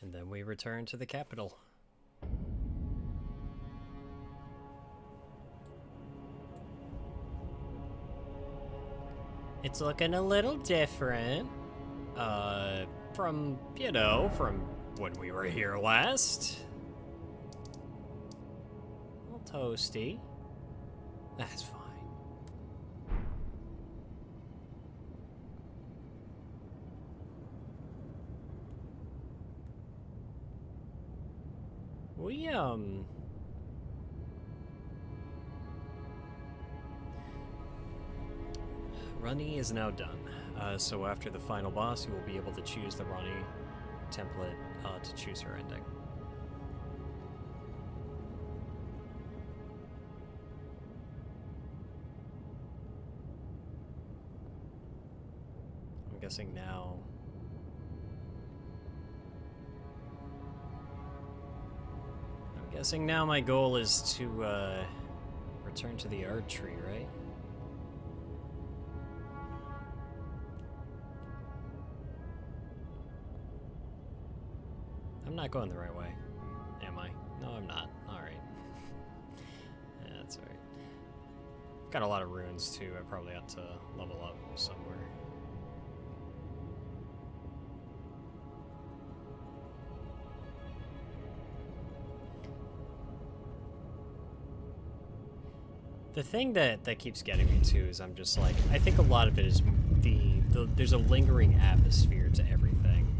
And then we return to the capital. It's looking a little different. From, you know, from when we were here last. A little toasty. That's fine. We, Ranni is now done. So after the final boss, you will be able to choose the Ranni template to choose her ending. I'm guessing now... I'm guessing now my goal is to, return to the art tree, right? I'm not going the right way, am I? No, I'm not. Alright. Yeah, that's alright. Got a lot of runes, too. I probably ought to level up somewhere. The thing that keeps getting me, too, is I'm just like, I think a lot of it is there's a lingering atmosphere to everything.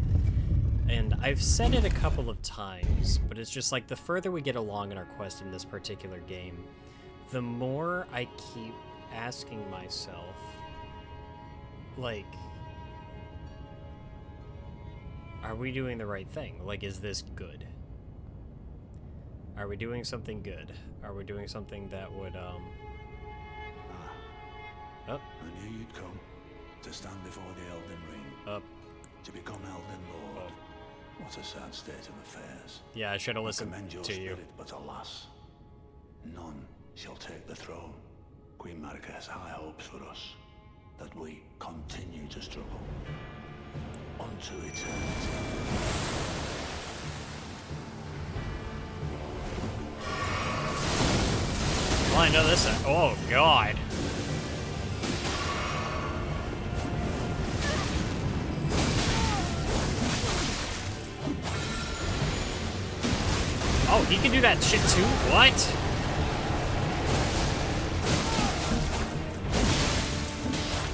And I've said it a couple of times, but it's just like the further we get along in our quest in this particular game, the more I keep asking myself, like, are we doing the right thing? Like, is this good? Are we doing something good? Are we doing something that would, Oh. I knew you'd come to stand before the Elden Ring. Up. To become Elden Lord. What a sad state of affairs. Yeah, I should have listened commend your to you. spirit, but alas, none shall take the throne. Queen Marika has high hopes for us, that we continue to struggle unto eternity. Well, I know this. Oh, God. Oh, he can do that shit too? What?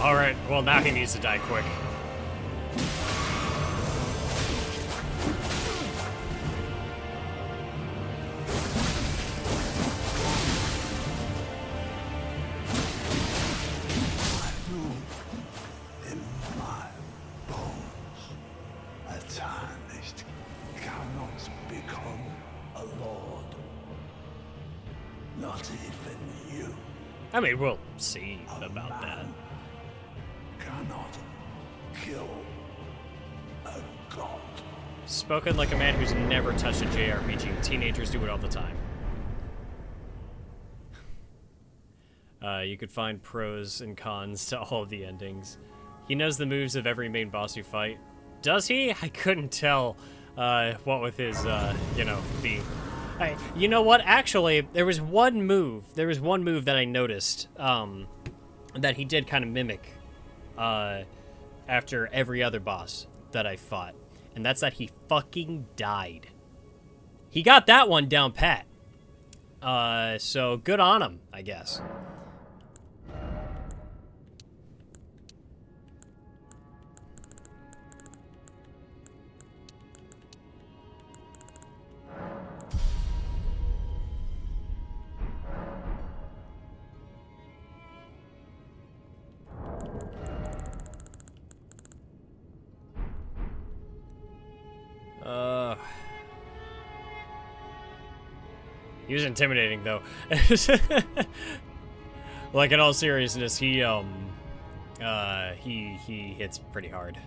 Alright, well now he needs to die quick. In my bones, a tarnished cannot become a lord. Not even you. I mean, we'll see about that. Cannot kill a god. Spoken like a man who's never touched a JRPG. Teenagers do it all the time. You could find pros and cons to all of the endings. He knows the moves of every main boss you fight. Does he? I couldn't tell what with his, you know, you know what? Actually, there was one move that I noticed that he did kind of mimic after every other boss that I fought. And that's that he fucking died. He got that one down pat. So good on him, I guess. He was intimidating, though. Like, in all seriousness, he hits pretty hard.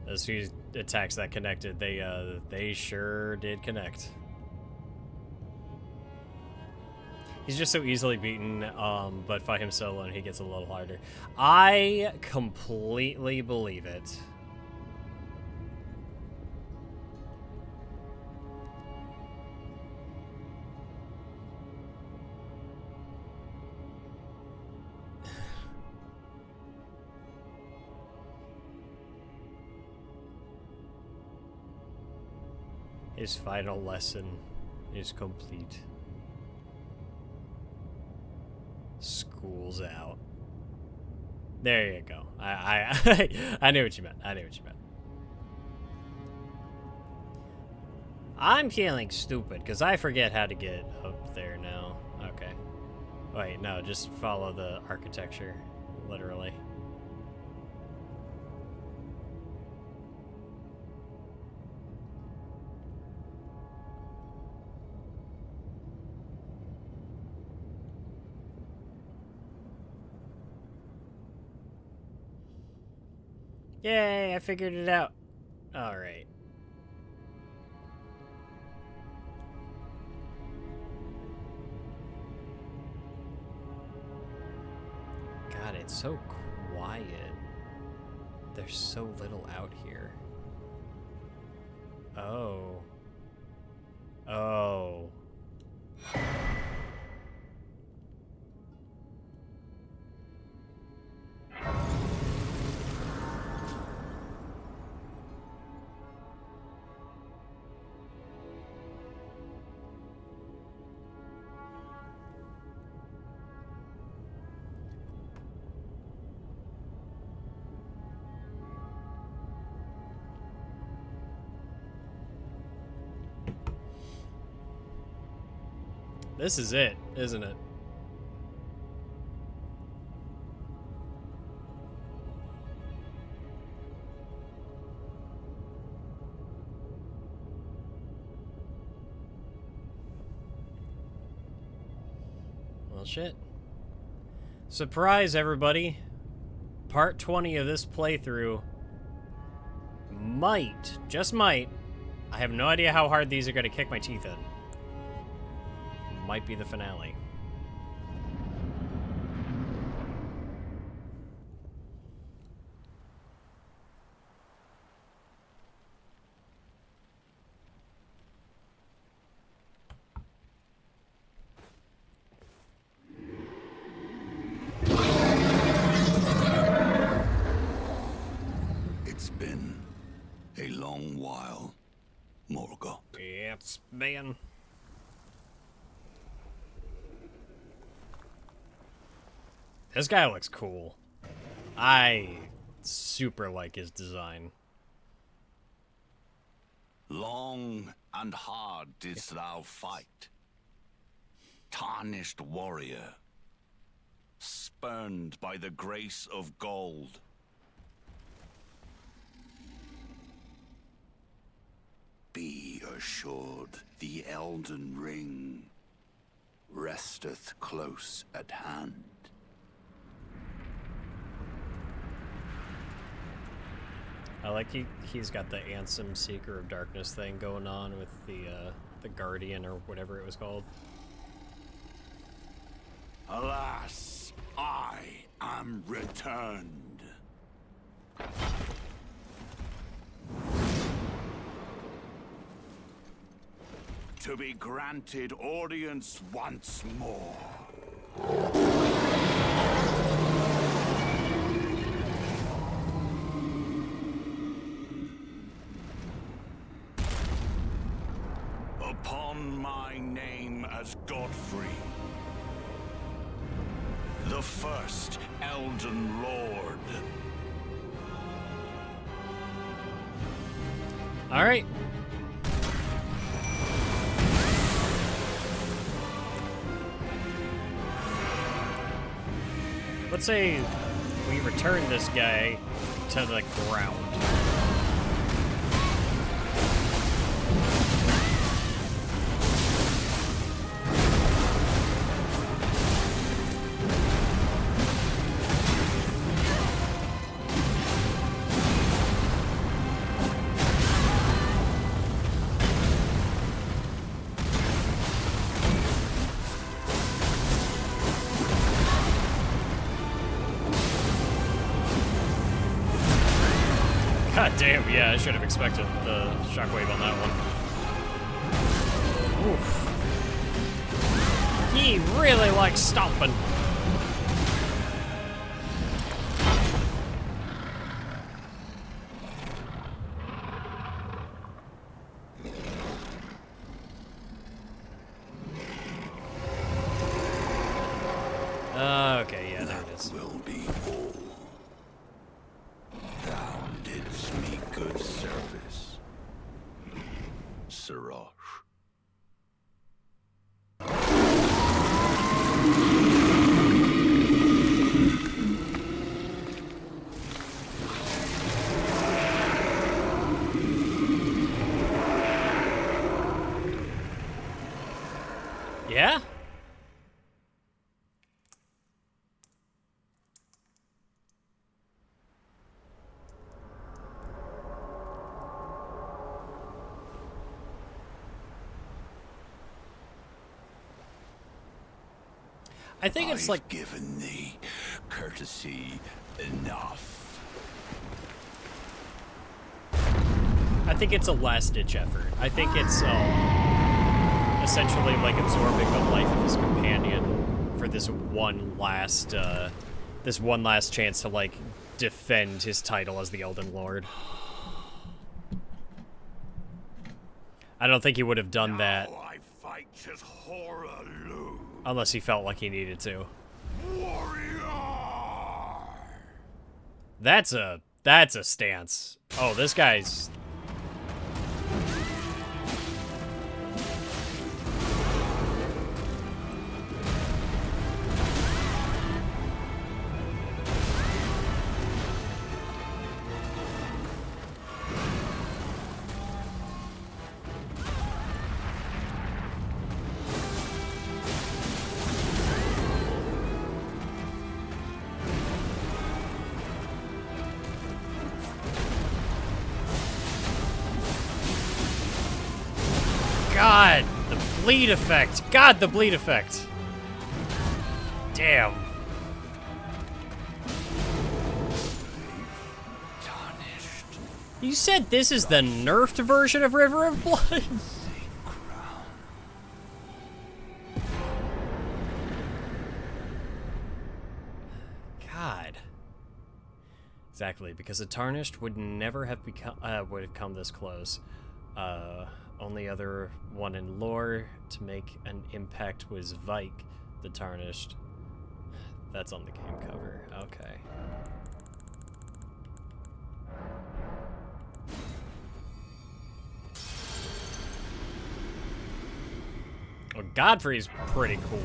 Those few attacks that connected, they sure did connect. He's just so easily beaten, but fight him solo and he gets a little harder. I completely believe it. His final lesson is complete. School's out. There you go. I knew what you meant. I knew what you meant. I'm feeling stupid because I forget how to get up there now. Okay. Wait, no, just follow the architecture, literally. Yay, I figured it out. All right. God, it's so quiet. There's so little out here. Oh. Oh. This is it, isn't it? Well, shit. Surprise, everybody. Part 20 of this playthrough might, just might, I have no idea how hard these are going to kick my teeth in. Might be the finale. It's been a long while, Morgoth. Yeah, it's been. This guy looks cool. I super like his design. Long and hard didst thou fight, tarnished warrior, spurned by the grace of gold. Be assured the Elden Ring resteth close at hand. I like he's got the Ansem Seeker of Darkness thing going on with the Guardian or whatever it was called. Alas, I am returned. To be granted audience once more. Upon my name as Godfrey, the first Elden Lord. All right. Let's say we return this guy to the ground. God damn, yeah, I should have expected the shockwave on that one. Oof. He really likes stomping. Okay, yeah, there it is. Will be all. Thou didst me good service, Sirot. I think it's like... I've given thee courtesy enough. I think it's a last-ditch effort. I think it's essentially like absorbing the life of his companion for this one last chance to like defend his title as the Elden Lord. I don't think he would have done that I fight as horror loom. unless he felt like he needed to. Warrior! That's a stance. Oh, this guy's... God, the bleed effect. God, the bleed effect. Damn. Tarnished. You said this is the nerfed version of River of Blood? God. Exactly, because the Tarnished would never have come this close. Only other one in lore to make an impact was Vike, the Tarnished. That's on the game cover. Okay. Well, Godfrey's pretty cool.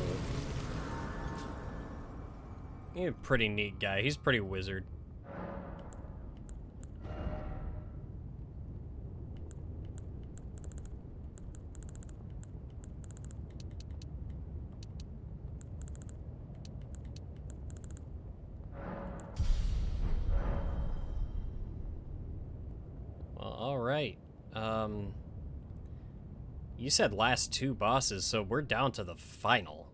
He's a pretty neat guy. He's pretty wizard. Alright, you said last two bosses, so we're down to the final.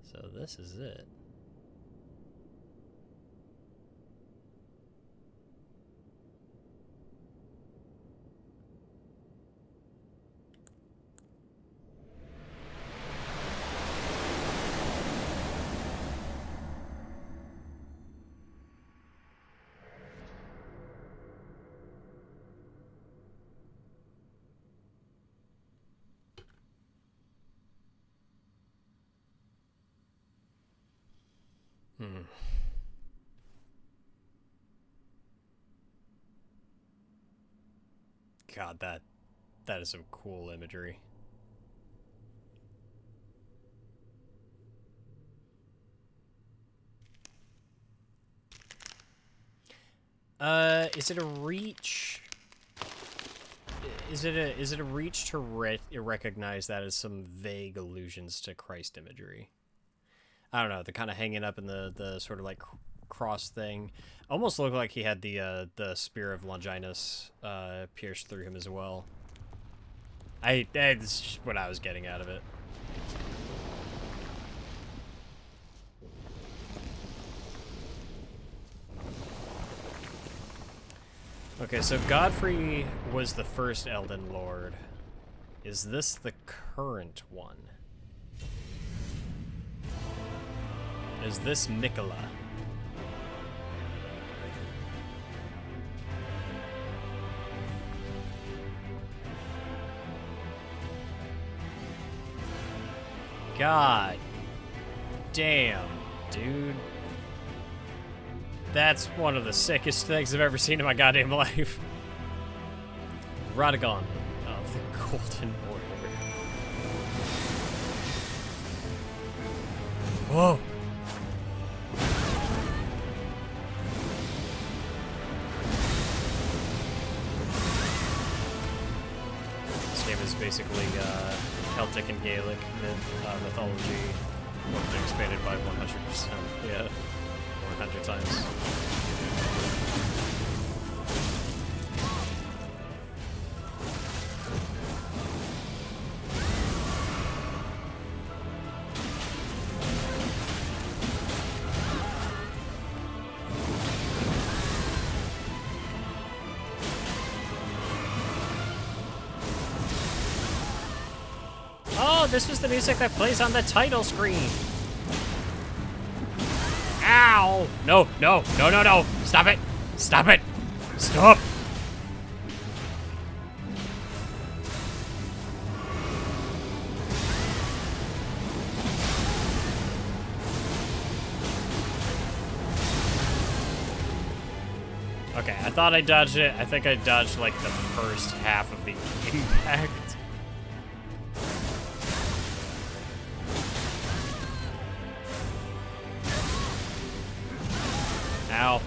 So this is it. God, that is some cool imagery. Is it a reach? Is it a reach to recognize that as some vague allusions to Christ imagery? I don't know. They're kind of hanging up in the sort of like cross thing. Almost looked like he had the spear of Longinus pierced through him as well. That's just what I was getting out of it. Okay, so Godfrey was the first Elden Lord. Is this the current one? Is this Mikola? God damn, dude. That's one of the sickest things I've ever seen in my goddamn life. Radagon of the Golden Warrior. Whoa. This game is basically Celtic and Gaelic mythology Or expanded by 100%. Yeah. 100 times. Oh, this was the music that plays on the title screen. Ow! No, no, no, no, no! Stop it! Stop it! Stop! Okay, I thought I dodged it. I think I dodged like the first half of the impact. Ow.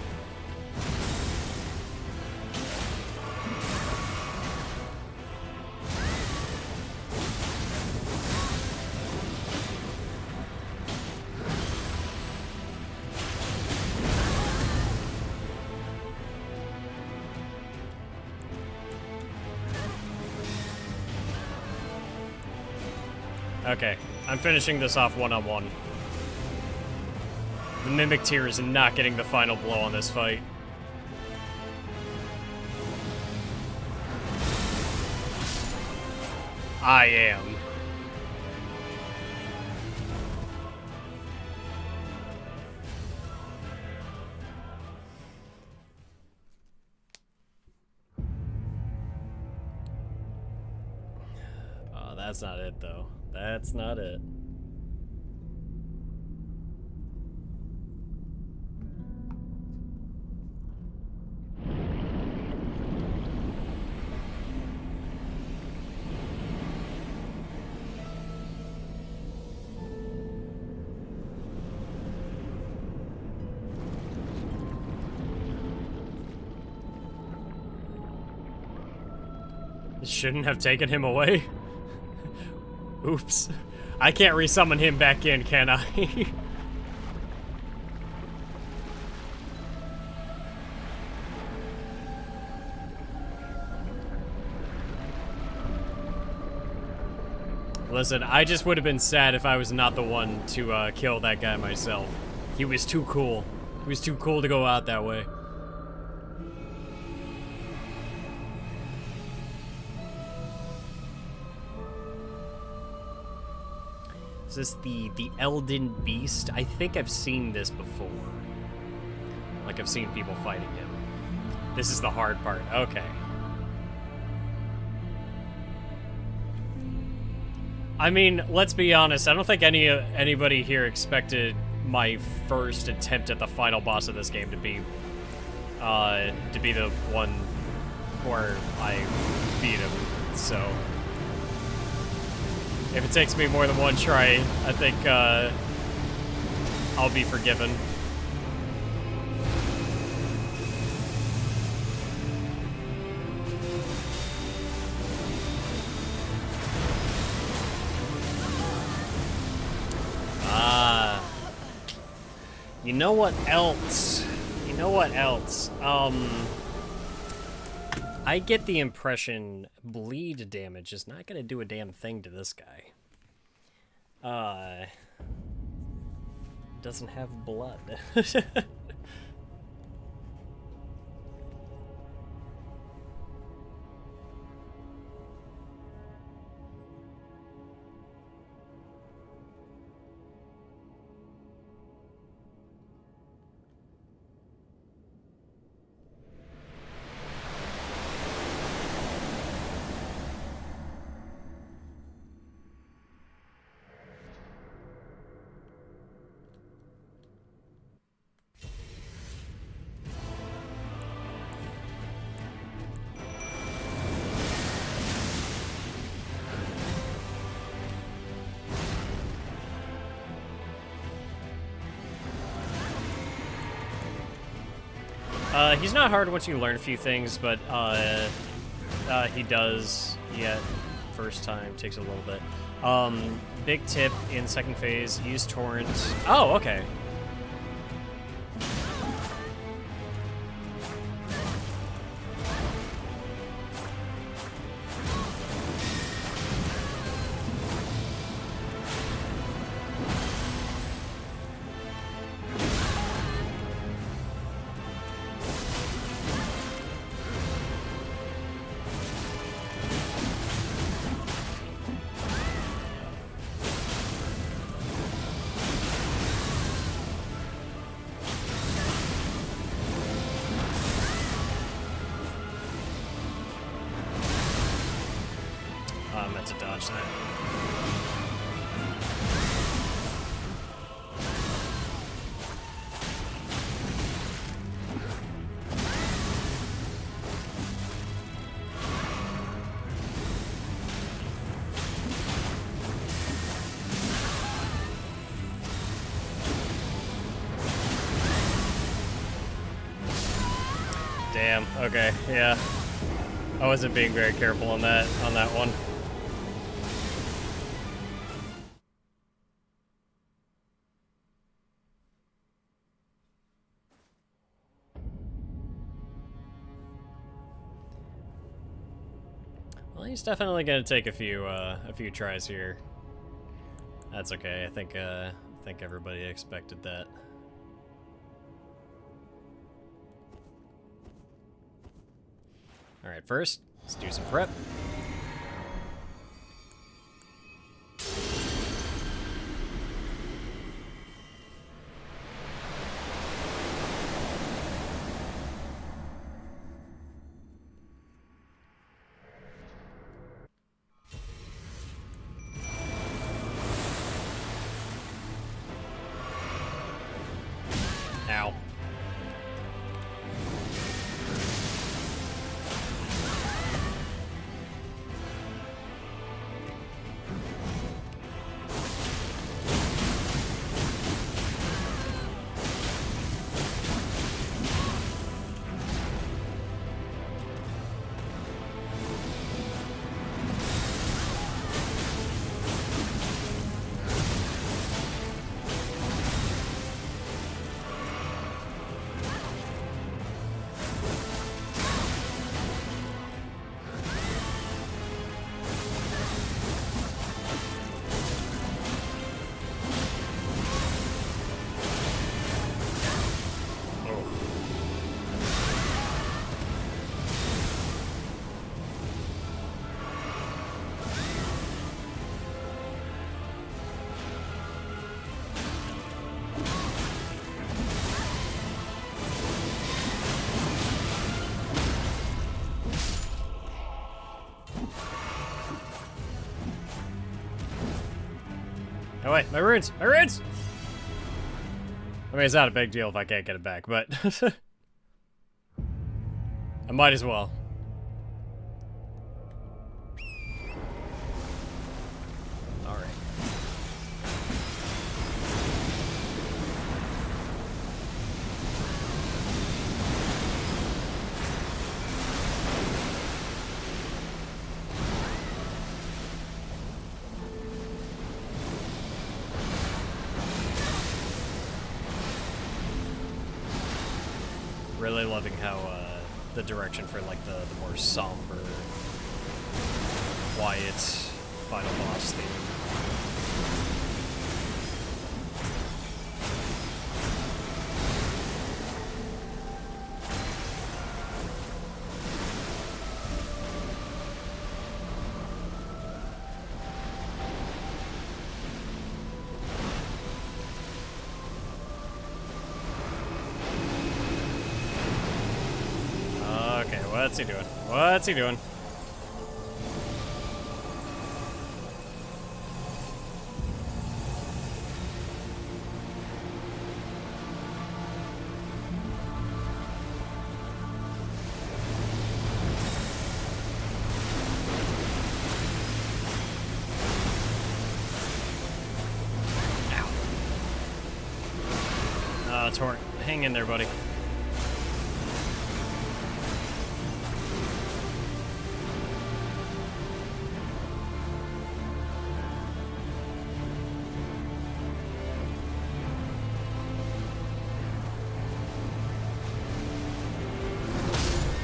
Okay, I'm finishing this off one-on-one. The Mimic Tier is not getting the final blow on this fight. I am. Oh, that's not it, though. That's not it. Shouldn't have taken him away. Oops. I can't resummon him back in, can I? Listen, I just would have been sad if I was not the one to kill that guy myself. He was too cool. He was too cool to go out that way. Is this the Elden Beast? I think I've seen this before. Like, I've seen people fighting him. This is the hard part. Okay. I mean, let's be honest. I don't think anybody here expected my first attempt at the final boss of this game to be the one where I beat him. So if it takes me more than one try, I think I'll be forgiven. You know what else? You know what else? I get the impression bleed damage is not gonna do a damn thing to this guy. Doesn't have blood. He's not hard once you learn a few things, but he does, yeah, first time takes a little bit. Big tip in second phase, use torrent. Oh, okay. I meant to dodge that. Damn, okay, yeah. I wasn't being very careful on that one. Well, he's definitely gonna take a few tries here. That's okay. I think everybody expected that. All right, first, let's do some prep. Ow. Oh wait, my runes! My runes! I mean, it's not a big deal if I can't get it back, but I might as well. All right. Really loving how the direction for like the more somber, quiet final boss theme. Okay, what's he doing? What's he doing? Ow. Torrent, hang in there, buddy.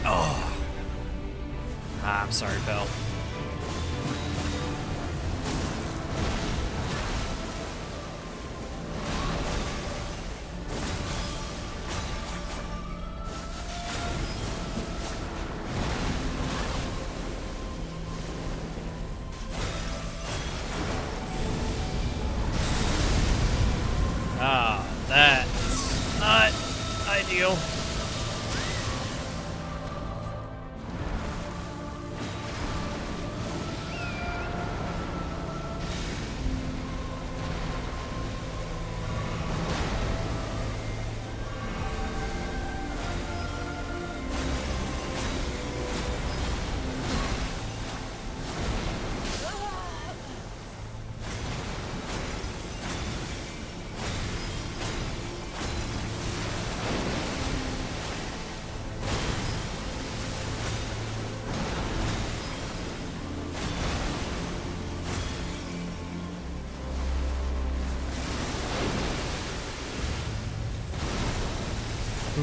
Oh. Ah, I'm sorry, pal. Ah, that's not ideal.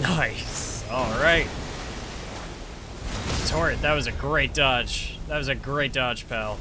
Nice. All right. Torrent, that was a great dodge. That was a great dodge, pal.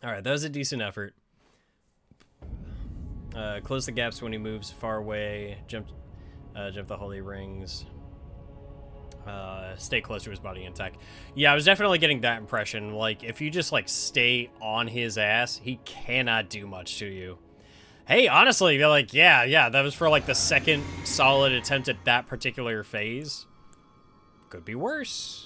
All right, that was a decent effort. Close the gaps when he moves far away. Jump the holy rings. Stay close to his body and attack. Yeah, I was definitely getting that impression. Like, if you just, like, stay on his ass, he cannot do much to you. Hey, honestly, they're like, yeah, that was for, like, the second solid attempt at that particular phase. Could be worse.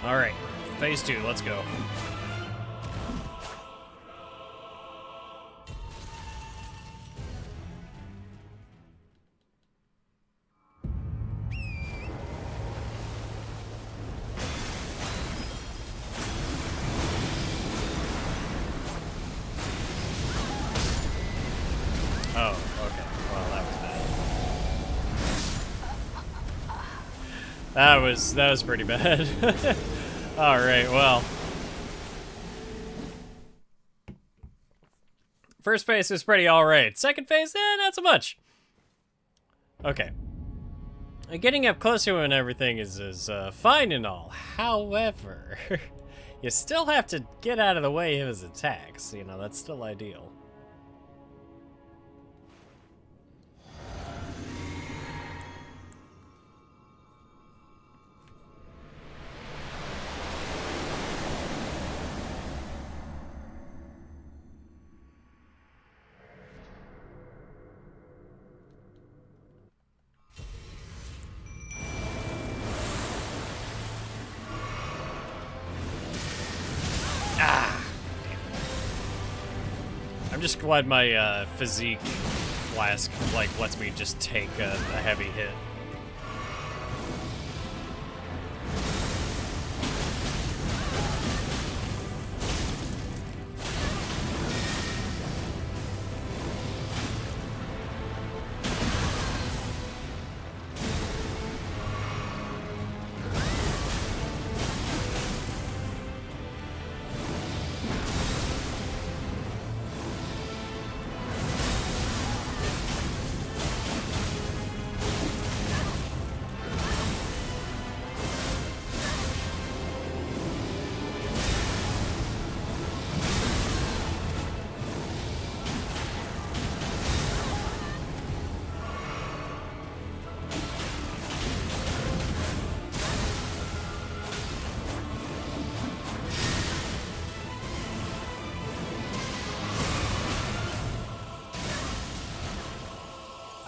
Alright, phase 2, let's go. Oh, okay. Well, that was bad. That was pretty bad. All right, well. First phase is pretty all right. Second phase, not so much. Okay. Getting up close to him and everything is fine and all. However, you still have to get out of the way of his attacks. You know, that's still ideal. I'm just glad my physique flask like lets me just take a heavy hit.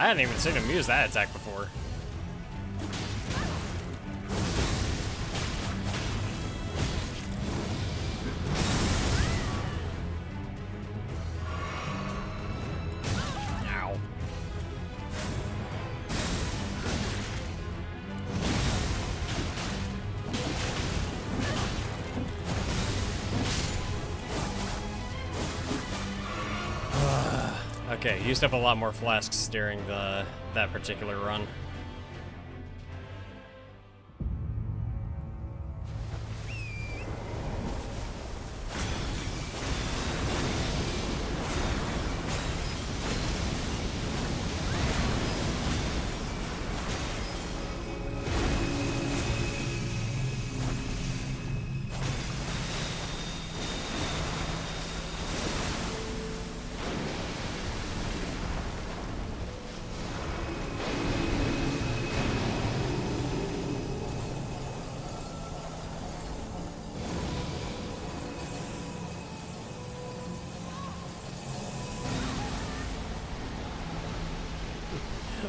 I hadn't even seen him use that attack before. Ow. Okay, used up a lot more flasks during that particular run.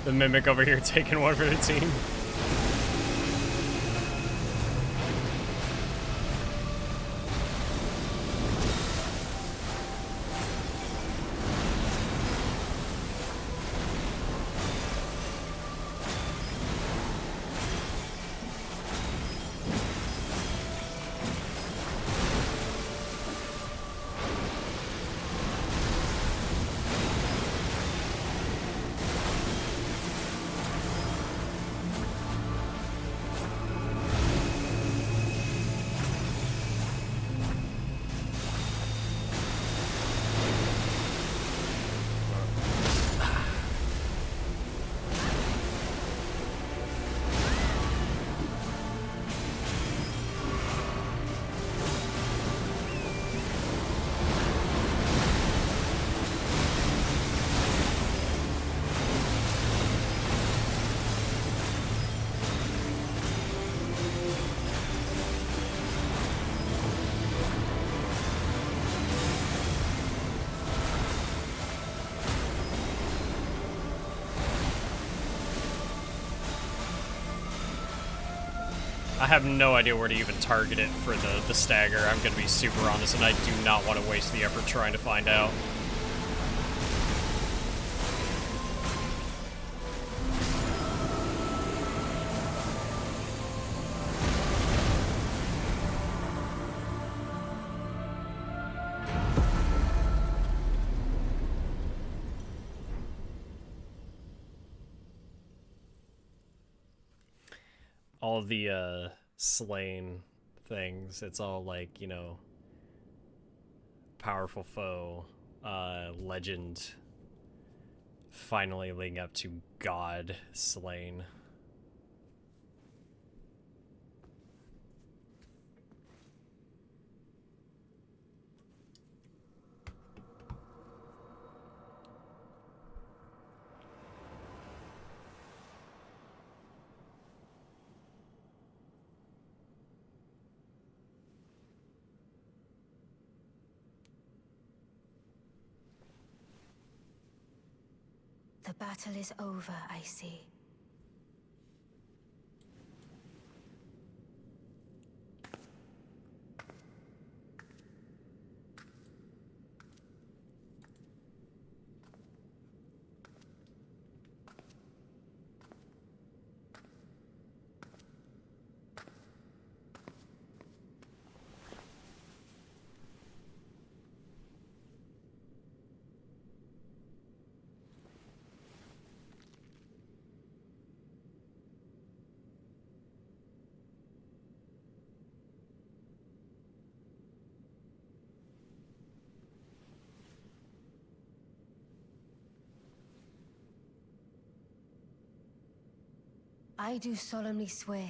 The Mimic over here taking one for the team. I have no idea where to even target it for the stagger. I'm going to be super honest, and I do not want to waste the effort trying to find out. All the slain things, it's all like, you know, powerful foe, legend, finally leading up to God slain. The battle is over, I see. I do solemnly swear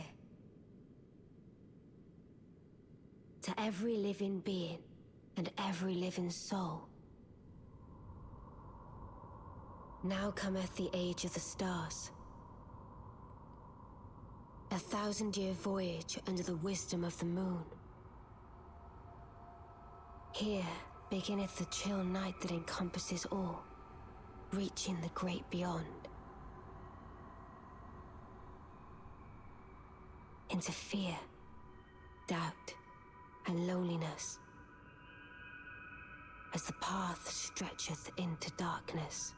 to every living being and every living soul. Now cometh the age of the stars. 1,000-year voyage under the wisdom of the moon. Here beginneth the chill night that encompasses all, reaching the great beyond. Into fear, doubt, and loneliness, as the path stretcheth into darkness.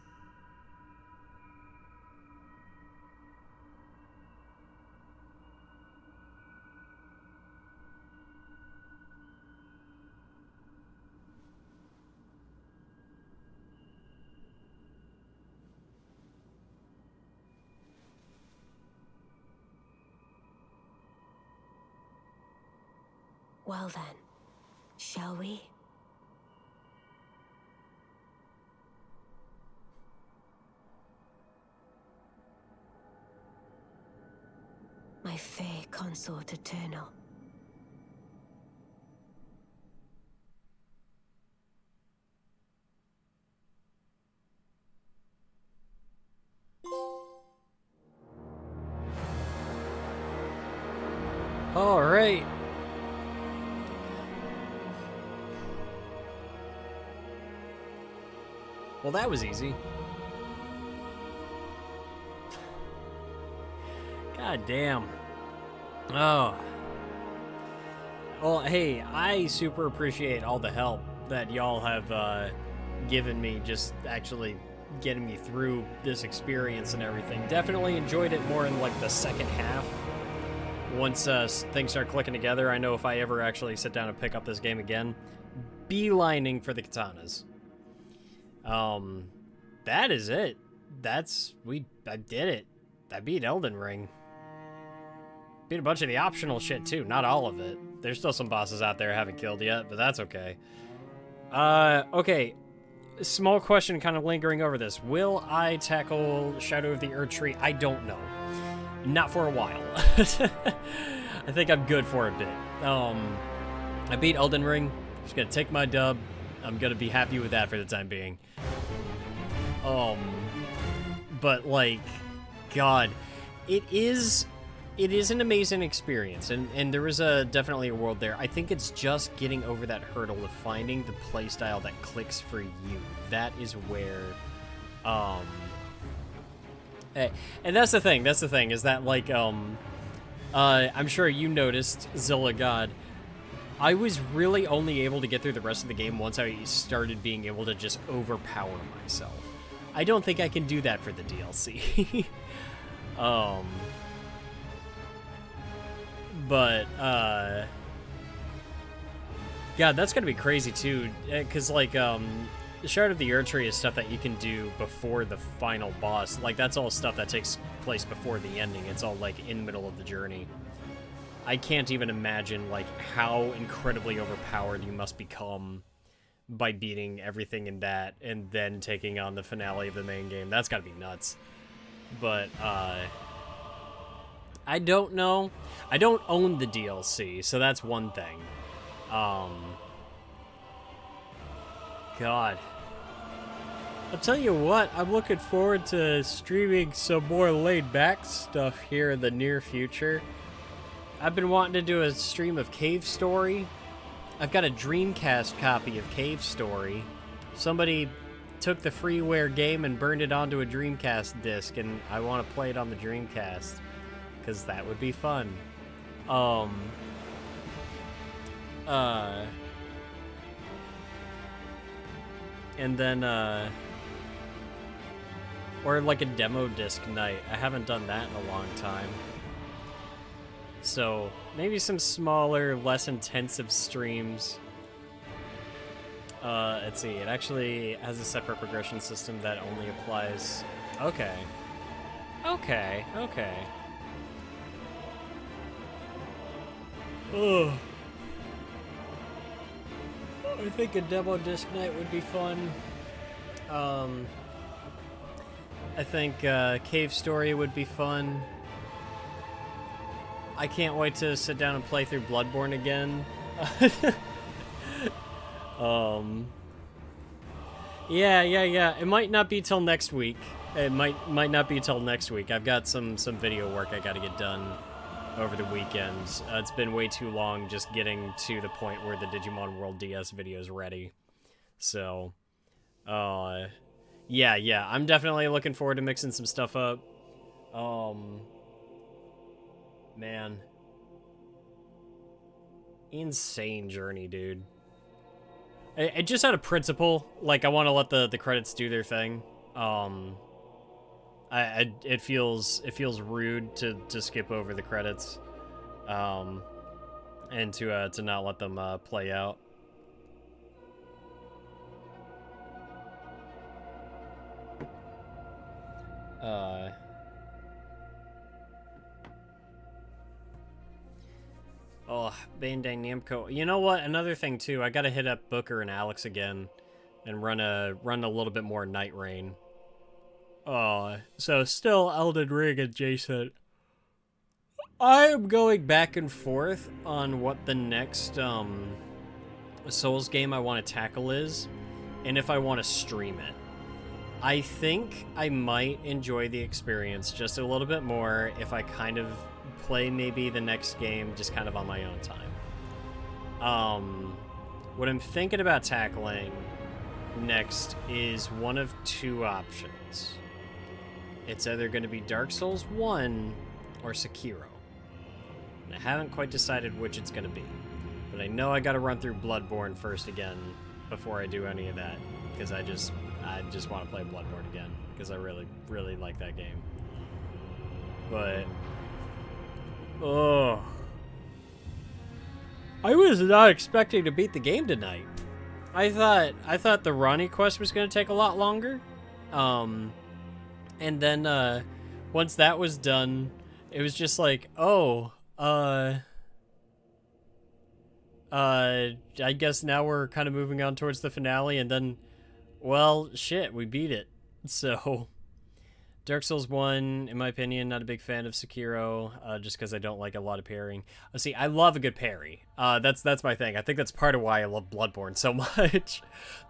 Well then, shall we? My fair consort eternal. All right. Well, that was easy. God damn. Oh. Well, hey, I super appreciate all the help that y'all have given me, just actually getting me through this experience and everything. Definitely enjoyed it more in like the second half. Once things start clicking together, I know if I ever actually sit down and pick up this game again, beelining for the katanas. That is it. I did it. I beat Elden Ring. Beat a bunch of the optional shit too, not all of it. There's still some bosses out there I haven't killed yet, but that's okay. Okay. Small question kind of lingering over this. Will I tackle Shadow of the Erdtree? I don't know. Not for a while. I think I'm good for a bit. I beat Elden Ring. Just gonna take my dub. I'm gonna be happy with that for the time being. But like, God, it is an amazing experience, and there is definitely a world there. I think it's just getting over that hurdle of finding the playstyle that clicks for you. That is where, and that's the thing. That's the thing is that like, I'm sure you noticed, Zilla God. I was really only able to get through the rest of the game once I started being able to just overpower myself. I don't think I can do that for the DLC. But, God, that's gonna be crazy too, because, like, the Shard of the Erdtree is stuff that you can do before the final boss. Like, that's all stuff that takes place before the ending. It's all, like, in the middle of the journey. I can't even imagine, like, how incredibly overpowered you must become by beating everything in that and then taking on the finale of the main game. That's gotta be nuts. But, I don't know. I don't own the DLC, so that's one thing. God. I'll tell you what, I'm looking forward to streaming some more laid-back stuff here in the near future. I've been wanting to do a stream of Cave Story. I've got a Dreamcast copy of Cave Story. Somebody took the freeware game and burned it onto a Dreamcast disc, and I want to play it on the Dreamcast, because that would be fun. And then, or like a demo disc night. I haven't done that in a long time. So, maybe some smaller, less intensive streams. Let's see, it actually has a separate progression system that only applies... Okay. Okay. Ugh. I think a demo disc night would be fun. I think Cave Story would be fun. I can't wait to sit down and play through Bloodborne again. Yeah. It might not be till next week. It might not be till next week. I've got some video work I got to get done over the weekend. It's been way too long just getting to the point where the Digimon World DS video is ready. So, yeah. I'm definitely looking forward to mixing some stuff up. Man. Insane journey, dude. It just out of principle, like, I want to let the credits do their thing. It feels rude to skip over the credits, and to not let them play out. Oh, Bandai Namco. You know what? Another thing too. I gotta hit up Booker and Alex again, and run a little bit more Night Rain. So still Elden Ring adjacent. I am going back and forth on what the next Souls game I want to tackle is, and if I want to stream it. I think I might enjoy the experience just a little bit more if I kind of play maybe the next game just kind of on my own time. What I'm thinking about tackling next is one of two options. It's either going to be Dark Souls 1 or Sekiro. And I haven't quite decided which it's going to be. But I know I got to run through Bloodborne first again before I do any of that, because I just want to play Bloodborne again, because I really, really like that game. But I was not expecting to beat the game tonight. I thought the Ranni quest was going to take a lot longer. And then once that was done, it was just like, I guess now we're kind of moving on towards the finale, and then, well, shit, we beat it. So Dark Souls 1, in my opinion, not a big fan of Sekiro, just because I don't like a lot of parrying. See, I love a good parry. That's my thing. I think that's part of why I love Bloodborne so much.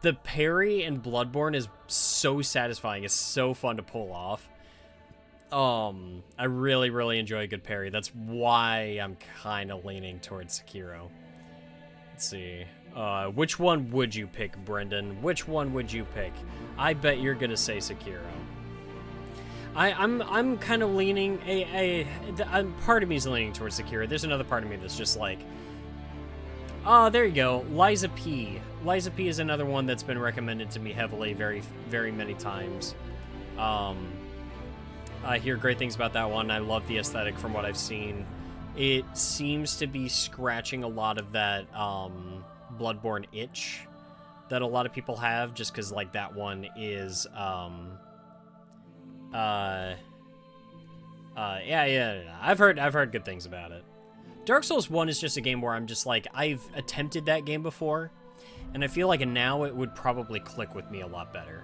The parry in Bloodborne is so satisfying. It's so fun to pull off. I really, really enjoy a good parry. That's why I'm kind of leaning towards Sekiro. Let's see. Which one would you pick, Brendan? Which one would you pick? I bet you're gonna say Sekiro. I'm kind of leaning part of me is leaning towards Sekiro. There's another part of me that's just like, oh, there you go, Liza P. Liza P is another one that's been recommended to me heavily, very, very many times. I hear great things about that one. I love the aesthetic from what I've seen. It seems to be scratching a lot of that Bloodborne itch that a lot of people have, just because like that one is yeah. I've heard good things about it. Dark Souls 1 is just a game where I'm just like, I've attempted that game before, and I feel like now it would probably click with me a lot better.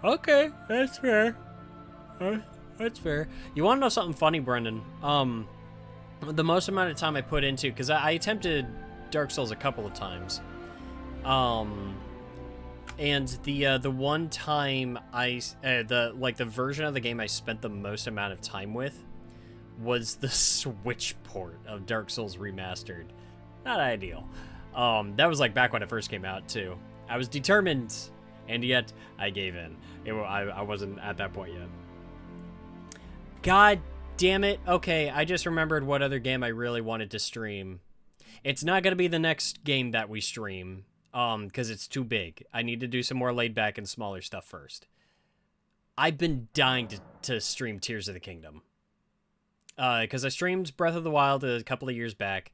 Okay, that's fair. That's fair. You want to know something funny, Brendan? The most amount of time I put into, because I attempted Dark Souls a couple of times. And the one time the version of the game I spent the most amount of time with was the Switch port of Dark Souls Remastered. Not ideal. That was like back when it first came out too. I was determined, and yet I gave in. I wasn't at that point yet. God damn it. Okay, I just remembered what other game I really wanted to stream. It's not gonna be the next game that we stream. Because it's too big. I need to do some more laid back and smaller stuff first. I've been dying to stream Tears of the Kingdom. Because I streamed Breath of the Wild a couple of years back.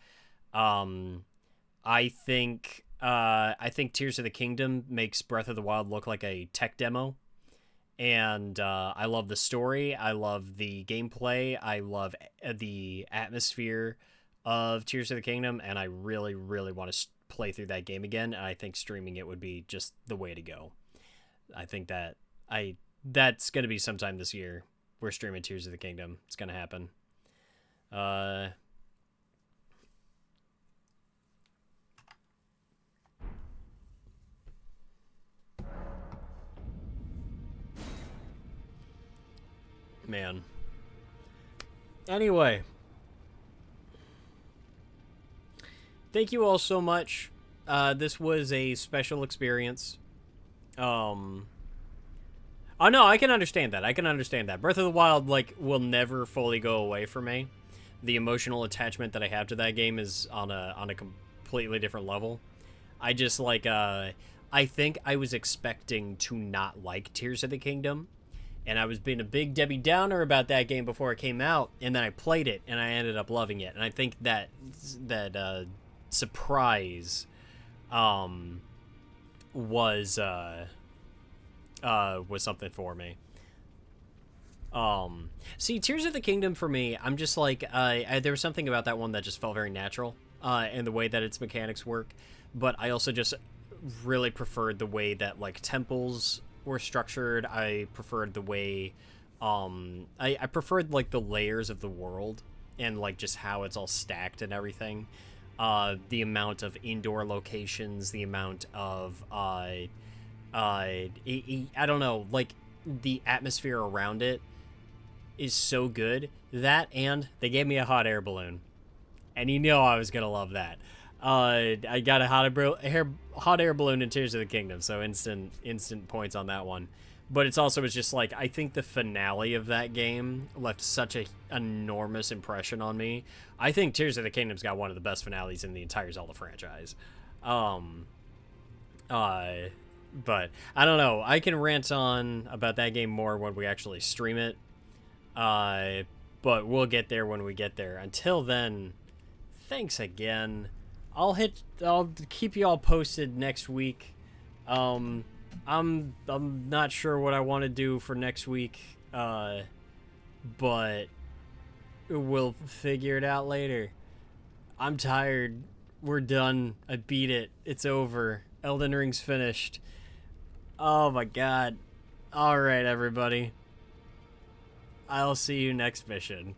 I think Tears of the Kingdom makes Breath of the Wild look like a tech demo. And I love the story. I love the gameplay. I love the atmosphere of Tears of the Kingdom. And I really, really want to play through that game again, and I think streaming it would be just the way to go. I think that's going to be sometime this year. we're streaming Tears of the Kingdom. It's gonna happen. Man. Anyway. Thank you all so much. This was a special experience. Oh no, I can understand that. I can understand that. Breath of the Wild, like, will never fully go away for me. The emotional attachment that I have to that game is on a completely different level. I just, like, I think I was expecting to not like Tears of the Kingdom. And I was being a big Debbie Downer about that game before it came out, and then I played it, and I ended up loving it. And I think that surprise was something for me. See, Tears of the Kingdom for me, I'm just like, there was something about that one that just felt very natural, in the way that its mechanics work. But I also just really preferred the way that, like, temples were structured. I preferred the way, I preferred, like, the layers of the world and, like, just how it's all stacked and everything. The amount of indoor locations, the amount of, I don't know, like, the atmosphere around it is so good. That, and they gave me a hot air balloon. And you know I was gonna love that. I got a hot air balloon in Tears of the Kingdom, so instant points on that one. But it's just like, I think the finale of that game left such an enormous impression on me. I think Tears of the Kingdom's got one of the best finales in the entire Zelda franchise. But I don't know. I can rant on about that game more when we actually stream it. But we'll get there when we get there. Until then, thanks again. I'll keep you all posted next week. I'm not sure what I want to do for next week, but we'll figure it out later. I'm tired. We're done. I beat it. It's over. Elden Ring's finished. Oh my god. Alright, everybody. I'll see you next mission.